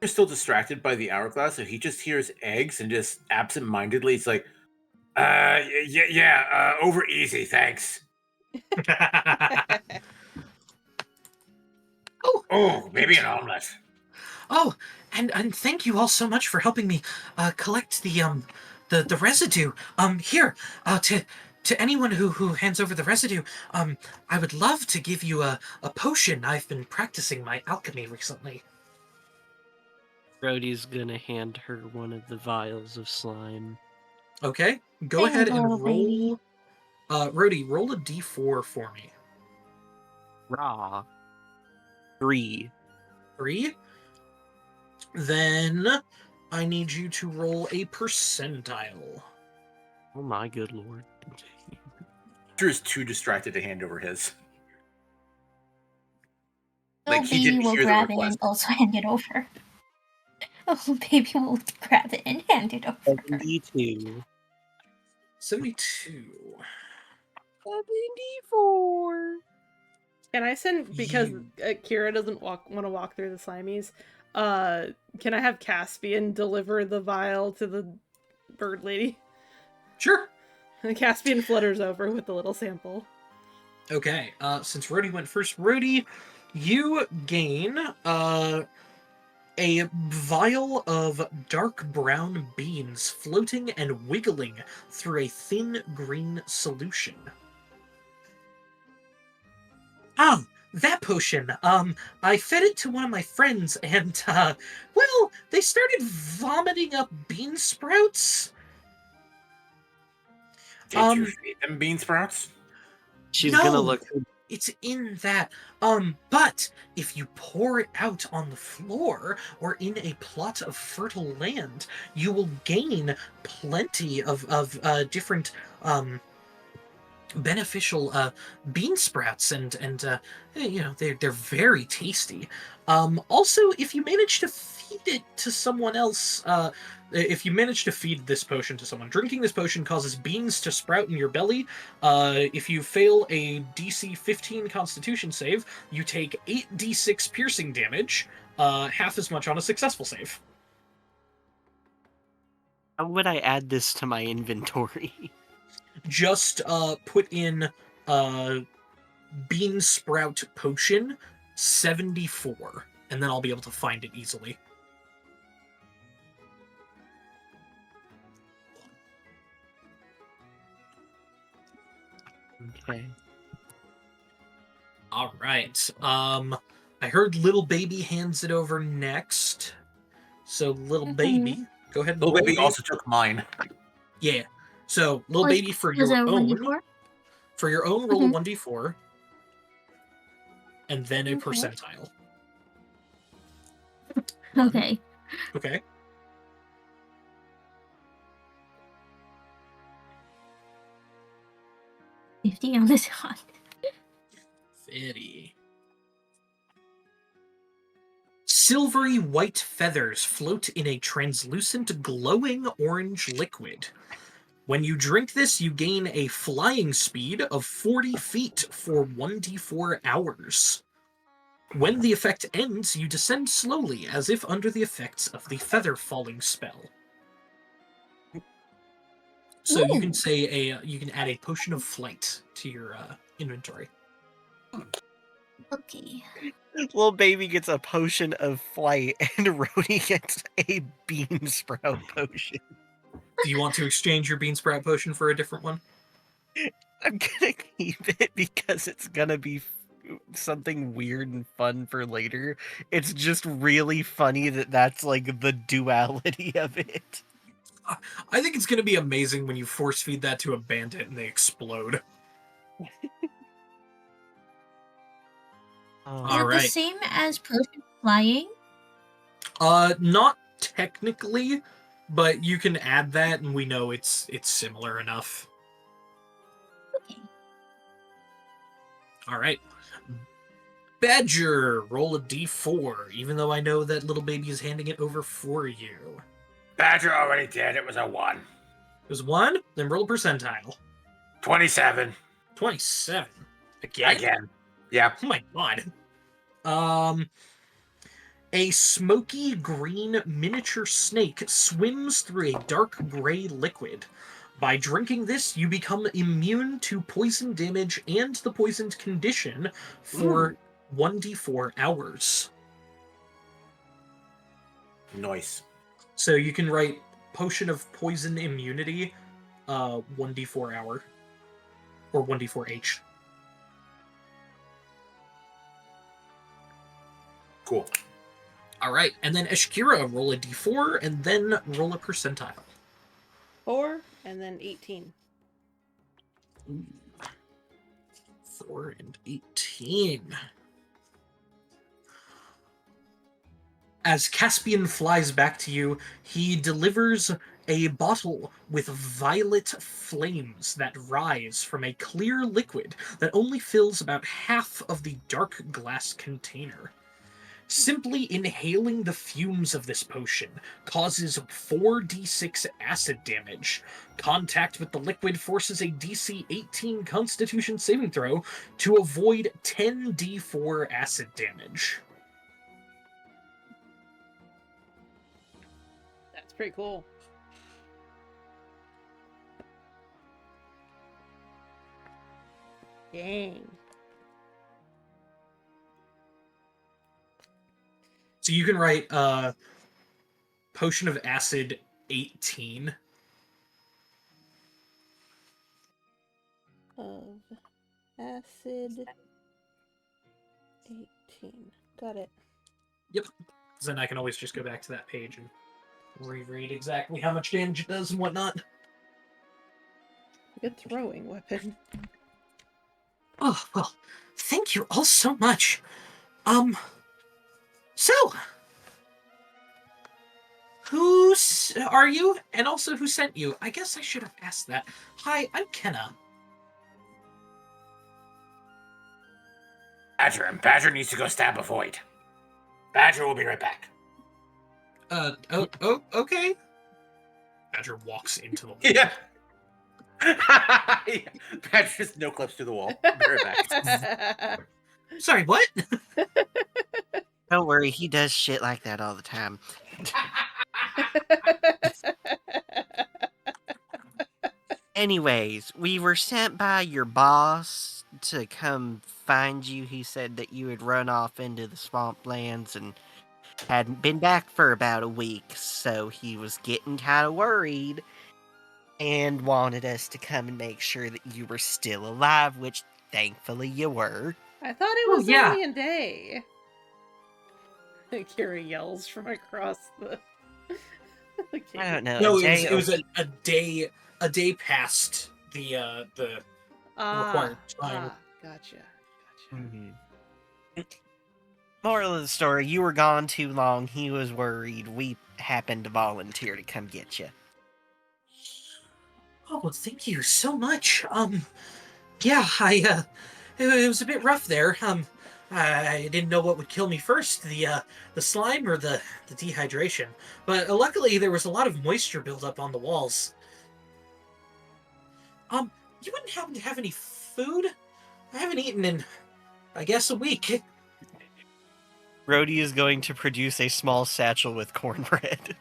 He's still distracted by the hourglass, so he just hears eggs and just absentmindedly, it's like, over easy, thanks. Oh, maybe an omelet. Oh, and thank you all so much for helping me collect the residue. Here, to anyone who hands over the residue, I would love to give you a potion. I've been practicing my alchemy recently. Rhodey's gonna hand her one of the vials of slime. Okay, go ahead and little baby. roll. Rhodey, roll a d4 for me. Raw. 3. 3. Then I need you to roll a percentile. Oh my good lord. Drew's too distracted to hand over his. Little Like, he baby didn't will hear the grab it request. and also hand it over. Little baby will grab it and hand it over. 72. 72. 74. Can I send, because You- Kira doesn't want to walk through the slimies, can I have Caspian deliver the vial to the bird lady? Sure. And Caspian flutters over with the little sample. Okay, since Rhodey went first, Rhodey, you gain a vial of dark brown beans floating and wiggling through a thin green solution. Oh, that potion. I fed it to one of my friends and, well, they started vomiting up bean sprouts. Did you feed them bean sprouts? She's No! gonna look. It's in that. But if you pour it out on the floor or in a plot of fertile land, you will gain plenty of different beneficial bean sprouts and you know they're very tasty. Also, if you manage to feed it to someone else, if you manage to feed this potion to someone, drinking this potion causes beans to sprout in your belly. If you fail a DC 15 Constitution save, you take 8d6 piercing damage, half as much on a successful save. How would I add this to my inventory? Just put in bean sprout potion 74, and then I'll be able to find it easily. Okay. All right. I heard little baby hands it over next. So little baby, go ahead and Little roll baby me. also took mine. Yeah. So little baby for Was your it own. 1d4? For your own, roll a 1d4, and then a Okay. percentile. Okay. Okay. $50 on this one. 50. Silvery white feathers float in a translucent, glowing orange liquid. When you drink this, you gain a flying speed of 40 feet for 1d4 hours. When the effect ends, you descend slowly, as if under the effects of the feather falling spell. So you can say you can add a potion of flight to your inventory. Okay. Little baby gets a potion of flight, and Rhodey gets a bean sprout potion. Do you want to exchange your bean sprout potion for a different one? I'm gonna keep it because it's gonna be something weird and fun for later. It's just really funny that that's like the duality of it. I think it's going to be amazing when you force feed that to a bandit and they explode. Is All it the right. same as potion flying? Not technically, but you can add that, and we know it's similar enough. Okay. All right. Badger, roll a d4, even though I know that little baby is handing it over for you. Badger already did. It was a 1. It was 1, then roll a percentile. 27. 27. Again? Again. Yeah. Oh my god. A smoky green miniature snake swims through a dark gray liquid. By drinking this, you become immune to poison damage and the poisoned condition for 1d4 hours. Nice. So you can write potion of poison immunity, 1d4 hour, or 1d4h. Cool. All right, and then Eshkira, roll a d4 and then roll a percentile. 4 and then 18. 4 and 18. As Caspian flies back to you, he delivers a bottle with violet flames that rise from a clear liquid that only fills about half of the dark glass container. Simply inhaling the fumes of this potion causes 4d6 acid damage. Contact with the liquid forces a DC 18 Constitution saving throw to avoid 10d4 acid damage. That's pretty cool. Dang. So you can write Potion of Acid 18. Of acid 18. Got it. Yep. Then I can always just go back to that page and reread exactly how much damage it does and whatnot. Good throwing weapon. Oh, well, thank you all so much. So, who are you? And also, who sent you? I guess I should have asked that. Hi, I'm Kenna. Badger, and Badger needs to go stab a void. Badger will be right back. Okay. Badger walks into the wall. Yeah. Badger just no clips to the wall. Be right back. Sorry, what? Don't worry, he does shit like that all the time. Anyways, we were sent by your boss to come find you. He said that you had run off into the swamplands and hadn't been back for about a week, so he was getting kind of worried and wanted us to come and make sure that you were still alive, which thankfully you were. I thought it was only a day. Kira yells from across the I don't know. No, it was a day past the required time. Gotcha. Mm-hmm. Moral of the story, you were gone too long. He was worried. We happened to volunteer to come get you. Oh, well, thank you so much. Yeah, it was a bit rough there. I didn't know what would kill me first, the slime or the dehydration. But luckily, there was a lot of moisture buildup on the walls. You wouldn't happen to have any food? I haven't eaten in, I guess, a week. Rhodey is going to produce a small satchel with cornbread.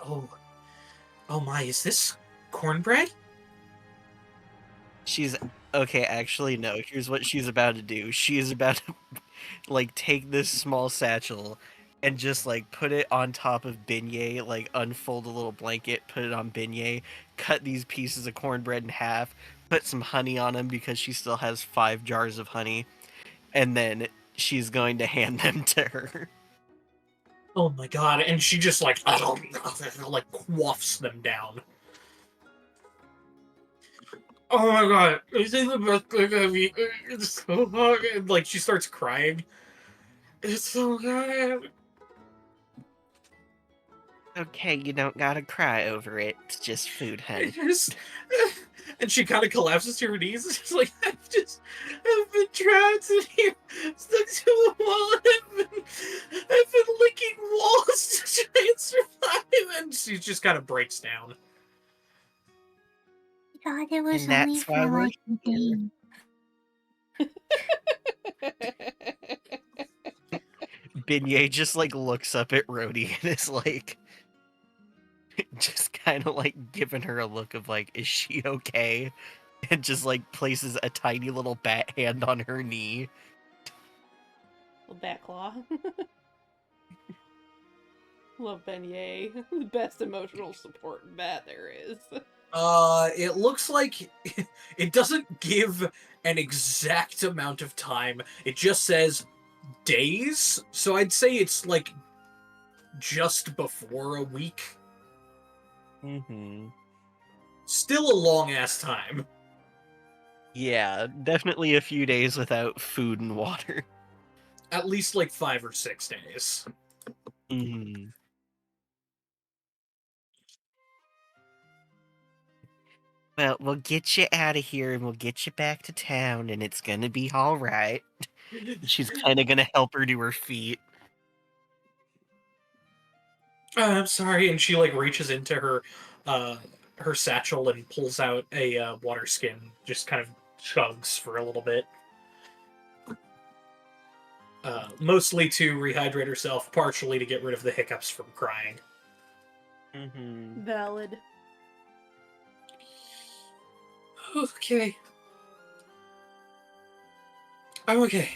Oh my, is this cornbread? Okay, actually, no. Here's what she's about to do. She is about to, like, take this small satchel and just, like, put it on top of Beignet, like, unfold a little blanket, put it on Beignet, cut these pieces of cornbread in half, put some honey on them because she still has 5 jars of honey, and then she's going to hand them to her. Oh my god, and she just, like quaffs them down. Oh my god, this is the best thing I've eaten. It's so hot. And, like, she starts crying. It's so good. Okay, you don't gotta cry over it. It's just food, honey. And she kind of collapses to her knees. She's like, I've been trapped in here, stuck to a wall. I've been licking walls to try and survive. And she just kind of breaks down. God, it was And only that's for why we're one here. thing. Beignet just, like, looks up at Rhodey and is like, just kind of, like, giving her a look of, like, is she okay? And just, like, places a tiny little bat hand on her knee. Little bat claw. Love Beignet. The best emotional support bat there is. It looks like it doesn't give an exact amount of time. It just says days. So I'd say it's like just before a week. Mm-hmm. Still a long ass time. Yeah, definitely a few days without food and water. At least like 5 or 6 days. Mm. Well, we'll get you out of here and we'll get you back to town and it's gonna be alright. She's kind of gonna help her to her feet. I'm sorry, and she like reaches into her satchel and pulls out a water skin. Just kind of chugs for a little bit, mostly to rehydrate herself, partially to get rid of the hiccups from crying. Mm-hmm. Valid. Okay, I'm okay.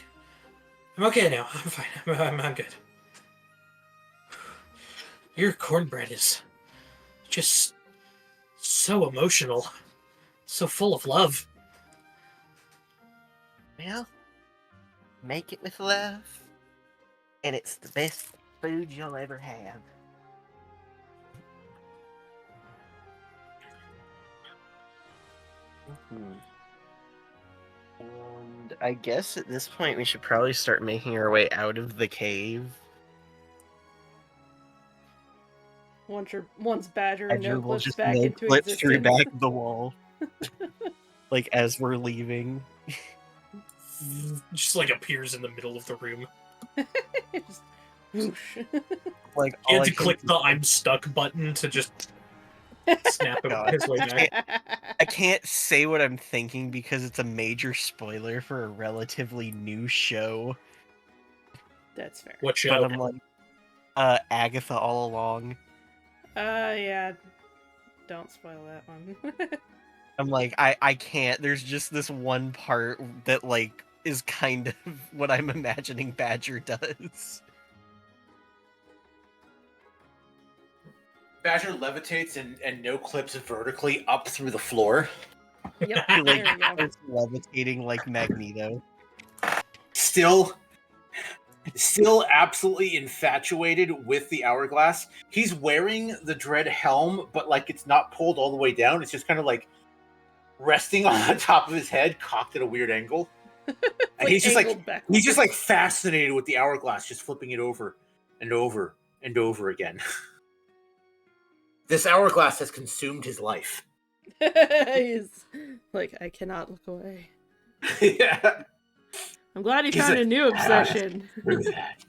I'm okay now. I'm fine. I'm good. Your cornbread is just so emotional, so full of love. Well, make it with love, and it's the best food you'll ever have. Mm-hmm. And I guess at this point we should probably start making our way out of the cave. Once Badger and Badger No will Clips just back no into clip through existence. back of the wall. Like as we're leaving. Just like appears in the middle of the room. Just whoosh. Like He all had I to can click the "I'm stuck" button to just snap his way back. I can't say what I'm thinking because it's a major spoiler for a relatively new show. That's fair. What show? But I'm like, Agatha all along. Yeah. Don't spoil that one. I'm like, I can't. There's just this one part that like is kind of what I'm imagining Badger does. Badger levitates and no clips vertically up through the floor. Yep. He like There we go. starts levitating like Magneto. Still absolutely infatuated with the hourglass. He's wearing the dread helm, but like it's not pulled all the way down. It's just kind of like resting on the top of his head, cocked at a weird angle. And Like he's just angled backwards. he's just like fascinated with the hourglass, just flipping it over and over and over again. This hourglass has consumed his life. He's like, I cannot look away. Yeah. I'm glad he He's found like, a new obsession. Screw that.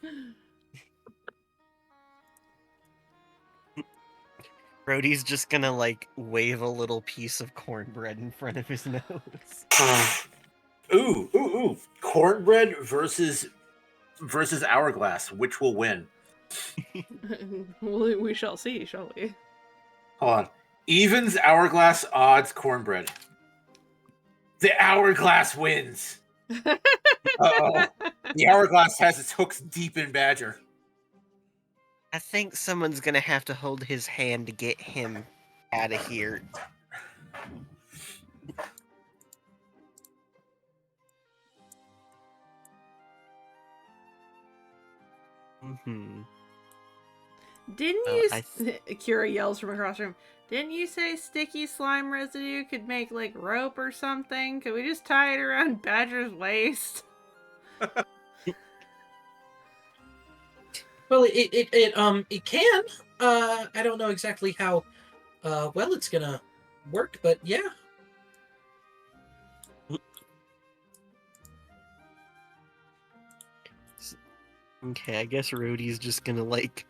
Brody's just gonna like wave a little piece of cornbread in front of his nose. Ooh. Cornbread versus hourglass. Which will win? We shall see, shall we? Hold on. Evens, hourglass, odds, cornbread. The hourglass wins. Uh-oh. The hourglass has its hooks deep in Badger. I think someone's gonna have to hold his hand to get him out of here. Mm-hmm. Didn't Well, you? I Kira yells from across the room. Didn't you say sticky slime residue could make like rope or something? Could we just tie it around Badger's waist? Well, it can. I don't know exactly how well it's gonna work, but yeah. Okay, I guess Rhodey's just gonna like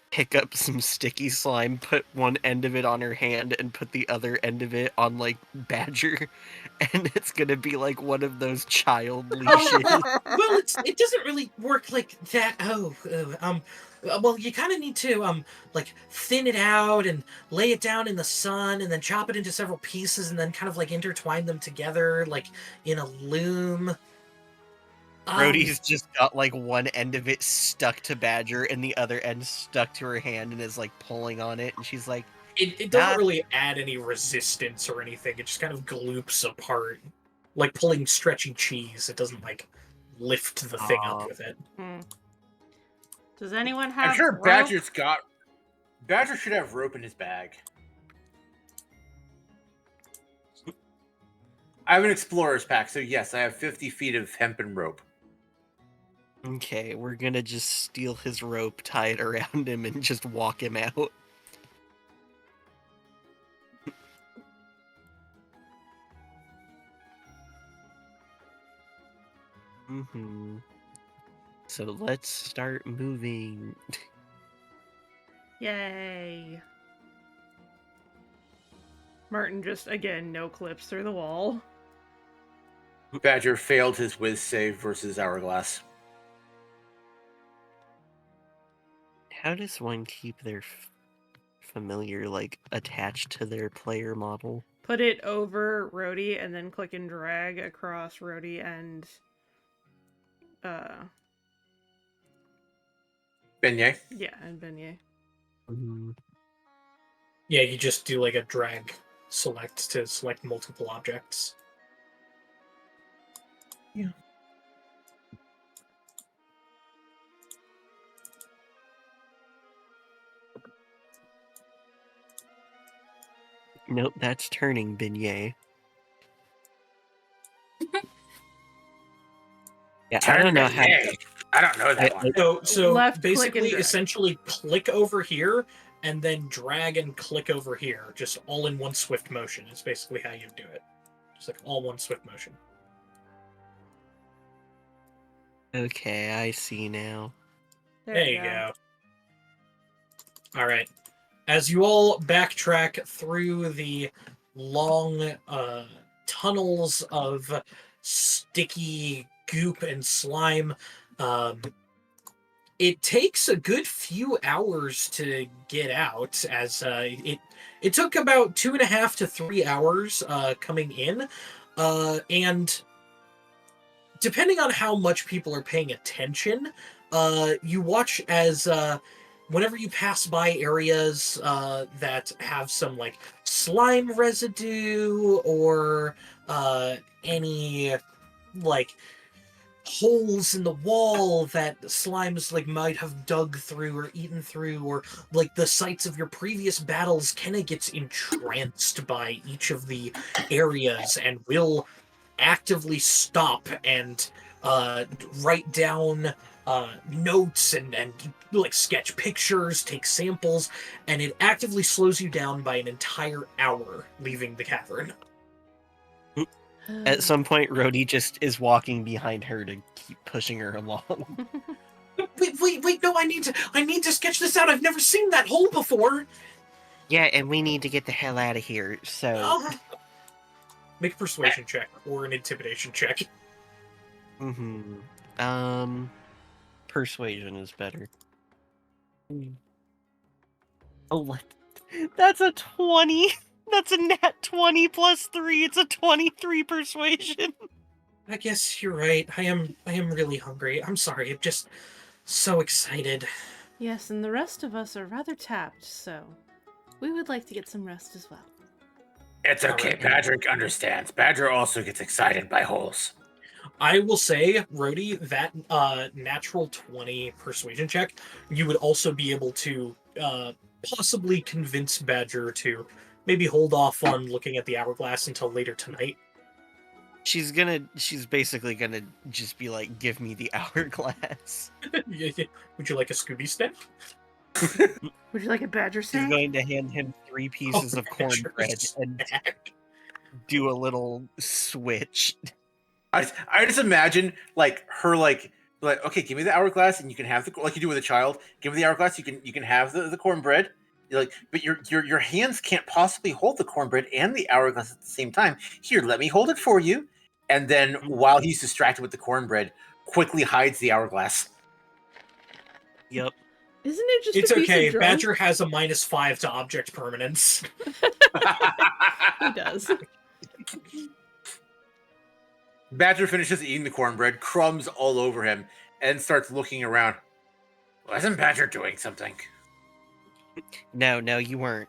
pick up some sticky slime, put one end of it on her hand, and put the other end of it on like Badger, and it's gonna be like one of those child leashes. Well, it doesn't really work like that. Well, you kind of need to like thin it out and lay it down in the sun, and then chop it into several pieces, and then kind of like intertwine them together, like in a loom. Rhodey's just got like one end of it stuck to Badger and the other end stuck to her hand and is like pulling on it, and she's like, It doesn't really add any resistance or anything. It just kind of gloops apart, like pulling stretchy cheese. It doesn't like lift the thing up with it. Does anyone have? I'm sure rope? Badger should have rope in his bag. I have an explorer's pack, so yes, I have 50 feet of hempen rope. Okay, we're gonna just steal his rope, tie it around him, and just walk him out. So let's start moving. Yay. Martin just, again, no clips through the wall. Badger failed his whiz save versus Hourglass. How does one keep their familiar, like, attached to their player model? Put it over Rhodey and then click and drag across Rhodey and Beignet? yeah, and Beignet. Yeah, you just do like a drag select to select multiple objects. Yeah. Nope, that's turning Beignet. Yeah, I don't know how. I don't know that one. So Left click and basically, drag. essentially, click over here and then drag and click over here, just all in one swift motion. Is basically how you do it. Just like all one swift motion. Okay, I see now. There you go. All right. As you all backtrack through the long tunnels of sticky goop and slime, it takes a good few hours to get out, as it took about 2.5 to 3 hours coming in, and depending on how much people are paying attention, you watch as whenever you pass by areas that have some like slime residue or any like holes in the wall that slimes like might have dug through or eaten through, or like the sites of your previous battles, Kenna gets entranced by each of the areas and will actively stop and write down notes and like sketch pictures, take samples, and it actively slows you down by an entire hour leaving the cavern. At some point, Rhodey just is walking behind her to keep pushing her along. Wait, no, I need to sketch this out. I've never seen that hole before. Yeah, and we need to get the hell out of here, so... Make a persuasion check or an intimidation check. Persuasion is better. Oh, what? That's a 20! That's a nat 20 plus 3. It's a 23 persuasion. I guess you're right. I am really hungry. I'm sorry. I'm just so excited. Yes, and the rest of us are rather tapped, so we would like to get some rest as well. It's okay. Badger understands. Badger also gets excited by holes. I will say, Rhodey, that natural 20 persuasion check, you would also be able to possibly convince Badger to maybe hold off on looking at the hourglass until later tonight. She's basically gonna just be like, give me the hourglass. Would you like a Scooby snack? Would you like a badger She's snack? going to hand him 3 pieces of cornbread and do a little switch. I just imagine like her like okay, give me the hourglass and you can have the, like you do with a child. Give me the hourglass, you can have the cornbread. You're like, but your hands can't possibly hold the cornbread and the hourglass at the same time. Here, let me hold it for you. And then while he's distracted with the cornbread, quickly hides the hourglass. Yep. Isn't it just It's a piece okay. of drum? Badger has a -5 to object permanence. He does. Badger finishes eating the cornbread, crumbs all over him, and starts looking around. Wasn't Badger doing something? No, you weren't.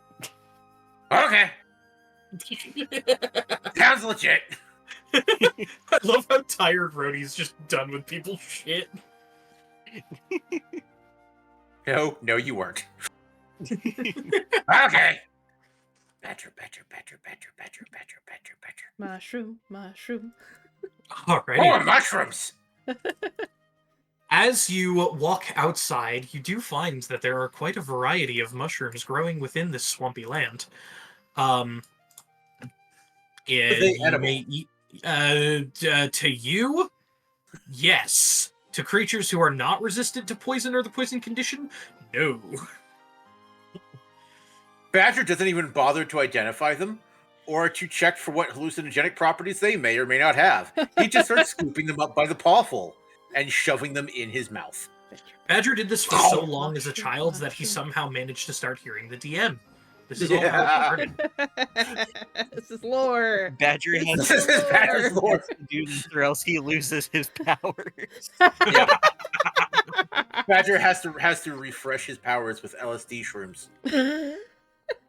Okay. Sounds legit. I love how tired Rhodey's just done with people's shit. No, you weren't. Okay. Badger. Mushroom. Alrighty. More mushrooms! As you walk outside, you do find that there are quite a variety of mushrooms growing within this swampy land. Are they You edible? may eat. To you, yes. To creatures who are not resistant to poison or the poison condition, no. Badger doesn't even bother to identify them or to check for what hallucinogenic properties they may or may not have. He just starts scooping them up by the pawful and shoving them in his mouth. Badger did this for so long as a Mushroom, child that he mushroom. somehow managed to start hearing the DM. This is all how Yeah. he learned. This is lore. Badger This has This is Badger's lore. to do this, or else he loses his powers. Badger has to refresh his powers with LSD shrooms.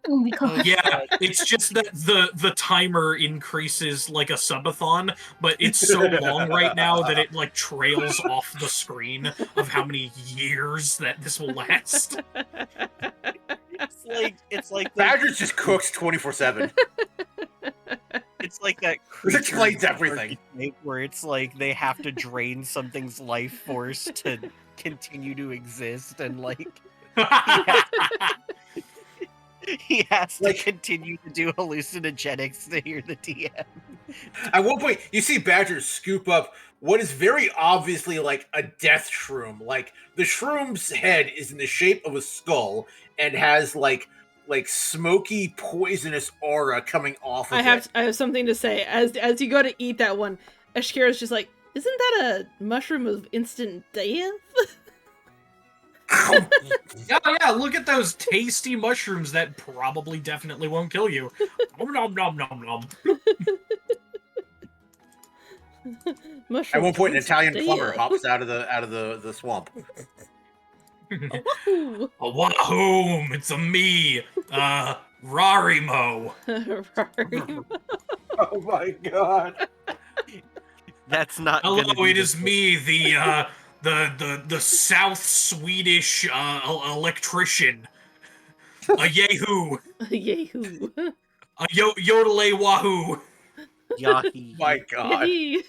Oh my god. Yeah, it's just that the timer increases like a subathon, but it's so long right now that it like trails off the screen of how many years that this will last. It's like Badger's just cooked 24/7. it's like that This explains creature everything. where it's like they have to drain something's life force to continue to exist, and like he has to Like- continue to do hallucinogenics to hear the DM. At one point, you see Badger scoop up what is very obviously like a death shroom. Like the shroom's head is in the shape of a skull and has like smoky, poisonous aura coming off of I it. have something to say. As you go to eat that one, Ashkira's just like, isn't that a mushroom of instant death? Yeah, look at those tasty mushrooms that probably definitely won't kill you. Nom nom nom nom nom. Mushroom At one point, an of Italian instant plumber death. hops out of the swamp. Wahoo! Wahoo! It's a me, Rarimo. Rarimo. Oh my god! That's not. Hello, gonna be it the is me, the South Swedish electrician. A yahoo, Yahoo! a yodele wahoo. Yahi. My god! Yay!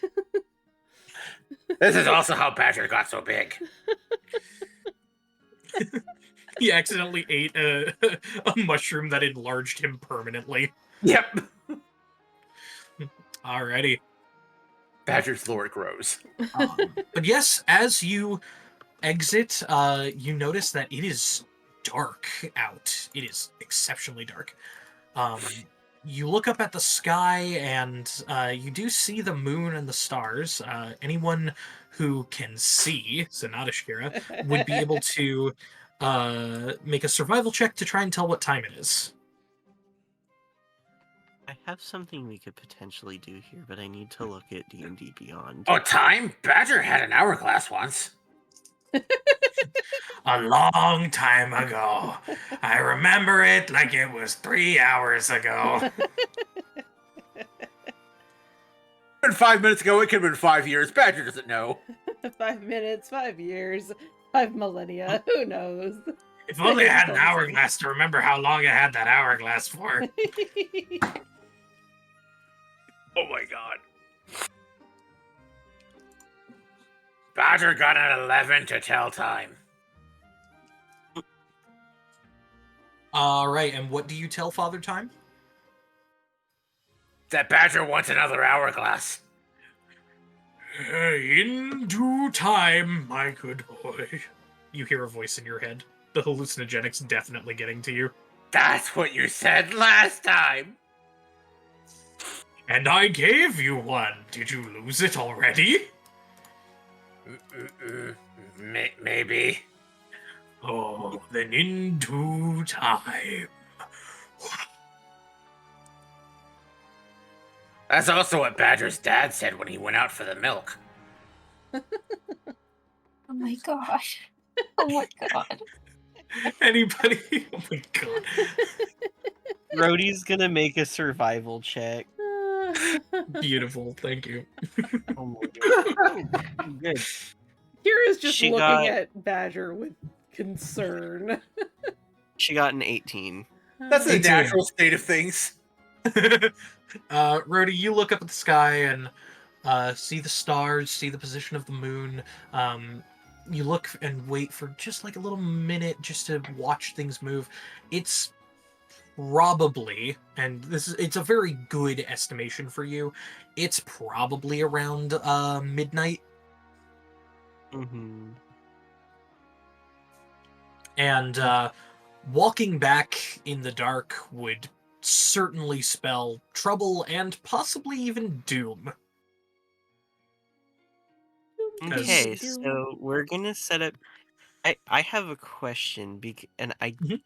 This is also how Badger got so big. He accidentally ate a mushroom that enlarged him permanently. Yep. Alrighty. Badger's lore grows. But yes, as you exit, you notice that it is dark out. It is exceptionally dark. You look up at the sky, and you do see the moon and the stars. Anyone who can see, so not Ashkira, would be able to make a survival check to try and tell what time it is. I have something we could potentially do here, but I need to look at D&D Beyond. Oh, time? Badger had an hourglass once. A long time ago. I remember it like it was 3 hours ago. And 5 minutes ago, it could have been 5 years. Badger doesn't know. 5 minutes, 5 years, 5 millennia. Who knows? If only I had an hourglass to remember how long I had that hourglass for. Oh my god. Badger got an 11 to tell time. Alright, and what do you tell Father Time? That Badger wants another hourglass. In due time, my good boy. You hear a voice in your head. The hallucinogenics definitely getting to you. That's what you said last time. And I gave you one. Did you lose it already? Maybe. Oh, then in due time. That's also what Badger's dad said when he went out for the milk. Oh my gosh. Oh my god. Anybody? Oh my god. Brody's gonna make a survival check. Beautiful, thank you. Oh my god. Good. Kira's just She looking got- at Badger with concern. She got an 18. That's the 18. natural state of things. Rhodey, you look up at the sky and see the stars, see the position of the moon. You look and wait for just like a little minute just to watch things move. It's probably, and it's a very good estimation for you. It's probably around midnight. Mm-hmm. And walking back in the dark would certainly spell trouble and possibly even doom. Okay, Doom. so we're gonna set up. I have a question, and Mhm.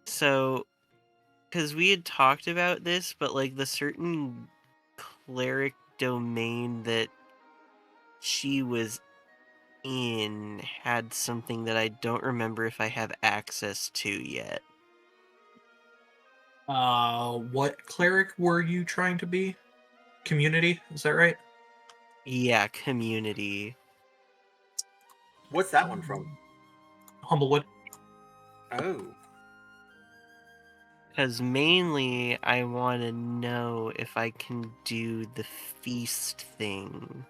so because we had talked about this, but like the certain cleric domain that she was in had something that I don't remember if I have access to yet. What cleric were you trying to be? Community, is that right? Yeah, community. What's that one from? Humblewood. Oh. Because mainly I want to know if I can do the feast thing.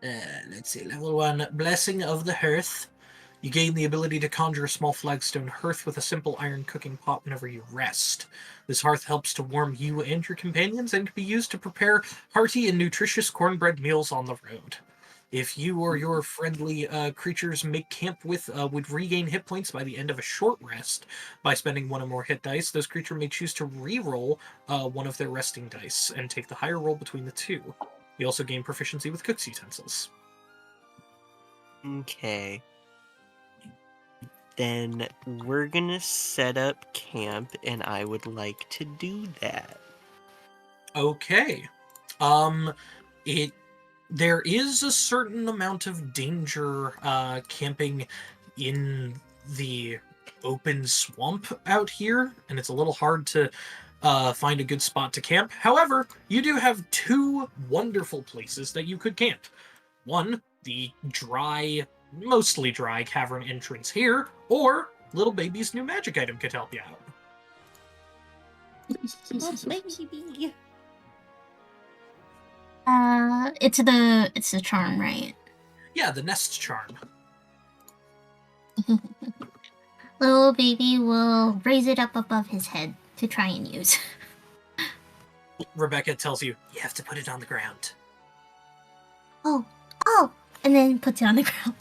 Let's see, level 1, Blessing of the Hearth. You gain the ability to conjure a small flagstone hearth with a simple iron cooking pot whenever you rest. This hearth helps to warm you and your companions and can be used to prepare hearty and nutritious cornbread meals on the road. If you or your friendly creatures make camp with would regain hit points by the end of a short rest by spending one or more hit dice, those creatures may choose to re-roll one of their resting dice and take the higher roll between the two. You also gain proficiency with cook's utensils. Okay. Then we're gonna set up camp, and I would like to do that. Okay. It there is a certain amount of danger camping in the open swamp out here, and it's a little hard to find a good spot to camp. However, you do have two wonderful places that you could camp. One, the dry, mostly dry cavern entrance here, or Little Baby's new magic item could help you out. Oh, baby. It's the charm, right? Yeah, the nest charm. Little baby will raise it up above his head to try and use. Rebecca tells you, you have to put it on the ground. Oh, and then puts it on the ground.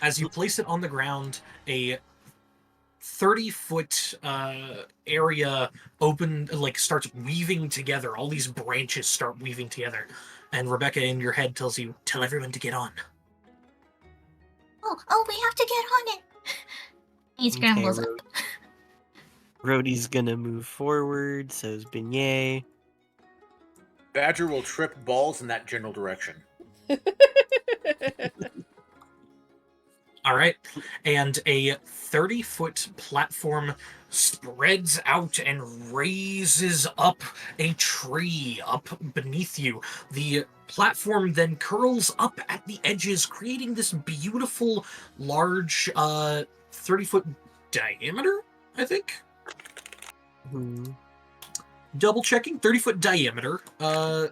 As you place it on the ground, a 30-foot area starts weaving together. All these branches start weaving together. And Rebecca in your head tells you, tell everyone to get on. Oh, we have to get on it. He scrambles up. Rhodey's gonna move forward, so's Beignet. Badger will trip balls in that general direction. All right. And a 30-foot platform spreads out and raises up a tree up beneath you. The platform then curls up at the edges, creating this beautiful, large 30-foot diameter, I think. Double checking, 30-foot diameter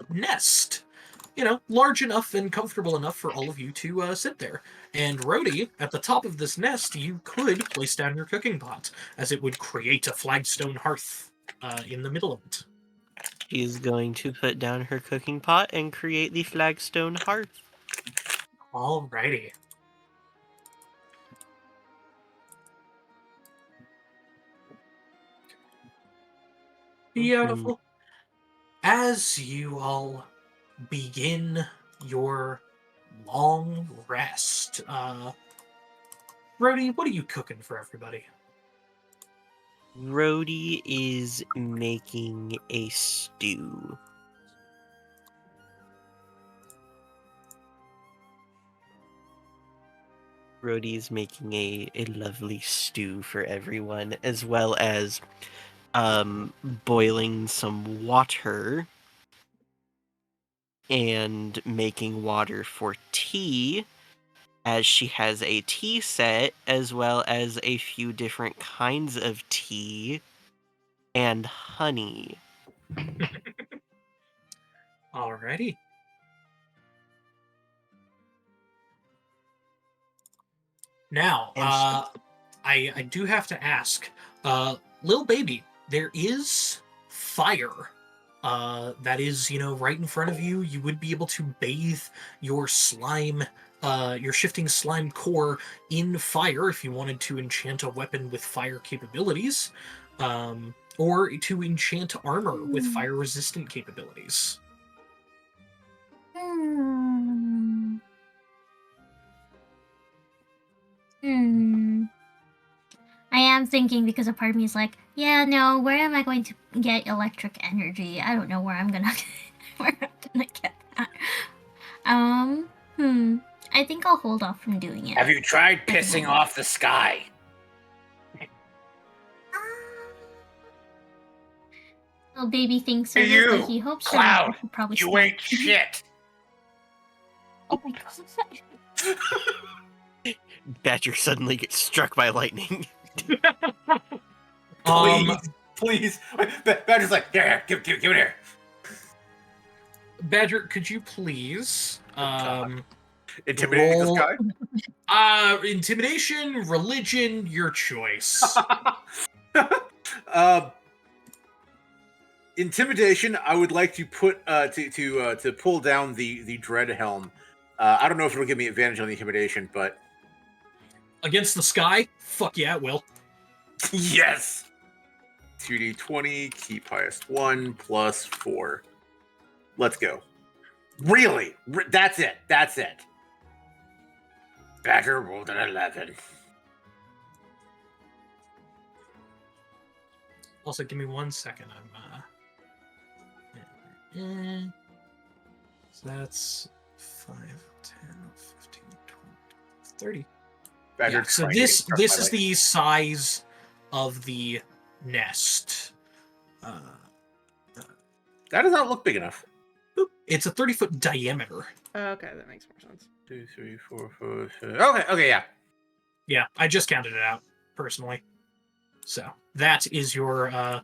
nest. You know, large enough and comfortable enough for all of you to sit there. And Rhodey, at the top of this nest, you could place down your cooking pot, as it would create a flagstone hearth in the middle of it. She is going to put down her cooking pot and create the flagstone hearth. Alrighty. Beautiful. As you all begin your long rest, Rhodey, what are you cooking for everybody? Rhodey is making a stew. Rhodey is making a lovely stew for everyone, as well as boiling some water and making water for tea, as she has a tea set, as well as a few different kinds of tea and honey. Alrighty. Now, I do have to ask, little baby, there is fire. That is, right in front of you. You would be able to bathe your slime, your shifting slime core in fire if you wanted to enchant a weapon with fire capabilities, or to enchant armor with fire-resistant capabilities. I am thinking because a part of me is like, yeah, no, where am I going to get electric energy? I don't know where I'm gonna get that. I think I'll hold off from doing it. Have you tried pissing off the sky? Little baby thinks so, You, but he hopes Cloud, so. Probably you still. ain't shit. Oh my god. Badger suddenly gets struck by lightning. Please. Badger's like, here, give it here. Badger, could you please Intimidating this guy? intimidation, religion, your choice. Intimidation. I would like to put to pull down the dread helm. I don't know if it'll give me advantage on the intimidation, but Against the sky? Fuck yeah, it will. yes. 2d20, keep highest 1 plus 4. Let's go. Really? That's it. Badger rolled an 11. Also, give me 1 second. So that's 5, 10, 15, 20, 30. Badger Yeah, so trying to this get is struck by the size of the nest. That does not look big enough. It's a 30-foot diameter. Okay, that makes more sense. 2, 3, 4, 5, 6. Okay, yeah. Yeah, I just counted it out personally. So that is your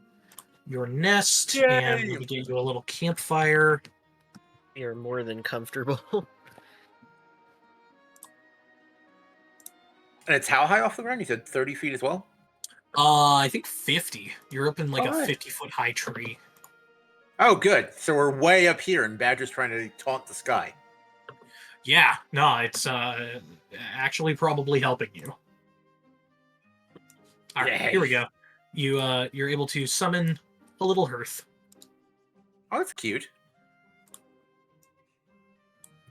nest, Yay! and let me get you a little campfire. You're more than comfortable. And it's how high off the ground? You said 30 feet as well? I think 50. You're up in like a Alright. 50-foot high tree. Oh, good. So we're way up here, and Badger's trying to taunt the sky. Yeah, no, it's actually probably helping you. All right, Yay. here we go. You're able to summon a little hearth. Oh, that's cute.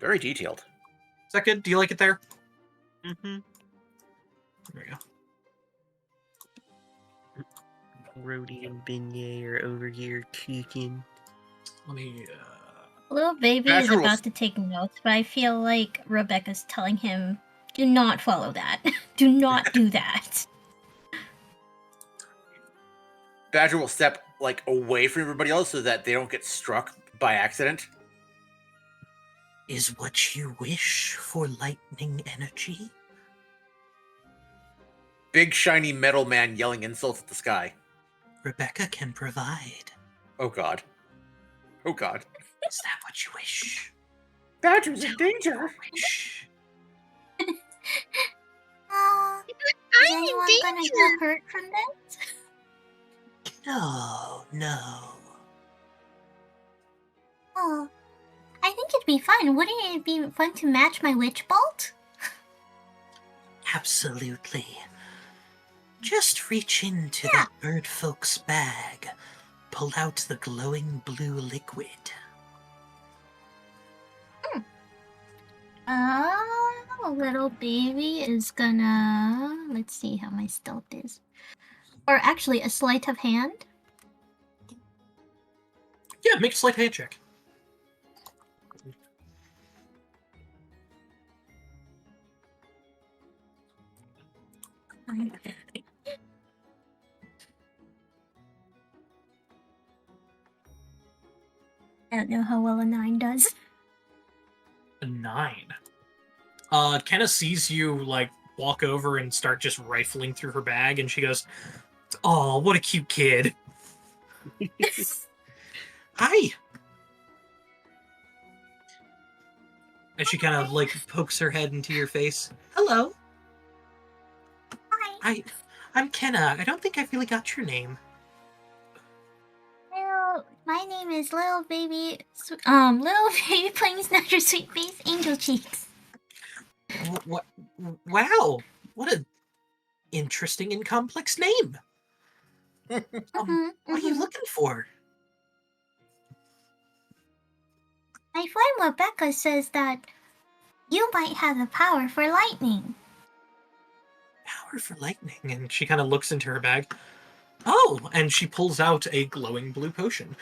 Very detailed. Is that good? Do you like it there? Mm-hmm. There we go. Rhodey and Beignet are over here kicking. Let me. Little baby is Badger will about to take notes, but I feel like Rebecca's telling him, do not follow that. Do not do that. Badger will step away from everybody else so that they don't get struck by accident. Is what you wish for lightning energy? Big shiny metal man yelling insults at the sky. Rebecca can provide. Oh god. Oh god. Is that what you wish? Badger's in danger. Wish. Is anyone gonna get hurt from this? No. Oh, I think it'd be fun. Wouldn't it be fun to match my witch bolt? Absolutely. Just reach into that bird folk's bag. Pull out the glowing blue liquid. Little baby is gonna... Let's see how my stealth is. Or actually, a sleight of hand. Yeah, make a sleight hand check. I don't know how well a 9 does. A 9. Kenna sees you walk over and start just rifling through her bag, and she goes, "Oh, what a cute kid." Hi. And she kind of like pokes her head into your face. Hello. Hi. I'm Kenna. I don't think I really got your name. Well, my name is Little Baby playing Snatcher Sweet Face Angel Cheeks. What? Wow. What an interesting and complex name. What are you looking for? My friend Rebecca says that you might have the power for lightning. Power for lightning. And she kind of looks into her bag. Oh, and she pulls out a glowing blue potion.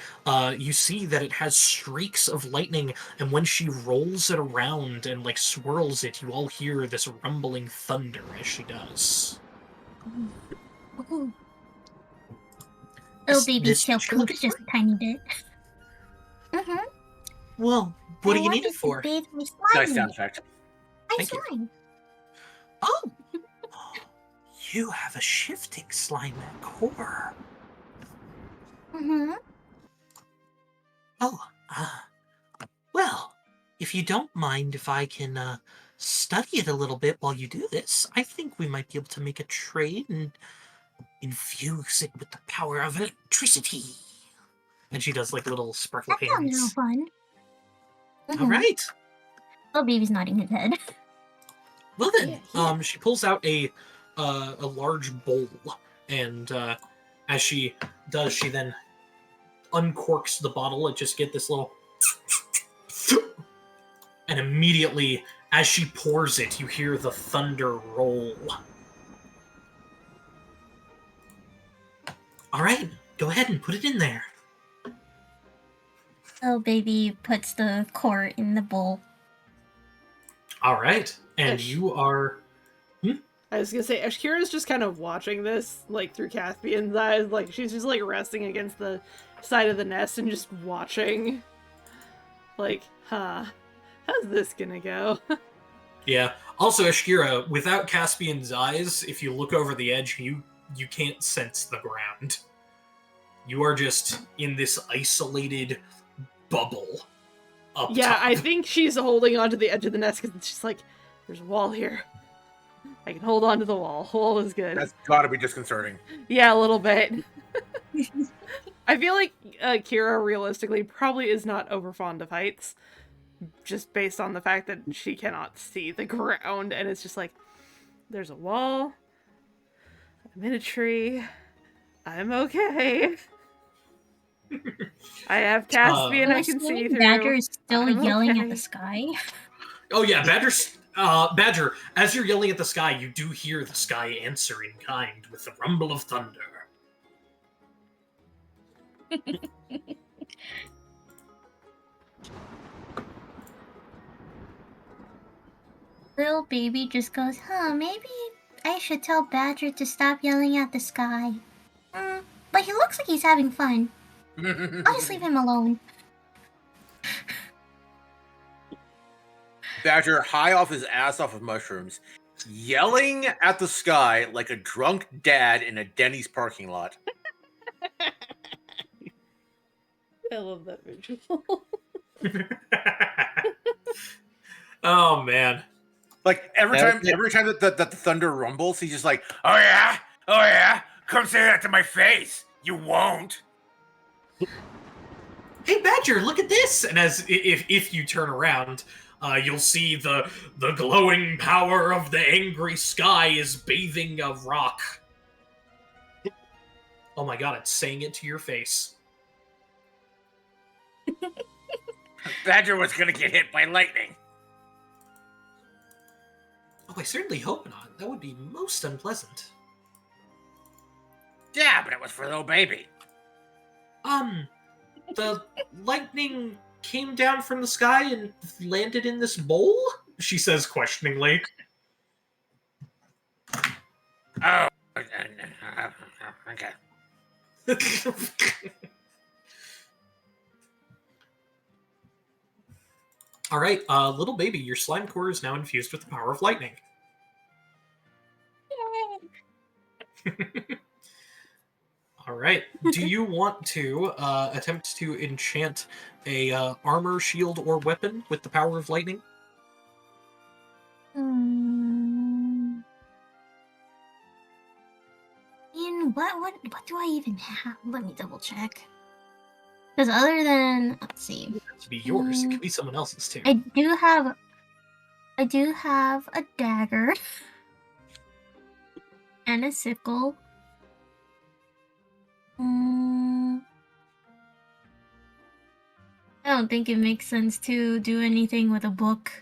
You see that it has streaks of lightning, and when she rolls it around and like swirls it, you all hear this rumbling thunder as she does. Ooh. Little Baby's tail What you're looking cooks just for? a tiny bit. Well, what do you need it To for? bathe my Nice slime. sound effect. My Thank you. slime. Oh, you have a shifting slime core. Oh, well, if you don't mind if I can study it a little bit while you do this, I think we might be able to make a trade and infuse it with the power of electricity. And she does like little sparkle That sounds real hands. fun. All right. Little Baby's nodding his head. Well then, Yeah. she pulls out a large bowl, and as she does, she then uncorks the bottle and just get this little, and immediately as she pours it, you hear the thunder roll. All right, go ahead and put it in there. Little Baby puts the core in the bowl. All right, and Ish. you are. I was gonna say, Ashkira's just kind of watching this, like, through Caspian's eyes. Like, she's just, like, resting against the side of the nest and just watching. Like, how's this gonna go? Yeah. Also, Ashkira, without Caspian's eyes, if you look over the edge, you can't sense the ground. You are just in this isolated bubble up Yeah, top. I think she's holding onto the edge of the nest because she's like, there's a wall here. I can hold on to the wall. Wall is good. That's got to be disconcerting. Yeah, a little bit. I feel like Kira realistically probably is not over fond of heights, just based on the fact that she cannot see the ground, and it's just like, there's a wall, I'm in a tree, I'm okay. I have Caspian I can see through. Badger is still I'm yelling okay. at the sky. Oh yeah, Badger, as you're yelling at the sky, you do hear the sky answer in kind with the rumble of thunder. Little Baby just goes, maybe I should tell Badger to stop yelling at the sky. But he looks like he's having fun. I'll just leave him alone. Badger, high off his ass off of mushrooms, yelling at the sky like a drunk dad in a Denny's parking lot. I love that visual. Oh man. Like every time that the thunder rumbles, he's just like, oh yeah, come say that to my face. You won't. Hey Badger, look at this! And as if you turn around, you'll see the glowing power of the angry sky is bathing a rock. Oh my god, it's saying it to your face. Badger was gonna get hit by lightning. Oh, I certainly hope not. That would be most unpleasant. Yeah, but it was for little baby. The lightning came down from the sky and landed in this bowl? She says questioningly. Oh, okay. All right, little baby, your slime core is now infused with the power of lightning. All right. Do you want to attempt to enchant a armor, shield, or weapon with the power of lightning? What do I even have? Let me double check. Because other than, let's see, It has to be yours. It could be someone else's too. I do have a dagger and a sickle. I don't think it makes sense to do anything with a book.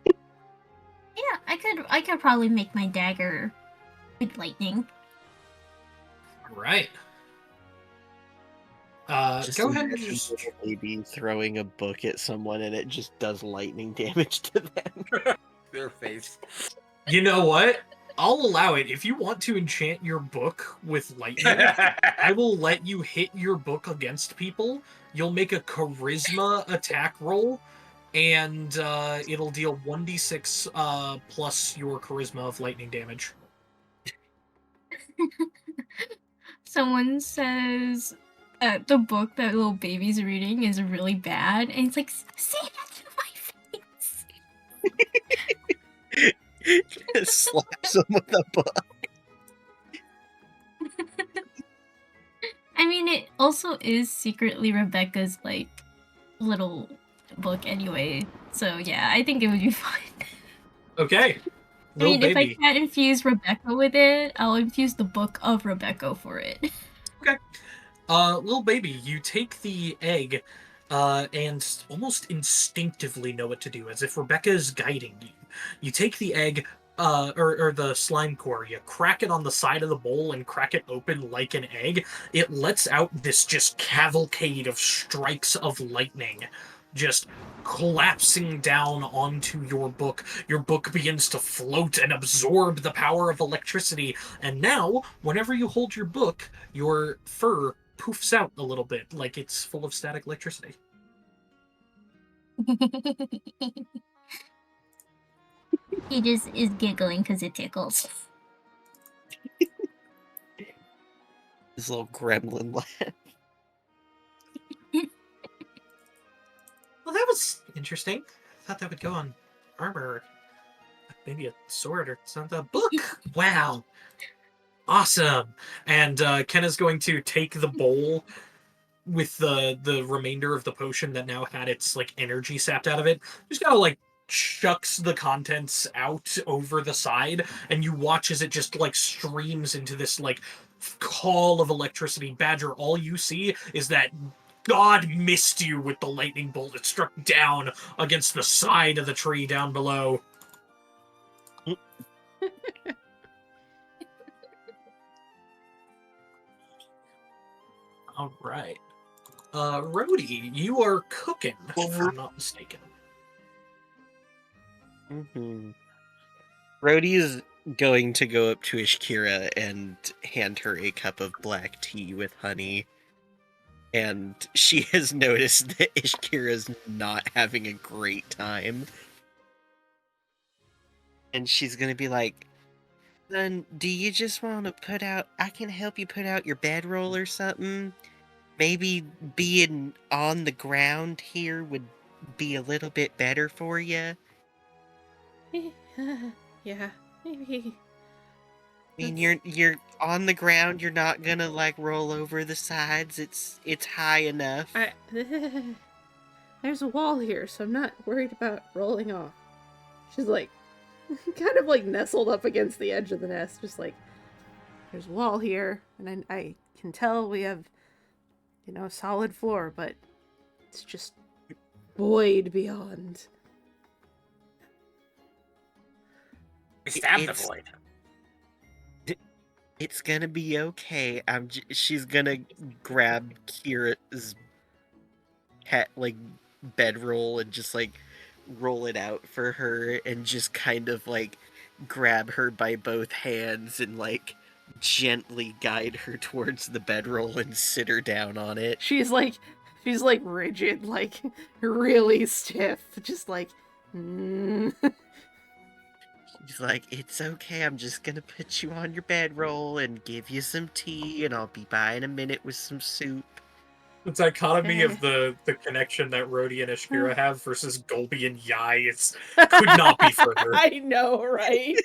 Yeah, I could probably make my dagger with lightning. All right. Just Go ahead and imagine just... little baby throwing a book at someone and it just does lightning damage to them. Their face. You know what? I'll allow it. If you want to enchant your book with lightning, I will let you hit your book against people. You'll make a charisma attack roll, and it'll deal 1d6 plus your charisma of lightning damage. Someone says that the book that little baby's reading is really bad, and it's like, say that to my face. Just slaps them with a book. I mean, it also is secretly Rebecca's, like, little book anyway. So, yeah, I think it would be fine. Okay. I mean, Little if I baby. can't infuse Rebecca with it, I'll infuse the book of Rebecca for it. Okay. Little baby, you take the egg and almost instinctively know what to do, as if Rebecca is guiding you. You take the egg, or the slime core, you crack it on the side of the bowl and crack it open like an egg. It lets out this just cavalcade of strikes of lightning, just collapsing down onto your book. Your book begins to float and absorb the power of electricity, and now, whenever you hold your book, your fur poofs out a little bit, like it's full of static electricity. He just is giggling because it tickles. His little gremlin laugh. Well, that was interesting. I thought that would go on armor, maybe a sword or something. A book. Wow. Awesome. And Ken is going to take the bowl with the remainder of the potion that now had its like energy sapped out of it. Just kind of like chucks the contents out over the side, and you watch as it just like streams into this like call of electricity. Badger, all you see is that God missed you with the lightning bolt. It struck down against the side of the tree down below. All right. Rhodey, you are cooking, if I'm not mistaken. Mm-hmm. Rhodey is going to go up to Ishkira and hand her a cup of black tea with honey. And she has noticed that Ishkira's not having a great time. And she's gonna be like, "Then, do you just want to put out... I can help you put out your bedroll or something? Maybe being on the ground here would be a little bit better for you." Yeah, maybe. I mean, you're on the ground. You're not gonna like roll over the sides. It's high enough. There's a wall here, so I'm not worried about rolling off. She's like, kind of like nestled up against the edge of the nest, just like, there's a wall here, and I can tell we have, a solid floor, but it's just void beyond. We stabbed the It's- void. It's gonna be okay. She's gonna grab Kira's bedroll and just like roll it out for her and just kind of like grab her by both hands and like gently guide her towards the bedroll and sit her down on it. She's like rigid, like really stiff, just like. He's like, it's okay, I'm just gonna put you on your bedroll and give you some tea, and I'll be by in a minute with some soup. The dichotomy Okay. of the connection that Rhodey and Ishkira have versus Golby and Yai could not be further. I know, right?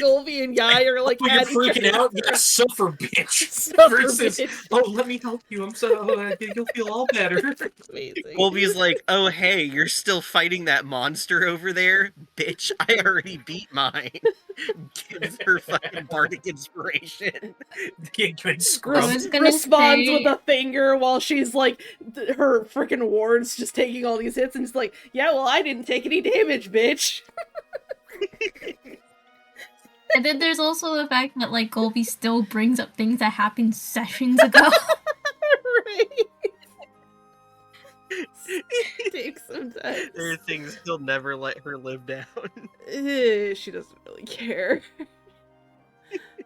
Golby and Yai are like Oh, you're at each freaking other's out? throats. Yeah, suffer, bitch. Suffer, versus, bitch. oh, let me help you. I'm so you'll feel all better. Amazing. Colby's like, oh hey, you're still fighting that monster over there? Bitch, I already beat mine. Gives her fucking bardic inspiration. Get good I scrub. was gonna Responds say- with a finger while she's like, her freaking ward's just taking all these hits, and it's like, yeah, well, I didn't take any damage, bitch. And then there's also the fact that like Golby still brings up things that happened sessions ago. Right. Takes sometimes. There are things he'll never let her live down. She doesn't really care.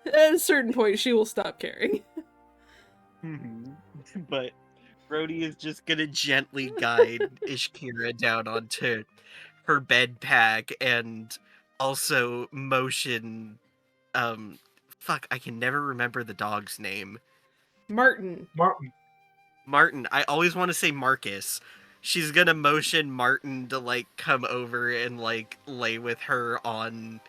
At a certain point, she will stop caring. But Rhodey is just gonna gently guide Ishkira down onto her bed pack and also motion fuck, I can never remember the dog's name. Martin. Martin. I always want to say Marcus. She's gonna motion Martin to like come over and like lay with her on.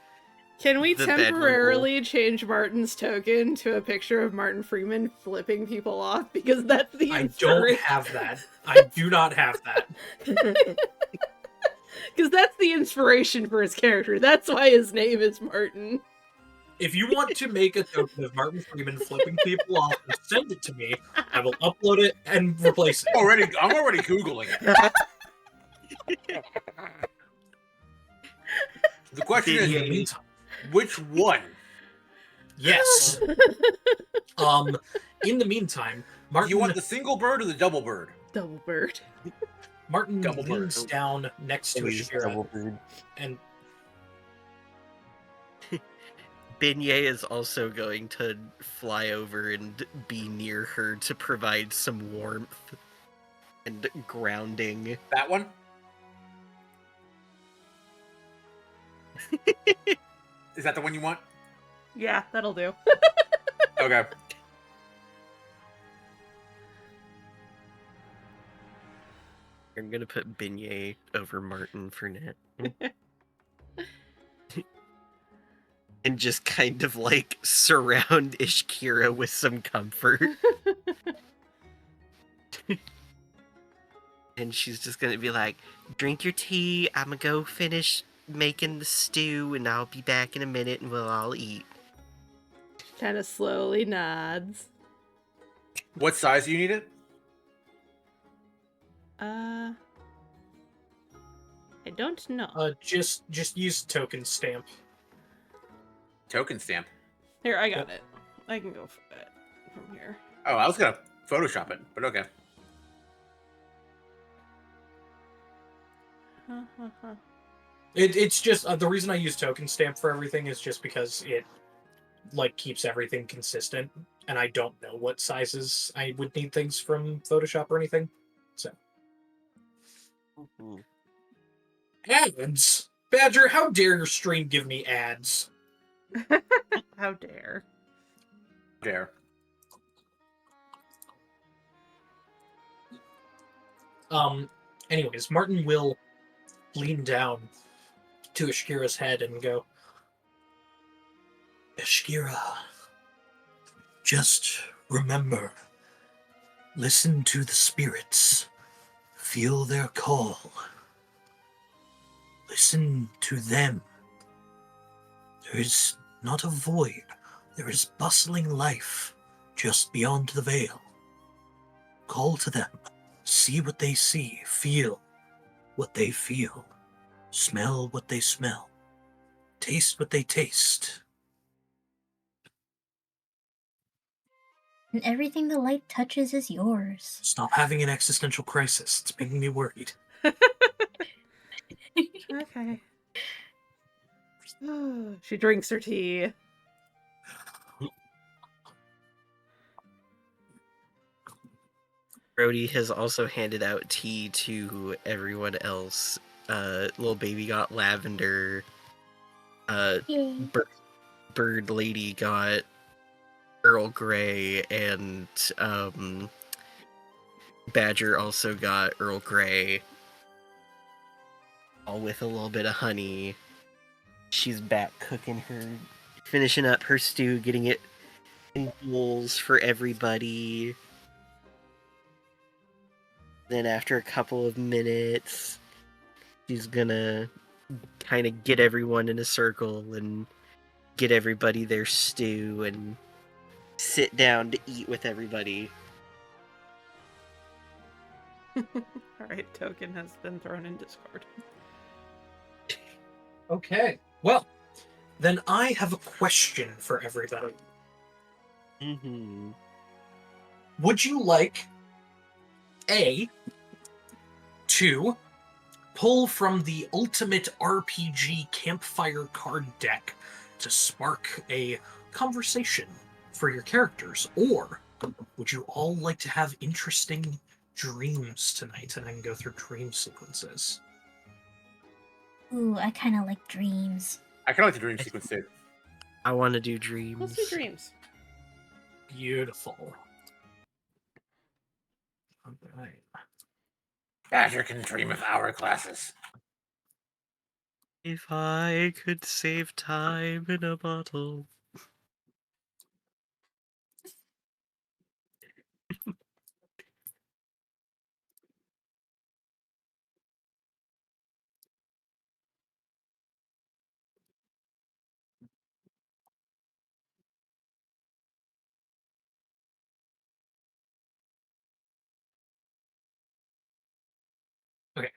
Can we The bedroll. temporarily change Martin's token to a picture of Martin Freeman flipping people off? Because that's the I don't inspiration. have that. I do not have that. Because that's the inspiration for his character. That's why his name is Martin. If you want to make a token of Martin Freeman flipping people off and send it to me, I will upload it and replace it. I'm already Googling it. The question In the is, meantime, which one? yes. In the meantime, Martin You want the single bird or the double bird? Double bird. Martin double bird. leans down next to Ishkira and Beignet is also going to fly over and be near her to provide some warmth and grounding. That one? Is that the one you want? Yeah, that'll do. Okay. I'm gonna put Beignet over Martin for now. And just kind of like surround Ishkira with some comfort. And she's just gonna be like, drink your tea, I'm gonna go finish making the stew, and I'll be back in a minute and we'll all eat. Kind of slowly nods. What size do you need it? I don't know. just use token stamp. Token stamp. Here, I got it. I can go for it from here. Oh, I was gonna Photoshop it, but okay. It's just the reason I use token stamp for everything is just because it like keeps everything consistent, and I don't know what sizes I would need things from Photoshop or anything. So ads, Badger, how dare your stream give me ads? How dare. There. Anyways, Martin will lean down to Ishkira's head and go, Ishkira, just remember, listen to the spirits, feel their call, listen to them. There is not a void, there is bustling life just beyond the veil. Call to them, see what they see, feel what they feel, smell what they smell, taste what they taste. And everything the light touches is yours. Stop having an existential crisis. It's making me worried. Okay. She drinks her tea. Brody has also handed out tea to everyone else. Little baby got lavender. Yay. Bird Lady got Earl Grey, and Badger also got Earl Grey, all with a little bit of honey. She's back cooking finishing up her stew, getting it in bowls for everybody. Then after a couple of minutes, she's gonna kind of get everyone in a circle and get everybody their stew and sit down to eat with everybody. Alright, token has been thrown in Discord. Okay. Well, then I have a question for everybody. Mm-hmm. Would you like A, to pull from the ultimate RPG campfire card deck to spark a conversation for your characters, or would you all like to have interesting dreams tonight, and I can go through dream sequences? Ooh, I kind of like dreams. I kind of like the dream sequence too. I want to do dreams. Let's do dreams. Beautiful. All right. Badger can dream of hourglasses. If I could save time in a bottle. Okay.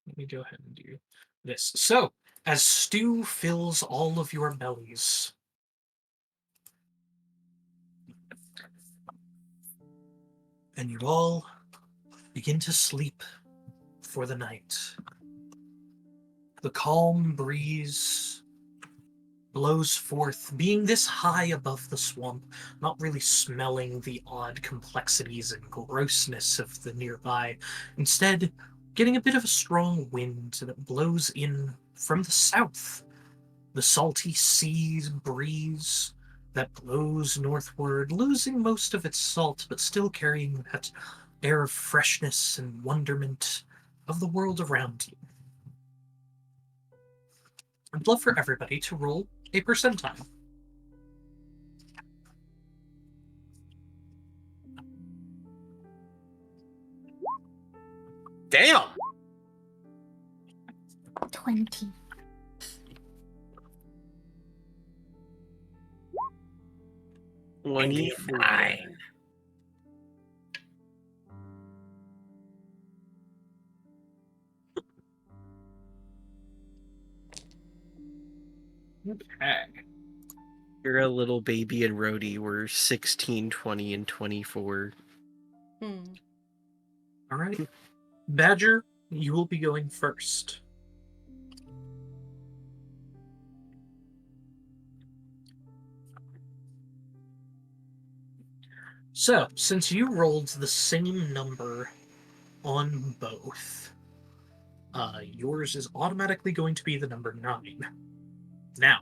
Let me go ahead and do this. So, as stew fills all of your bellies, and you all begin to sleep for the night, the calm breeze blows forth, being this high above the swamp, not really smelling the odd complexities and grossness of the nearby, instead getting a bit of a strong wind that blows in from the south, the salty sea breeze that blows northward, losing most of its salt, but still carrying that air of freshness and wonderment of the world around you. I'd love for everybody to roll a percentile. Damn! 20. 29. Okay. You're a little baby and Rhodey were 16, 20, and 24. Hmm. All right. Badger, you will be going first. So, since you rolled the same number on both, yours is automatically going to be the number 9. Now,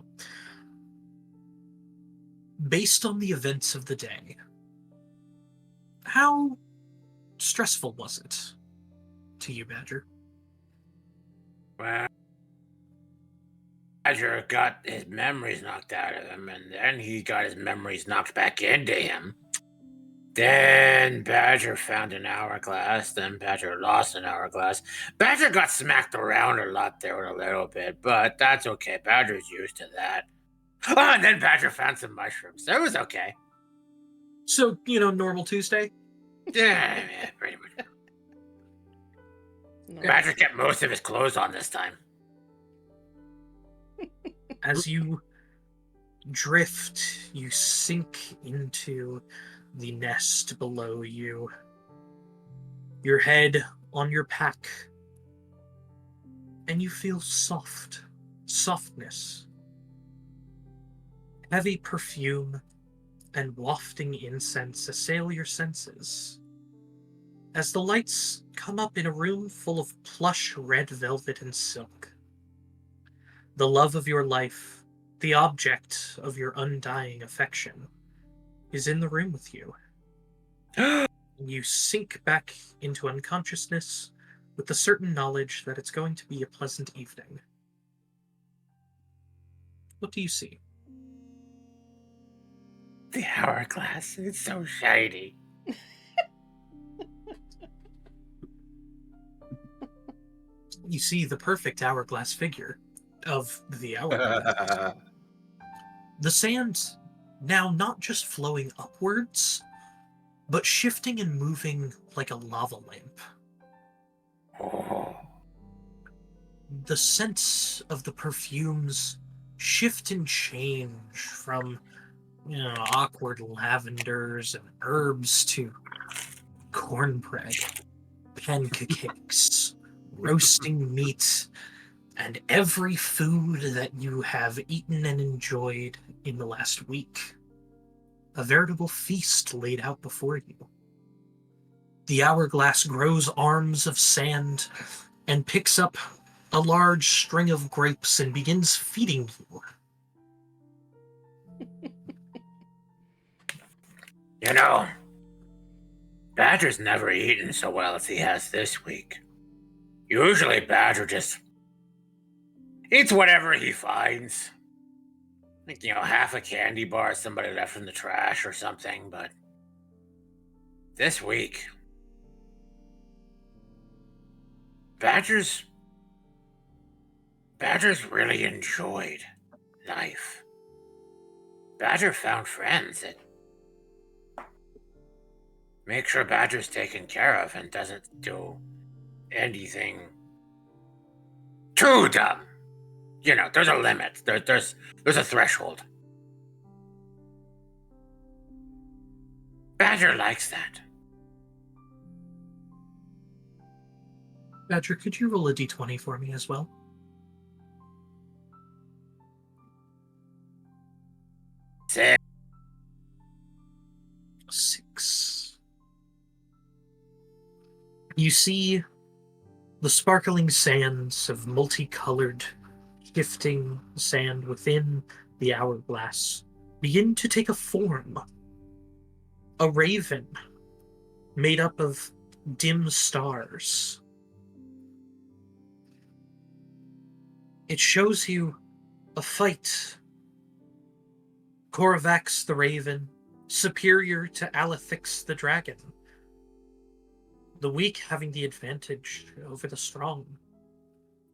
based on the events of the day, how stressful was it to you, Badger? Well, Badger got his memories knocked out of him, and then he got his memories knocked back into him. Then Badger found an hourglass. Then Badger lost an hourglass. Badger got smacked around a lot there a little bit, but that's okay. Badger's used to that. Oh, and then Badger found some mushrooms. So it was okay. So, normal Tuesday? Yeah, pretty much. No. Badger kept most of his clothes on this time. As you drift, you sink into the nest below you, your head on your pack, and you feel softness, heavy perfume, and wafting incense assail your senses. As the lights come up in a room full of plush red velvet and silk, The love of your life, the object of your undying affection, is in the room with you. You sink back into unconsciousness with the certain knowledge that it's going to be a pleasant evening. What do you see? The hourglass. It's so shiny. You see the perfect hourglass figure of the hourglass. The sand now not just flowing upwards, but shifting and moving like a lava lamp. Oh. The scents of the perfumes shift and change from, awkward lavenders and herbs to cornbread, pancakes, roasting meat, and every food that you have eaten and enjoyed in the last week. A veritable feast laid out before you. The hourglass grows arms of sand and picks up a large string of grapes and begins feeding you. You know, Badger's never eaten so well as he has this week. Usually Badger just eats whatever he finds. Like, half a candy bar somebody left in the trash or something, but this week, Badger's really enjoyed life. Badger found friends that make sure Badger's taken care of and doesn't do anything too dumb. There's a limit. There's a threshold. Badger likes that. Badger, could you roll a d20 for me as well? 6. 6. You see the sparkling sands of multicolored, shifting sand within the hourglass begin to take a form. A raven made up of dim stars. It shows you a fight. Korvax the raven, superior to Alethix the dragon. The weak having the advantage over the strong.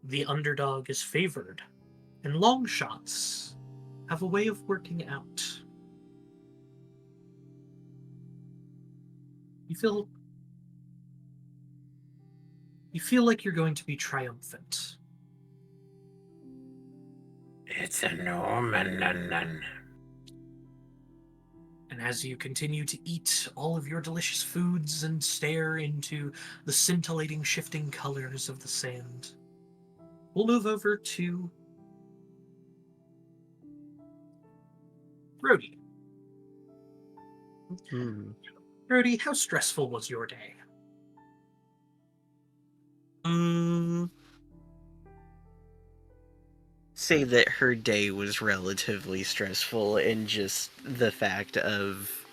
The underdog is favored, and long shots have a way of working out. You feel like you're going to be triumphant. It's a Norman. And as you continue to eat all of your delicious foods and stare into the scintillating, shifting colors of the sand, we'll move over to Brody. Brody, how stressful was your day? Say that her day was relatively stressful in just the fact of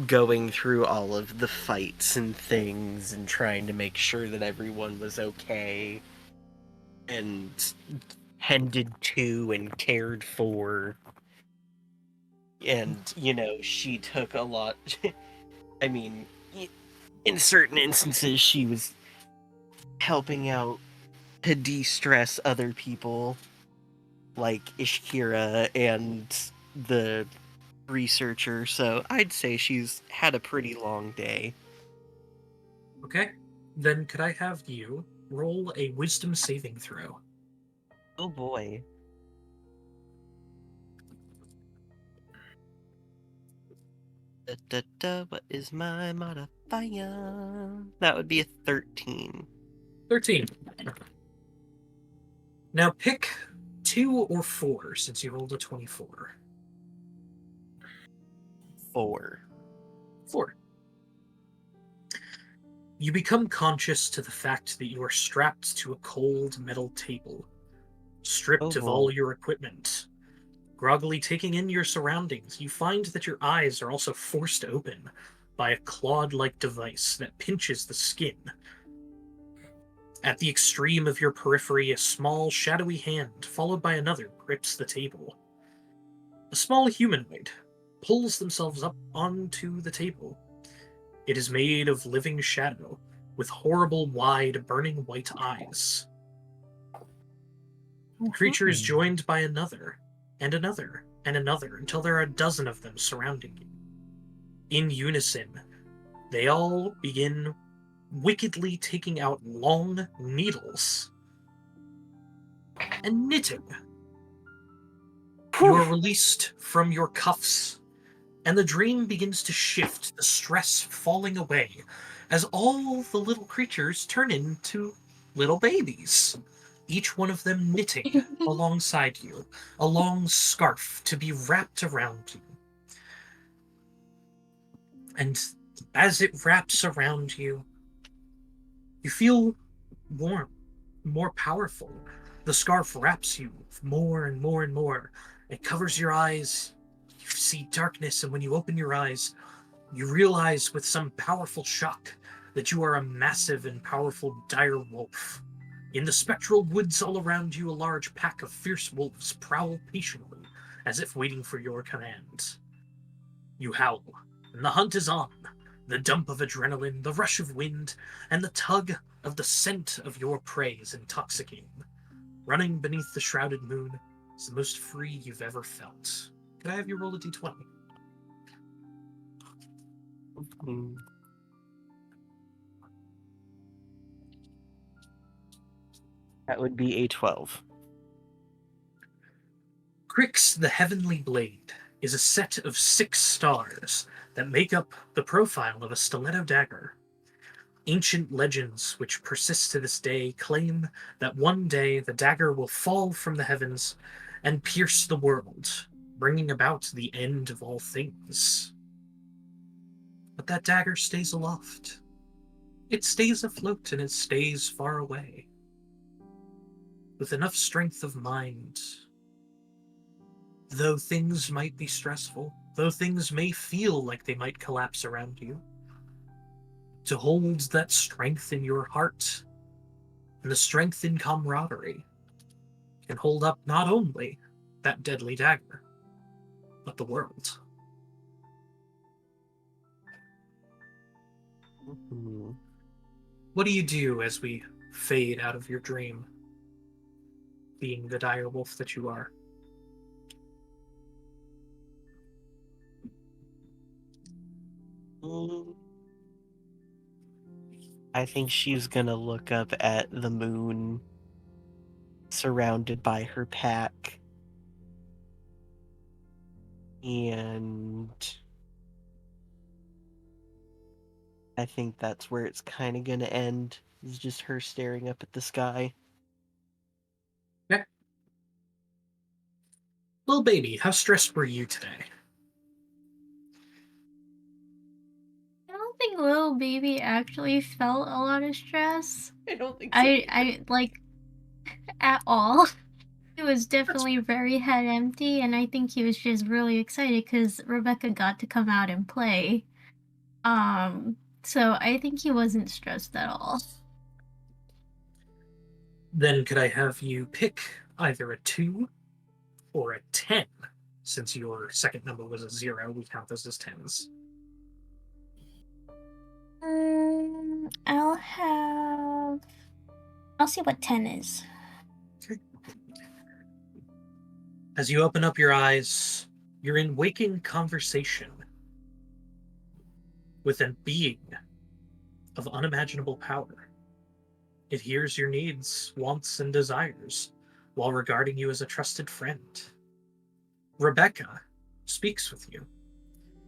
going through all of the fights and things and trying to make sure that everyone was okay and tended to and cared for. And, she took a lot. I mean, in certain instances, she was helping out to de-stress other people, like Ishkira and the researcher, so I'd say she's had a pretty long day. Okay, then could I have you roll a wisdom saving throw? Oh boy. What is my modifier? That would be a 13. 13. Now pick 2 or 4 since you rolled a 24. 4. 4. You become conscious to the fact that you are strapped to a cold metal table stripped of all your equipment. Groggily taking in your surroundings, you find that your eyes are also forced open by a clawed-like device that pinches the skin. At the extreme of your periphery, a small, shadowy hand, followed by another, grips the table. A small humanoid pulls themselves up onto the table. It is made of living shadow, with horrible, wide, burning white eyes. The creature is joined by another, and another, and another, until there are a dozen of them surrounding you. In unison, they all begin wickedly taking out long needles and knitting. You are released from your cuffs, and the dream begins to shift, the stress falling away, as all the little creatures turn into little babies, each one of them knitting alongside you, a long scarf to be wrapped around you. And as it wraps around you, you feel warm, more powerful. The scarf wraps you more and more and more. It covers your eyes. You see darkness, and when you open your eyes, you realize with some powerful shock that you are a massive and powerful dire wolf. In the spectral woods all around you, a large pack of fierce wolves prowl patiently, as if waiting for your command. You howl, and the hunt is on. The dump of adrenaline, the rush of wind, and the tug of the scent of your prey is intoxicating. Running beneath the shrouded moon is the most free you've ever felt. Could I have you roll a d20? That would be a 12. Crix the Heavenly Blade is a set of 6 stars that make up the profile of a stiletto dagger. Ancient legends, which persist to this day, claim that one day the dagger will fall from the heavens and pierce the world, bringing about the end of all things. But that dagger stays aloft. It stays afloat and it stays far away. With enough strength of mind, though things might be stressful, though things may feel like they might collapse around you, to hold that strength in your heart and the strength in camaraderie can hold up not only that deadly dagger, but the world. What do you do as we fade out of your dream, being the dire wolf that you are? I think she's gonna look up at the moon, surrounded by her pack, and I think that's where it's kind of gonna end, is just her staring up at the sky. Okay. Little baby, how stressed were you today? I don't think little baby actually felt a lot of stress. I don't think so. I like at all. He was definitely very head empty, and I think he was just really excited because Rebecca got to come out and play. So I think he wasn't stressed at all. Then could I have you pick either a 2 or a 10? Since your second number was a 0, we count those as 10s. I'll see what 10 is. Okay. As you open up your eyes, you're in waking conversation with a being of unimaginable power. It hears your needs, wants, and desires while regarding you as a trusted friend. Rebecca speaks with you.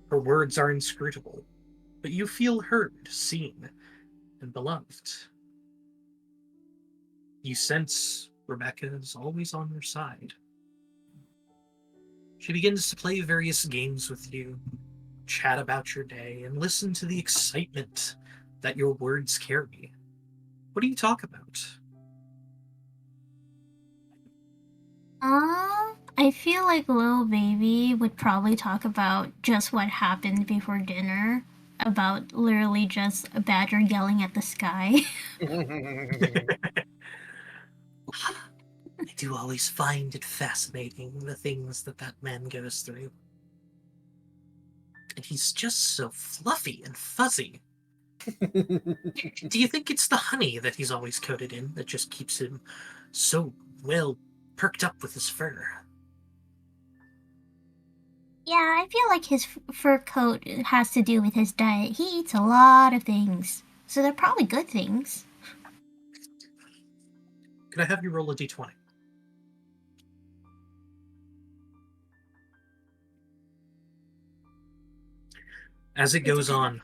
Her words are inscrutable, but you feel heard, seen, and beloved. You sense Rebecca is always on your side. She begins to play various games with you, chat about your day, and listen to the excitement that your words carry. What do you talk about? I feel like little baby would probably talk about just what happened before dinner, about literally just a badger yelling at the sky. I do always find it fascinating, the things that man goes through. And he's just so fluffy and fuzzy. Do you think it's the honey that he's always coated in that just keeps him so well perked up with his fur? Yeah, I feel like his fur coat has to do with his diet. He eats a lot of things, so they're probably good things. Could I have you roll a d20? As it goes on,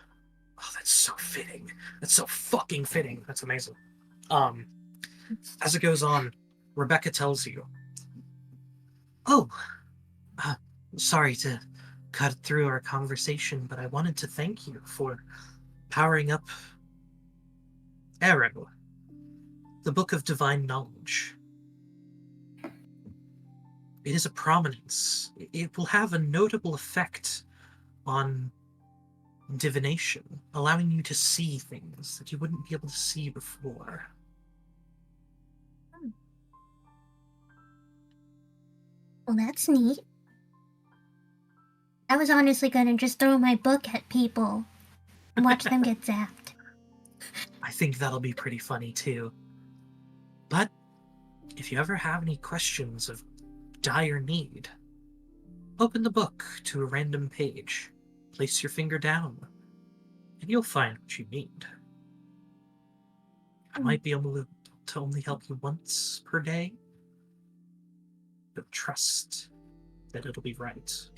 oh, that's so fitting. That's so fucking fitting. That's amazing. As it goes on, Rebecca tells you, "Oh, uh, sorry to cut through our conversation, but I wanted to thank you for powering up Arrow, the Book of Divine Knowledge. It is a prominence. It will have a notable effect on divination, allowing you to see things that you wouldn't be able to see before." Well, that's neat. I was honestly gonna just throw my book at people and watch them get zapped. I think that'll be pretty funny too. But if you ever have any questions of dire need, open the book to a random page, place your finger down, and you'll find what you need. I might be able to only help you once per day, but trust that it'll be right.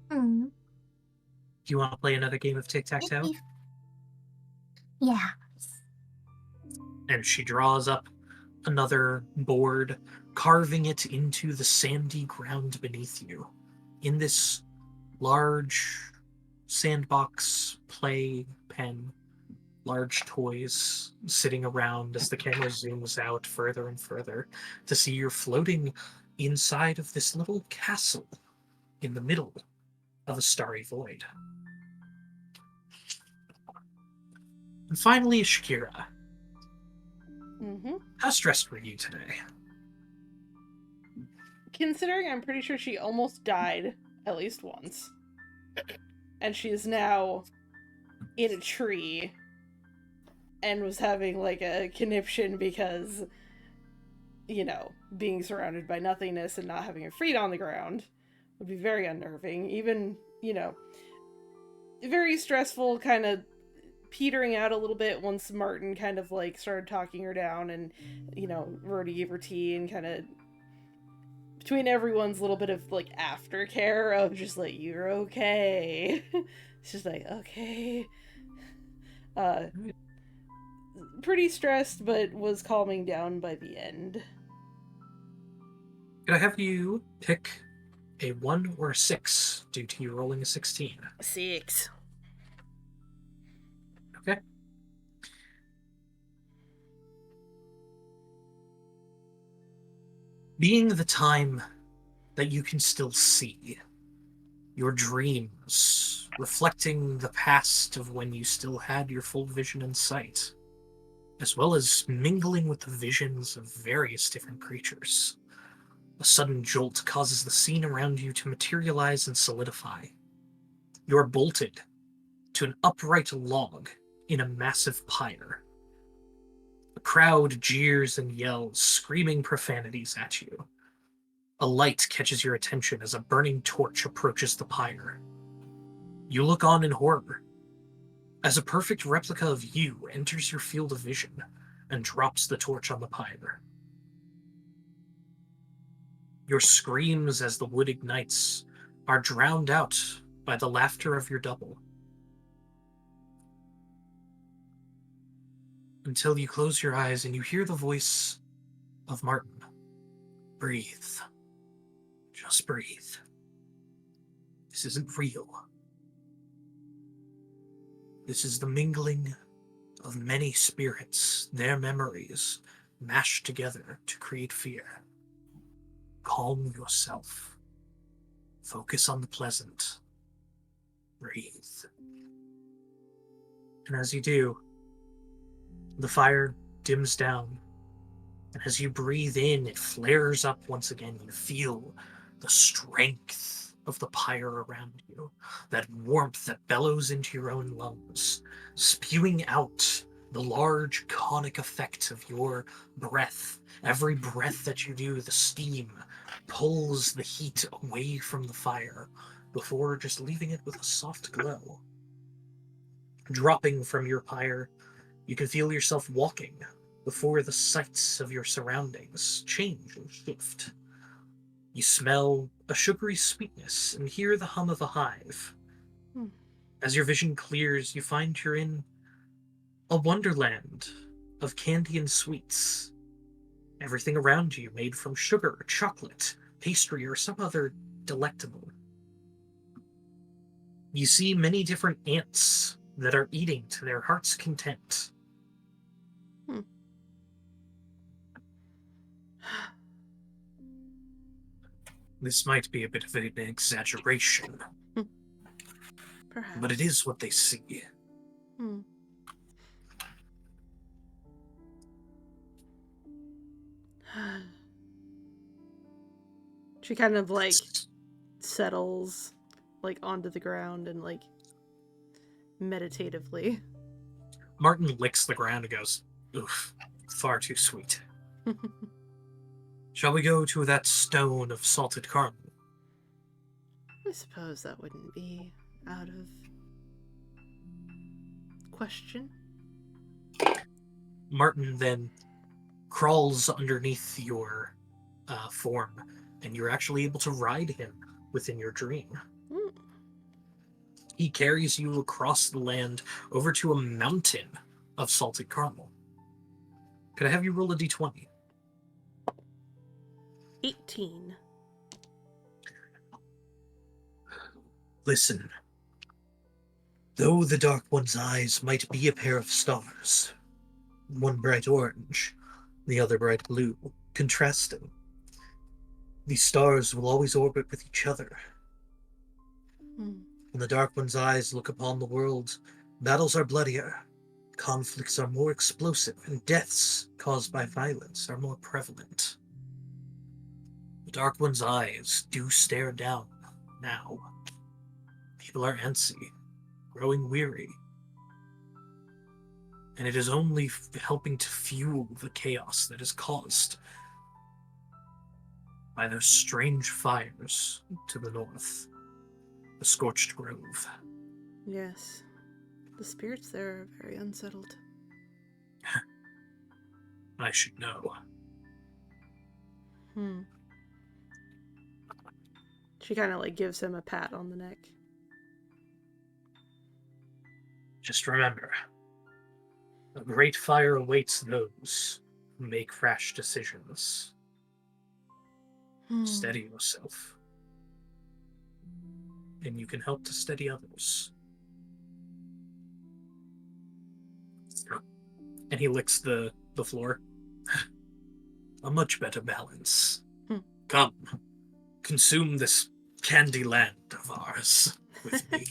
Hmm. Do you want to play another game of tic-tac-toe? Yeah. And she draws up another board, carving it into the sandy ground beneath you. In this large sandbox play pen, large toys sitting around as the camera zooms out further and further to see you're floating inside of this little castle in the middle of a starry void. And finally, Shakira. Mm-hmm. How stressed were you today? Considering I'm pretty sure she almost died at least once. And she is now in a tree and was having like a conniption because, you know, being surrounded by nothingness and not having her feet on the ground would be very unnerving. Even, you know, very stressful, kind of petering out a little bit once Martin kind of like started talking her down and, you know, Rhodey gave her tea and kind of between everyone's little bit of like aftercare of just like, you're okay. It's just like, okay. Pretty stressed, but was calming down by the end. Could I have you pick a 1 or a 6 due to you rolling a 16? 6. Okay. Being the time that you can still see, your dreams reflecting the past of when you still had your full vision in sight, as well as mingling with the visions of various different creatures. A sudden jolt causes the scene around you to materialize and solidify. You are bolted to an upright log in a massive pyre. The crowd jeers and yells, screaming profanities at you. A light catches your attention as a burning torch approaches the pyre. You look on in horror as a perfect replica of you enters your field of vision and drops the torch on the pyre. Your screams as the wood ignites are drowned out by the laughter of your double. Until you close your eyes and you hear the voice of Martin. Breathe. Just breathe. This isn't real. This is the mingling of many spirits, their memories, mashed together to create fear. Calm yourself. Focus on the pleasant. Breathe. And as you do, the fire dims down. And as you breathe in, it flares up once again. You feel the strength of the pyre around you, that warmth that bellows into your own lungs, spewing out the large conic effect of your breath. Every breath that you do, the steam pulls the heat away from the fire before just leaving it with a soft glow. Dropping from your pyre, you can feel yourself walking before the sights of your surroundings change and shift. You smell a sugary sweetness and hear the hum of a hive. As your vision clears, you find you're in a wonderland of candy and sweets. Everything around you made from sugar, chocolate, pastry, or some other delectable. You see many different ants that are eating to their heart's content. This might be a bit of an exaggeration, Perhaps. but it is what they see. She kind of like settles like onto the ground and like meditatively. Martin licks the ground and goes, "Oof, far too sweet. Shall we go to that stone of salted caramel?" I suppose that wouldn't be out of question. Martin then crawls underneath your form, and you're actually able to ride him within your dream. He carries you across the land over to a mountain of salted caramel. Could I have you roll a d20? 18. Listen. Though the Dark One's eyes might be a pair of stars, one bright orange, the other bright blue, contrasting, these stars will always orbit with each other. When the Dark One's eyes look upon the world, battles are bloodier, conflicts are more explosive, and deaths caused by violence are more prevalent. The Dark One's eyes do stare down now. People are antsy, growing weary, and it is only helping to fuel the chaos that is caused by those strange fires to the north, the Scorched Grove. Yes. The spirits there are very unsettled. I should know. She kind of like gives him a pat on the neck. Just remember, a great fire awaits those who make rash decisions. Steady yourself, and you can help to steady others. And he licks the floor. A much better balance. Come, consume this candy land of ours with me.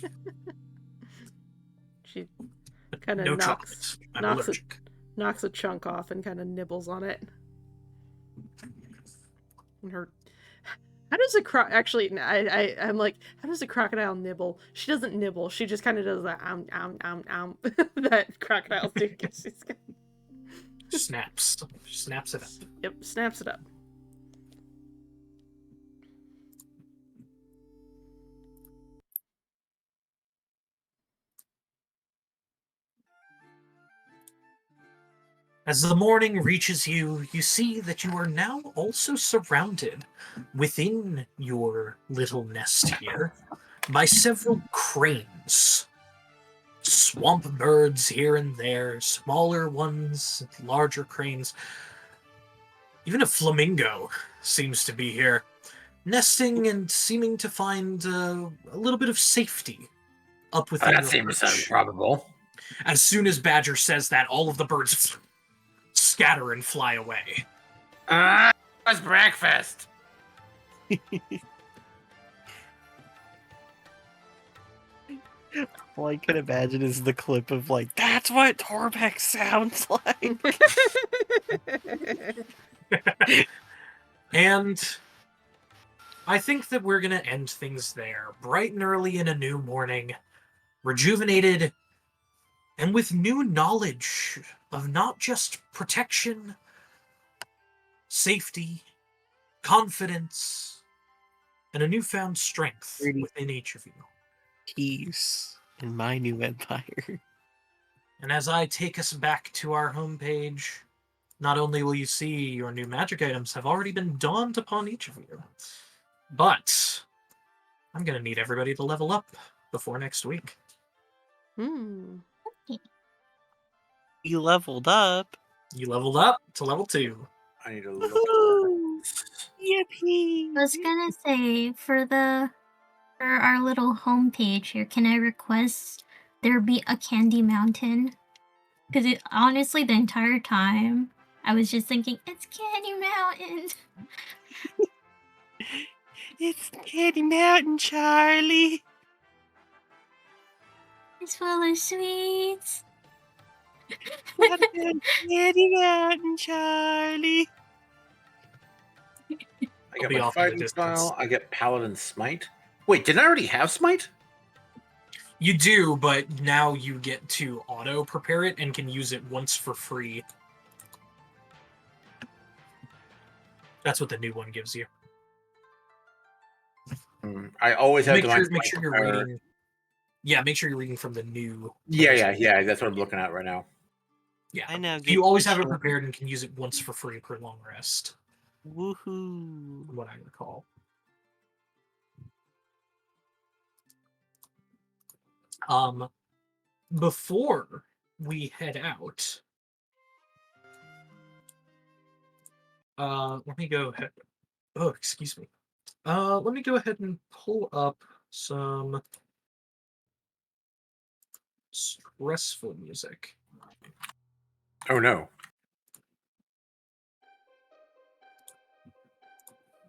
She kind of No knocks, chocolate. I'm allergic. knocks a chunk off and kind of nibbles on it. And her, how does a actually? I'm like, how does a crocodile nibble? She doesn't nibble. She just kind of does that that crocodiles do. Snaps. Snaps it up. Yep, snaps it up. As the morning reaches you, you see that you are now also surrounded within your little nest here by several cranes. Swamp birds here and there, smaller ones, larger cranes. Even a flamingo seems to be here, nesting and seeming to find a little bit of safety up within That your seems perch. improbable. As soon as Badger says that, all of the birds scatter and fly away. It's breakfast. All I can imagine is the clip of like, that's what Torbeck sounds like. And I think that we're going to end things there. Bright and early in a new morning, rejuvenated, and with new knowledge of not just protection, safety, confidence, and a newfound strength Really? within each of you. Peace in my new empire. And as I take us back to our homepage, not only will you see your new magic items have already been donned upon each of you, but I'm going to need everybody to level up before next week. Hmm. You leveled up. You leveled up to level 2. I need to look. Woohoo! Yippee! I was gonna say for our little homepage here, can I request there be a candy mountain? Because honestly, the entire time I was just thinking it's Candy Mountain. It's Candy Mountain, Charlie. It's full of sweets. What about Candy Mountain, Charlie? I got be my off in the fighting distance. style. I get Paladin Smite. Wait, didn't I already have Smite? You do, but now you get to auto prepare it and can use it once for free. That's what the new one gives you. I always have Make Divine sure Smite you're prepare. reading. Yeah, make sure you're reading from the new. Yeah. That's what I'm looking at right now. Yeah. I now get You always have it to- prepared and can use it once for free per long rest, Woohoo! from what I recall. Before we head out, let me go ahead. Oh, excuse me. Let me go ahead and pull up some stressful music. Oh no.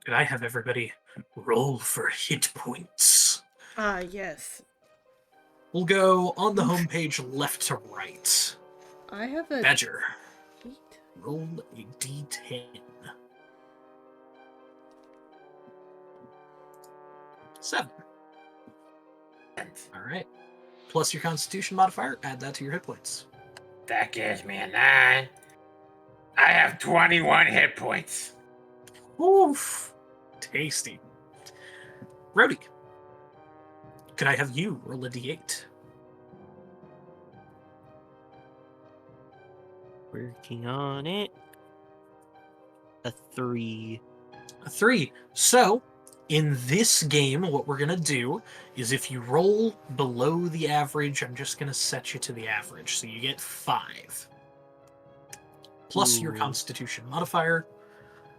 Could I have everybody roll for hit points? Ah, yes. We'll go on the homepage left to right. I have a Badger, 8. roll a d10. 7. All right. Plus your Constitution modifier, add that to your hit points. That gives me a 9. I have 21 hit points. Oof. Tasty. Rhodey, could I have you roll a d8? Working on it. A 3. A 3. So, in this game, what we're going to do is if you roll below the average, I'm just going to set you to the average. So you get 5. Plus your Ooh. Constitution modifier.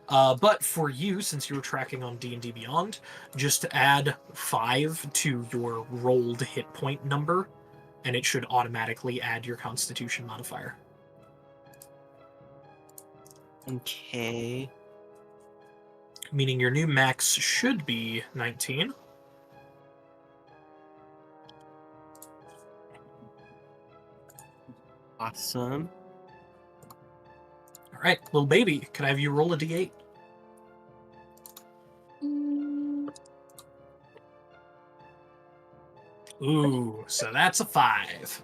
But for you, since you were tracking on D&D Beyond, just add 5 to your rolled hit point number, and it should automatically add your Constitution modifier. Okay. Meaning your new max should be 19. Awesome. All right, little baby, can I have you roll a d8? Ooh, so that's a 5.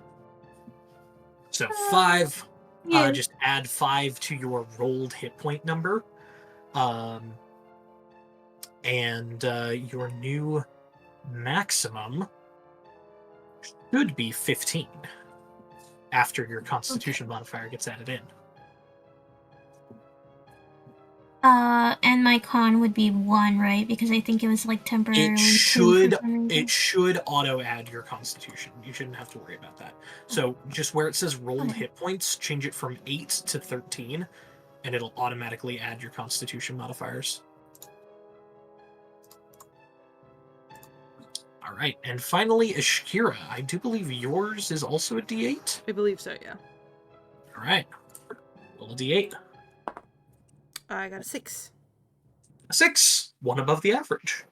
So 5, Yeah. just add 5 to your rolled hit point number. And your new maximum should be 15 after your Constitution modifier gets added in. And my con would be 1, right? Because I think it was like temporarily It 2 for some reason. It should auto add your Constitution. You shouldn't have to worry about that. So just where it says rolled Okay. hit points, change it from 8 to 13, and it'll automatically add your Constitution modifiers. All right, and finally, Ashkira. I do believe yours is also a D8. I believe so, yeah. All right, Roll a d8. I got a 6. A 6, one above the average.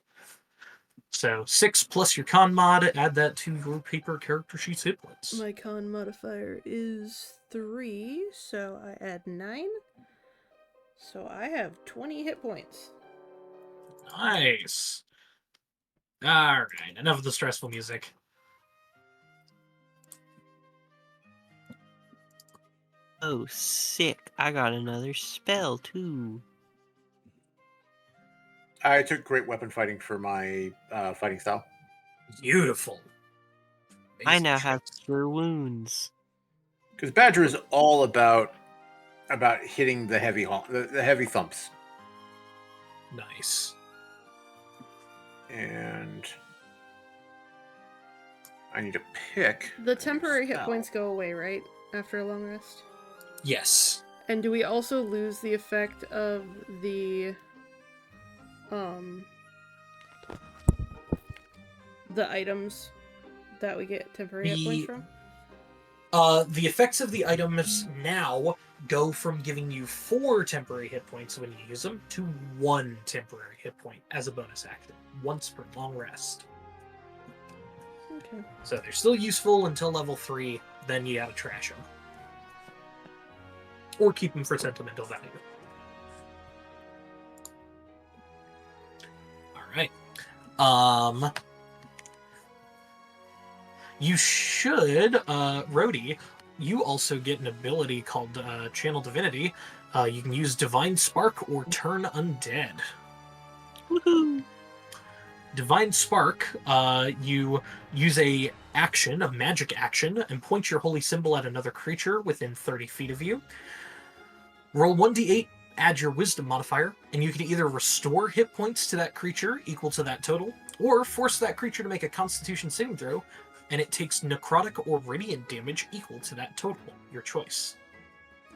So 6 plus your con mod, add that to your paper character sheet's hit points. My con modifier is 3, so I add 9. So I have 20 hit points. Nice. Alright, enough of the stressful music. Oh, sick. I got another spell, too. I took great weapon fighting for my fighting style. Beautiful. I Amazing now choice. have cure wounds. Because Badger is all about hitting the heavy the heavy thumps. Nice. And I need to pick. The temporary hit spell. points go away, right? After a long rest? Yes. And do we also lose the effect of the items that we get temporary hit points from? The effects of the items now go from giving you 4 temporary hit points when you use them to 1 temporary hit point as a bonus action, once per long rest. Okay. So they're still useful until level 3, then you gotta trash them. Or keep them for sentimental value. Alright. You should, Rhodey, you also get an ability called Channel Divinity. You can use Divine Spark or Turn Undead. Woohoo! Divine Spark, you use a magic action, and point your holy symbol at another creature within 30 feet of you. Roll 1d8, add your wisdom modifier, and you can either restore hit points to that creature equal to that total, or force that creature to make a constitution saving throw, and it takes necrotic or radiant damage equal to that total, your choice.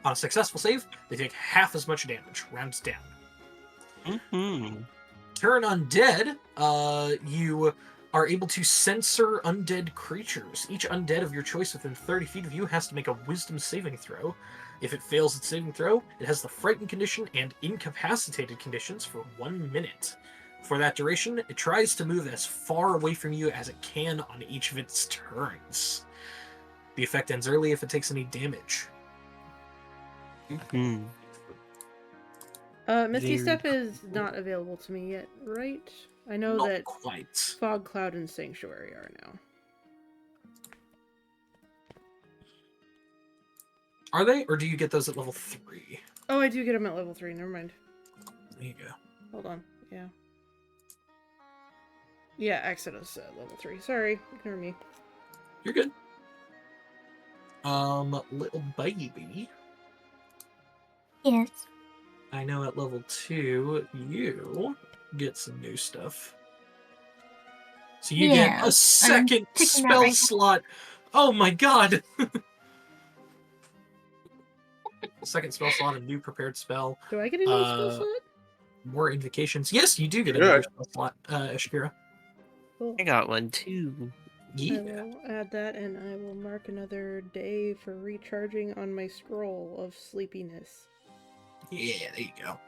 On a successful save, they take half as much damage, rounds down. Mm-hmm. Turn Undead, you are able to censor undead creatures. Each undead of your choice within 30 feet of you has to make a wisdom saving throw. If it fails its saving throw, it has the frightened condition and incapacitated conditions for 1 minute. For that duration, it tries to move as far away from you as it can on each of its turns. The effect ends early if it takes any damage. Mm-hmm. Misty Very Step is not available to me yet, right? I know Not that quite. Fog Cloud and Sanctuary are now. Are they? Or do you get those at level 3? Oh, I do get them at level 3, never mind. There you go. Hold on, yeah. Yeah, Exodus at level 3. Sorry, ignore me. You're good. Little baby. Yes. I know at level 2, you get some new stuff. So you get a second picking that spell right now. slot. Oh my god! Second spell slot, a new prepared spell. Do I get a new spell slot? More invocations. Yes, you do get Good. another spell slot, Ashkira. Cool. I got one, too. I Yeah. will add that, and I will mark another day for recharging on my scroll of sleepiness. Yeah, there you go.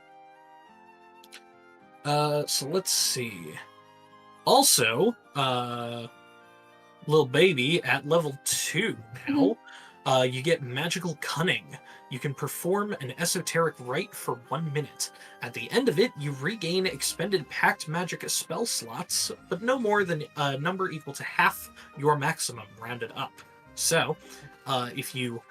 So let's see. Also, little baby at level 2 now, you get magical cunning. You can perform an esoteric rite for 1 minute. At the end of it, you regain expended pact magic spell slots, but no more than a number equal to half your maximum, rounded up. So, if you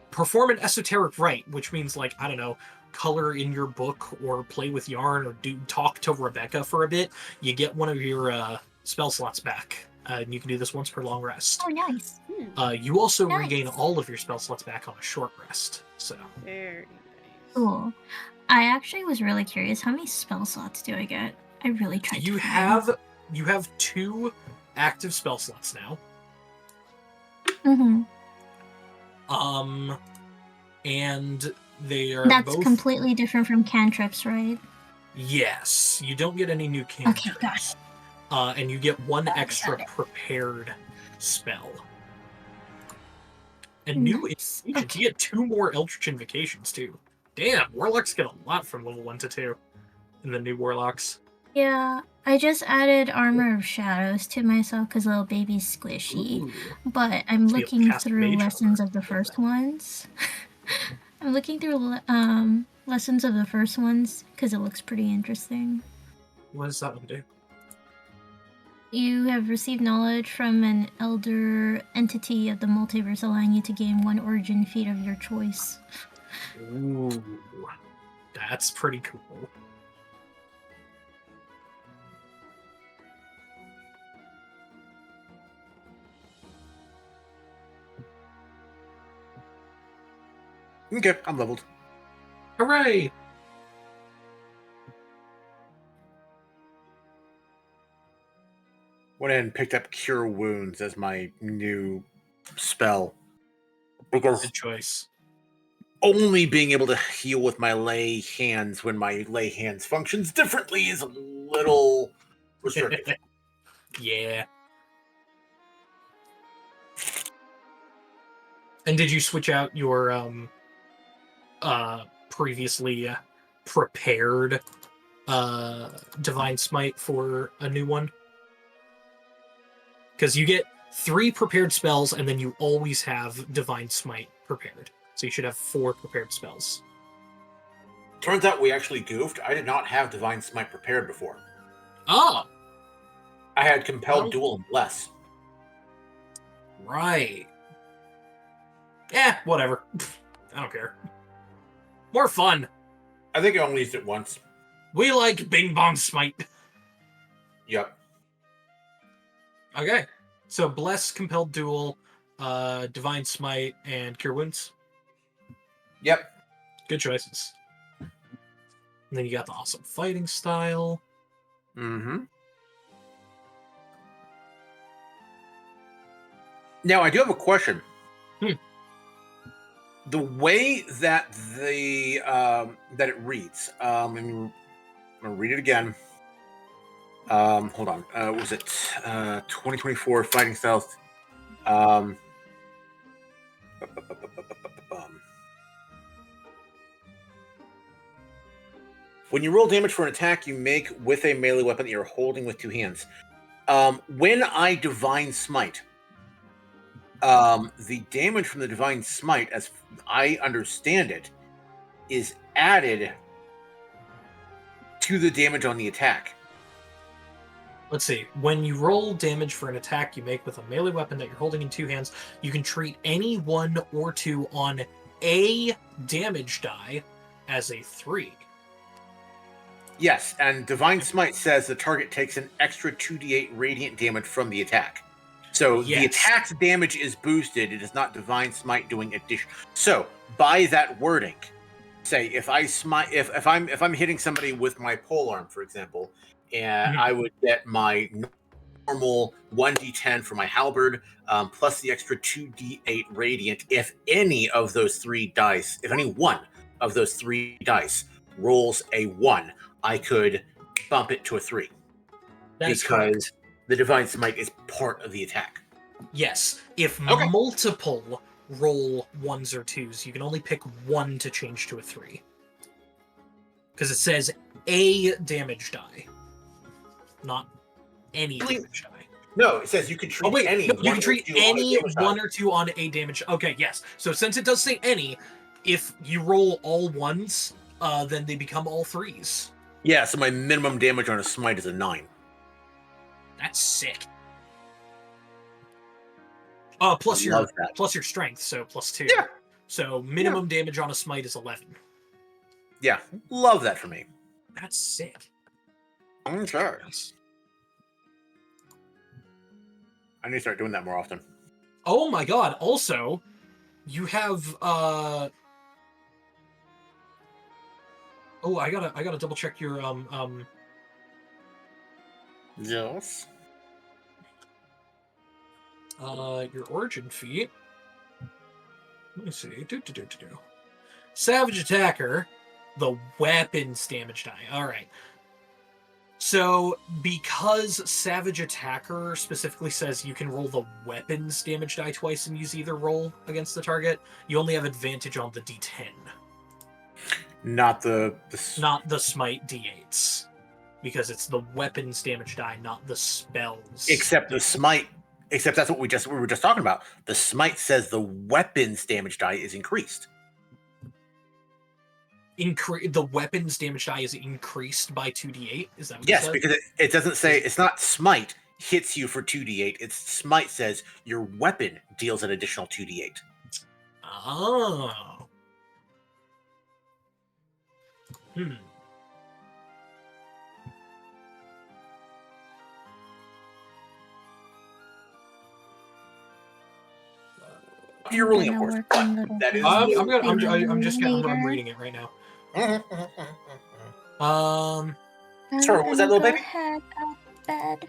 perform an esoteric rite, which means, like, I don't know, color in your book or play with yarn or talk to Rebecca for a bit, you get one of your spell slots back. And you can do this once per long rest. Oh, nice. You also Nice. regain all of your spell slots back on a short rest. So Very nice. Cool. I actually was really curious. How many spell slots do I get? I really tried to you find. have 2 active spell slots now. Mm-hmm. And they are That's both completely different from cantrips, right? Yes, you don't get any new Okay, cantrips. got it. And you get 1 Got it, extra got it. prepared spell. And new Nice. invasions. Okay. You get 2 more Eldritch Invocations, too. Damn, Warlocks get a lot from level 1 to 2 in the new Warlocks. Yeah, I just added Armor of Shadows to myself because little baby's squishy. Ooh. But I'm So you'll looking cast through Mage lessons Armor. of the first ones. I'm looking through lessons of the first ones because it looks pretty interesting. What does that one do? You have received knowledge from an elder entity of the multiverse, allowing you to gain 1 origin feat of your choice. Ooh. That's pretty cool. Okay, I'm leveled. Hooray! Went ahead and picked up Cure Wounds as my new spell. Because Good choice. only being able to heal with my lay hands when my lay hands functions differently is a little restrictive. Yeah. And did you switch out your previously prepared Divine Smite for a new one? Because you get 3 prepared spells, and then you always have Divine Smite prepared. So you should have 4 prepared spells. Turns out we actually goofed. I did not have Divine Smite prepared before. Oh! I had Compelled Well- Duel and Bless. Right. Whatever. I don't care. More fun. I think I only used it once. We like Bing Bong Smite. Yep. Okay. So Bless, Compelled Duel, Divine Smite, and Cure Wounds. Yep. Good choices. And then you got the awesome fighting style. Mm-hmm. Now, I do have a question. The way that that it reads, I'm going to read it again. Hold on. Was it 2024 fighting styles? When you roll damage for an attack you make with a melee weapon that you're holding with 2 hands. When I Divine Smite, the damage from the Divine Smite, as I understand it, is added to the damage on the attack. Let's see. When you roll damage for an attack you make with a melee weapon that you're holding in 2 hands, you can treat any 1 or 2 on a damage die as a 3. Yes, and Divine Smite says the target takes an extra 2d8 radiant damage from the attack. So the Yes. attack's damage is boosted. It is not Divine Smite doing addition. So by that wording, say if I smite, if I'm hitting somebody with my polearm, for example, and I would get my normal 1d10 for my halberd, plus the extra 2d8 radiant. If any of those 3 dice, if any one of those 3 dice rolls a 1, I could bump it to a 3. That is because correct. the Divine Smite is part of the attack. Yes. If Okay. multiple roll 1s or 2s, you can only pick 1 to change to a 3. Because it says a damage die, not any damage die. No, it says you can treat any. No, you one can or treat two on a any damage die. 1 or 2 on a damage. Okay, yes. So since it does say any, if you roll all 1s, then they become all 3s. Yeah, so my minimum damage on a smite is a 9. That's sick. Plus I love that. plus your strength, so +2. Yeah. So minimum damage on a smite is 11. Yeah, love that for me. That's sick. Okay. Nice. I need to start doing that more often. Oh my god, also, you have Oh, I gotta double check your Yes. your origin feat. Let me see. Savage Attacker, the weapons damage die. Alright. So, because Savage Attacker specifically says you can roll the weapons damage die twice and use either roll against the target, you only have advantage on the D10, Not the not the smite D8s, because it's the weapons damage die, not the spells. except the smite. Except that's what we were just talking about. The smite says the weapons damage die is increased. The weapons damage die is increased by 2d8. Is that what Yes, you said? because it doesn't say, it's not smite hits you for 2d8. It's smite says your weapon deals an additional 2d8. Oh. You're ruling, of Gonna course. work But on little that is I'm Sorry, what was that, little baby? Head out of bed.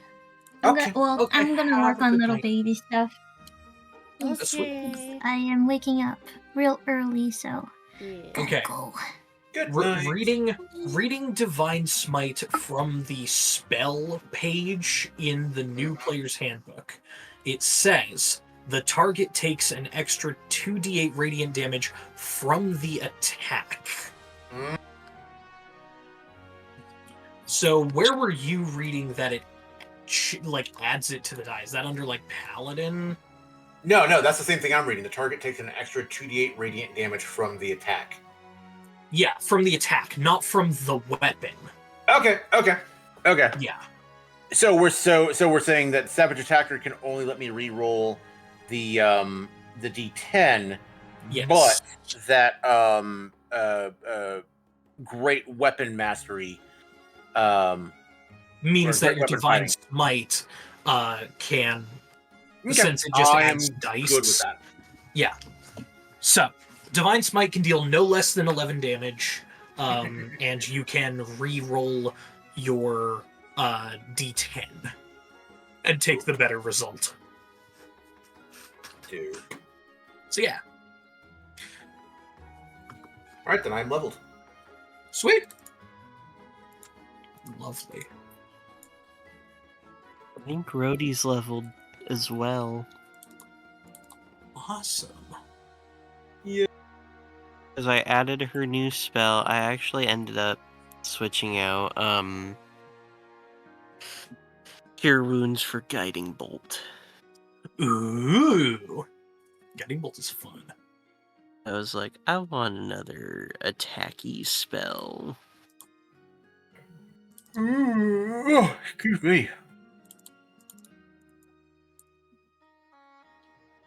Okay. Okay, I'm gonna have work a on good little night. baby stuff. Okay. I am waking up real early, so Yeah. gotta Okay. go. Good night. reading Divine Smite from the spell page in the new player's handbook. It says the target takes an extra 2d8 radiant damage from the attack. Mm. So where were you reading that it adds it to the die? Is that under Paladin? No, that's the same thing I'm reading. The target takes an extra 2d8 radiant damage from the attack. Yeah, from the attack, not from the weapon. Okay. Yeah. So we're saying that Savage Attacker can only let me re-roll the D10, Yes. but that Great Weapon Mastery Means or that your Great Weapon Divine Fighting. Smite can, Okay. since it just I adds am dice. good with that. Yeah. So, Divine Smite can deal no less than 11 damage, and you can re-roll your D10 and take the better result. Dude. So yeah, All right, then I'm leveled. sweet, lovely. I think Rhodey's leveled as well. Awesome. As I added her new spell, I actually ended up switching out Cure Wounds for Guiding Bolt. Ooh, Guiding Bolt is fun. I was like, I want another attacky spell. Oh, excuse me.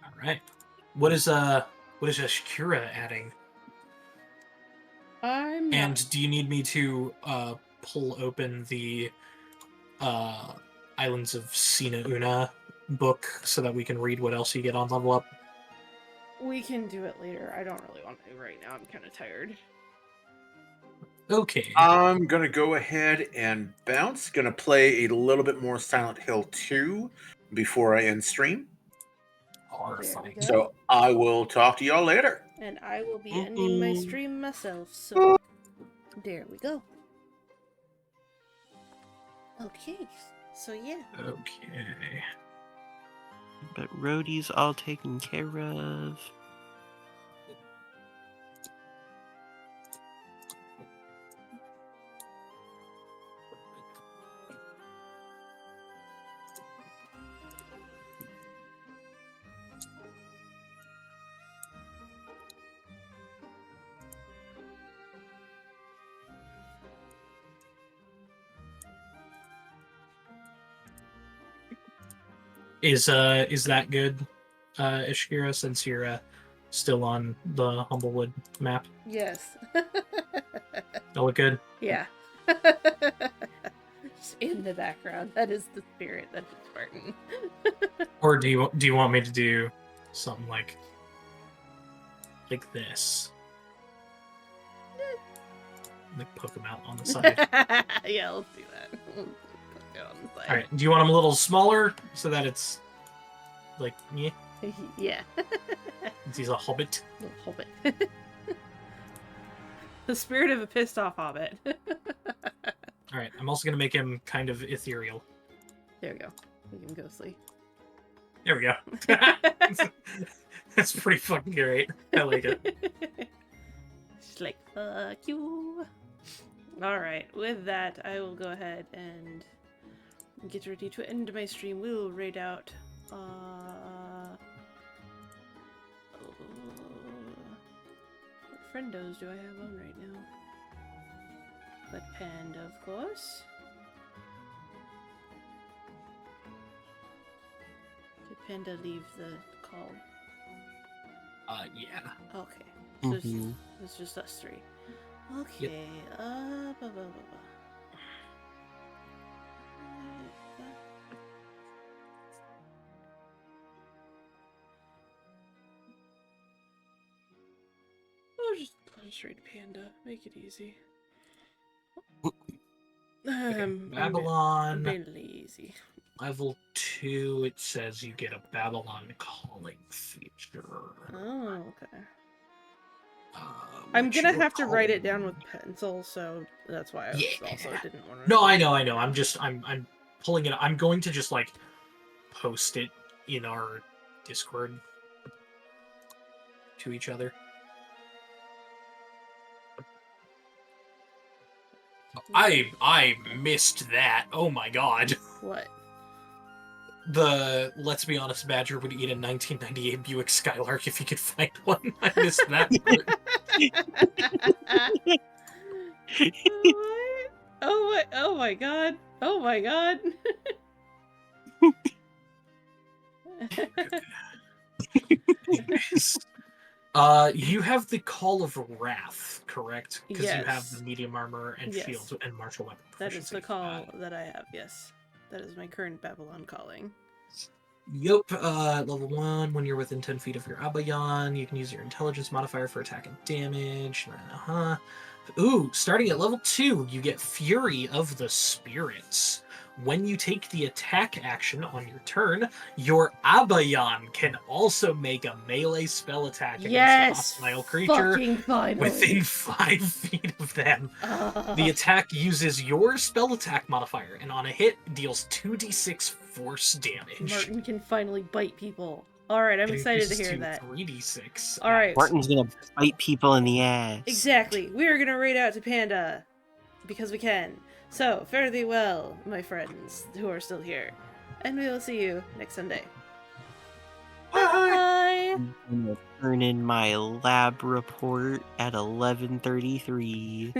All right. What is Ashkira adding? I'm not- And do you need me to pull open the Islands of Sina Una book so that we can read what else you get on level up? We can do it later. I don't really want to right now. I'm kind of tired. Okay. I'm gonna go ahead and bounce. Gonna play a little bit more Silent Hill 2 before I end stream. Horrifying. go. So I will talk to y'all later. And I will be ending my stream myself, so there we go. Okay, so yeah. Okay. But Rhodey's all taken care of. Is that good, Ishkira, since you're still on the Humblewood map? Yes. That look good? Yeah. Just in the background. That is the spirit that is Spartan. Or do you want me to do something like this? Like poke them out on the side. Yeah, let's do that. We'll put it on the side. All right. Do you want them a little smaller so that it's yeah, Yeah. he's a hobbit? Little hobbit. The spirit of a pissed off hobbit. All right, I'm also gonna make him kind of ethereal. There we go. Make him ghostly. There we go. That's pretty fucking great. I like it. She's like, fuck you. Alright, with that, I will go ahead and get ready to end my stream. We'll raid out. What friendos do I have on right now? But Panda, of course. Did Panda leave the call? Yeah. Okay. So Mhm. it's just us three. Okay. Blah, blah, blah, blah. I'll just read Panda. Make it easy. I'm Babylon. being lazy. Level 2, it says you get a Babylon calling feature. Oh, okay. I'm gonna have to write it down with pencil, so that's why I also didn't want to. No, I know. I'm pulling it. I'm going to just like post it in our Discord to each other. I missed that. Oh my god. What? The Let's Be Honest Badger would eat a 1998 Buick Skylark if he could find one. I missed that part. What? Oh my god. Oh my god. You have the Call of Wrath, correct? Because you have the Yes. medium armor and Yes. shields and martial weapon That is proficiency. the call that I have, yes. That is my current Babylon calling. Yup, level 1, when you're within 10 feet of your Abayan, you can use your intelligence modifier for attack and damage. Ooh, starting at level 2, you get Fury of the Spirits. When you take the attack action on your turn, your Abayan can also make a melee spell attack against a hostile creature fucking finally. within 5 feet of them. The attack uses your spell attack modifier, and on a hit, deals 2d6 force damage. Martin can finally bite people. Alright, I'm It excited to increases hear that. 3d6. Alright. Martin's gonna bite people in the ass. Exactly. We are gonna raid out to Panda. Because we can. So, fare thee well, my friends who are still here. And we will see you next Sunday. Bye! I'm gonna turn in my lab report at 11:33.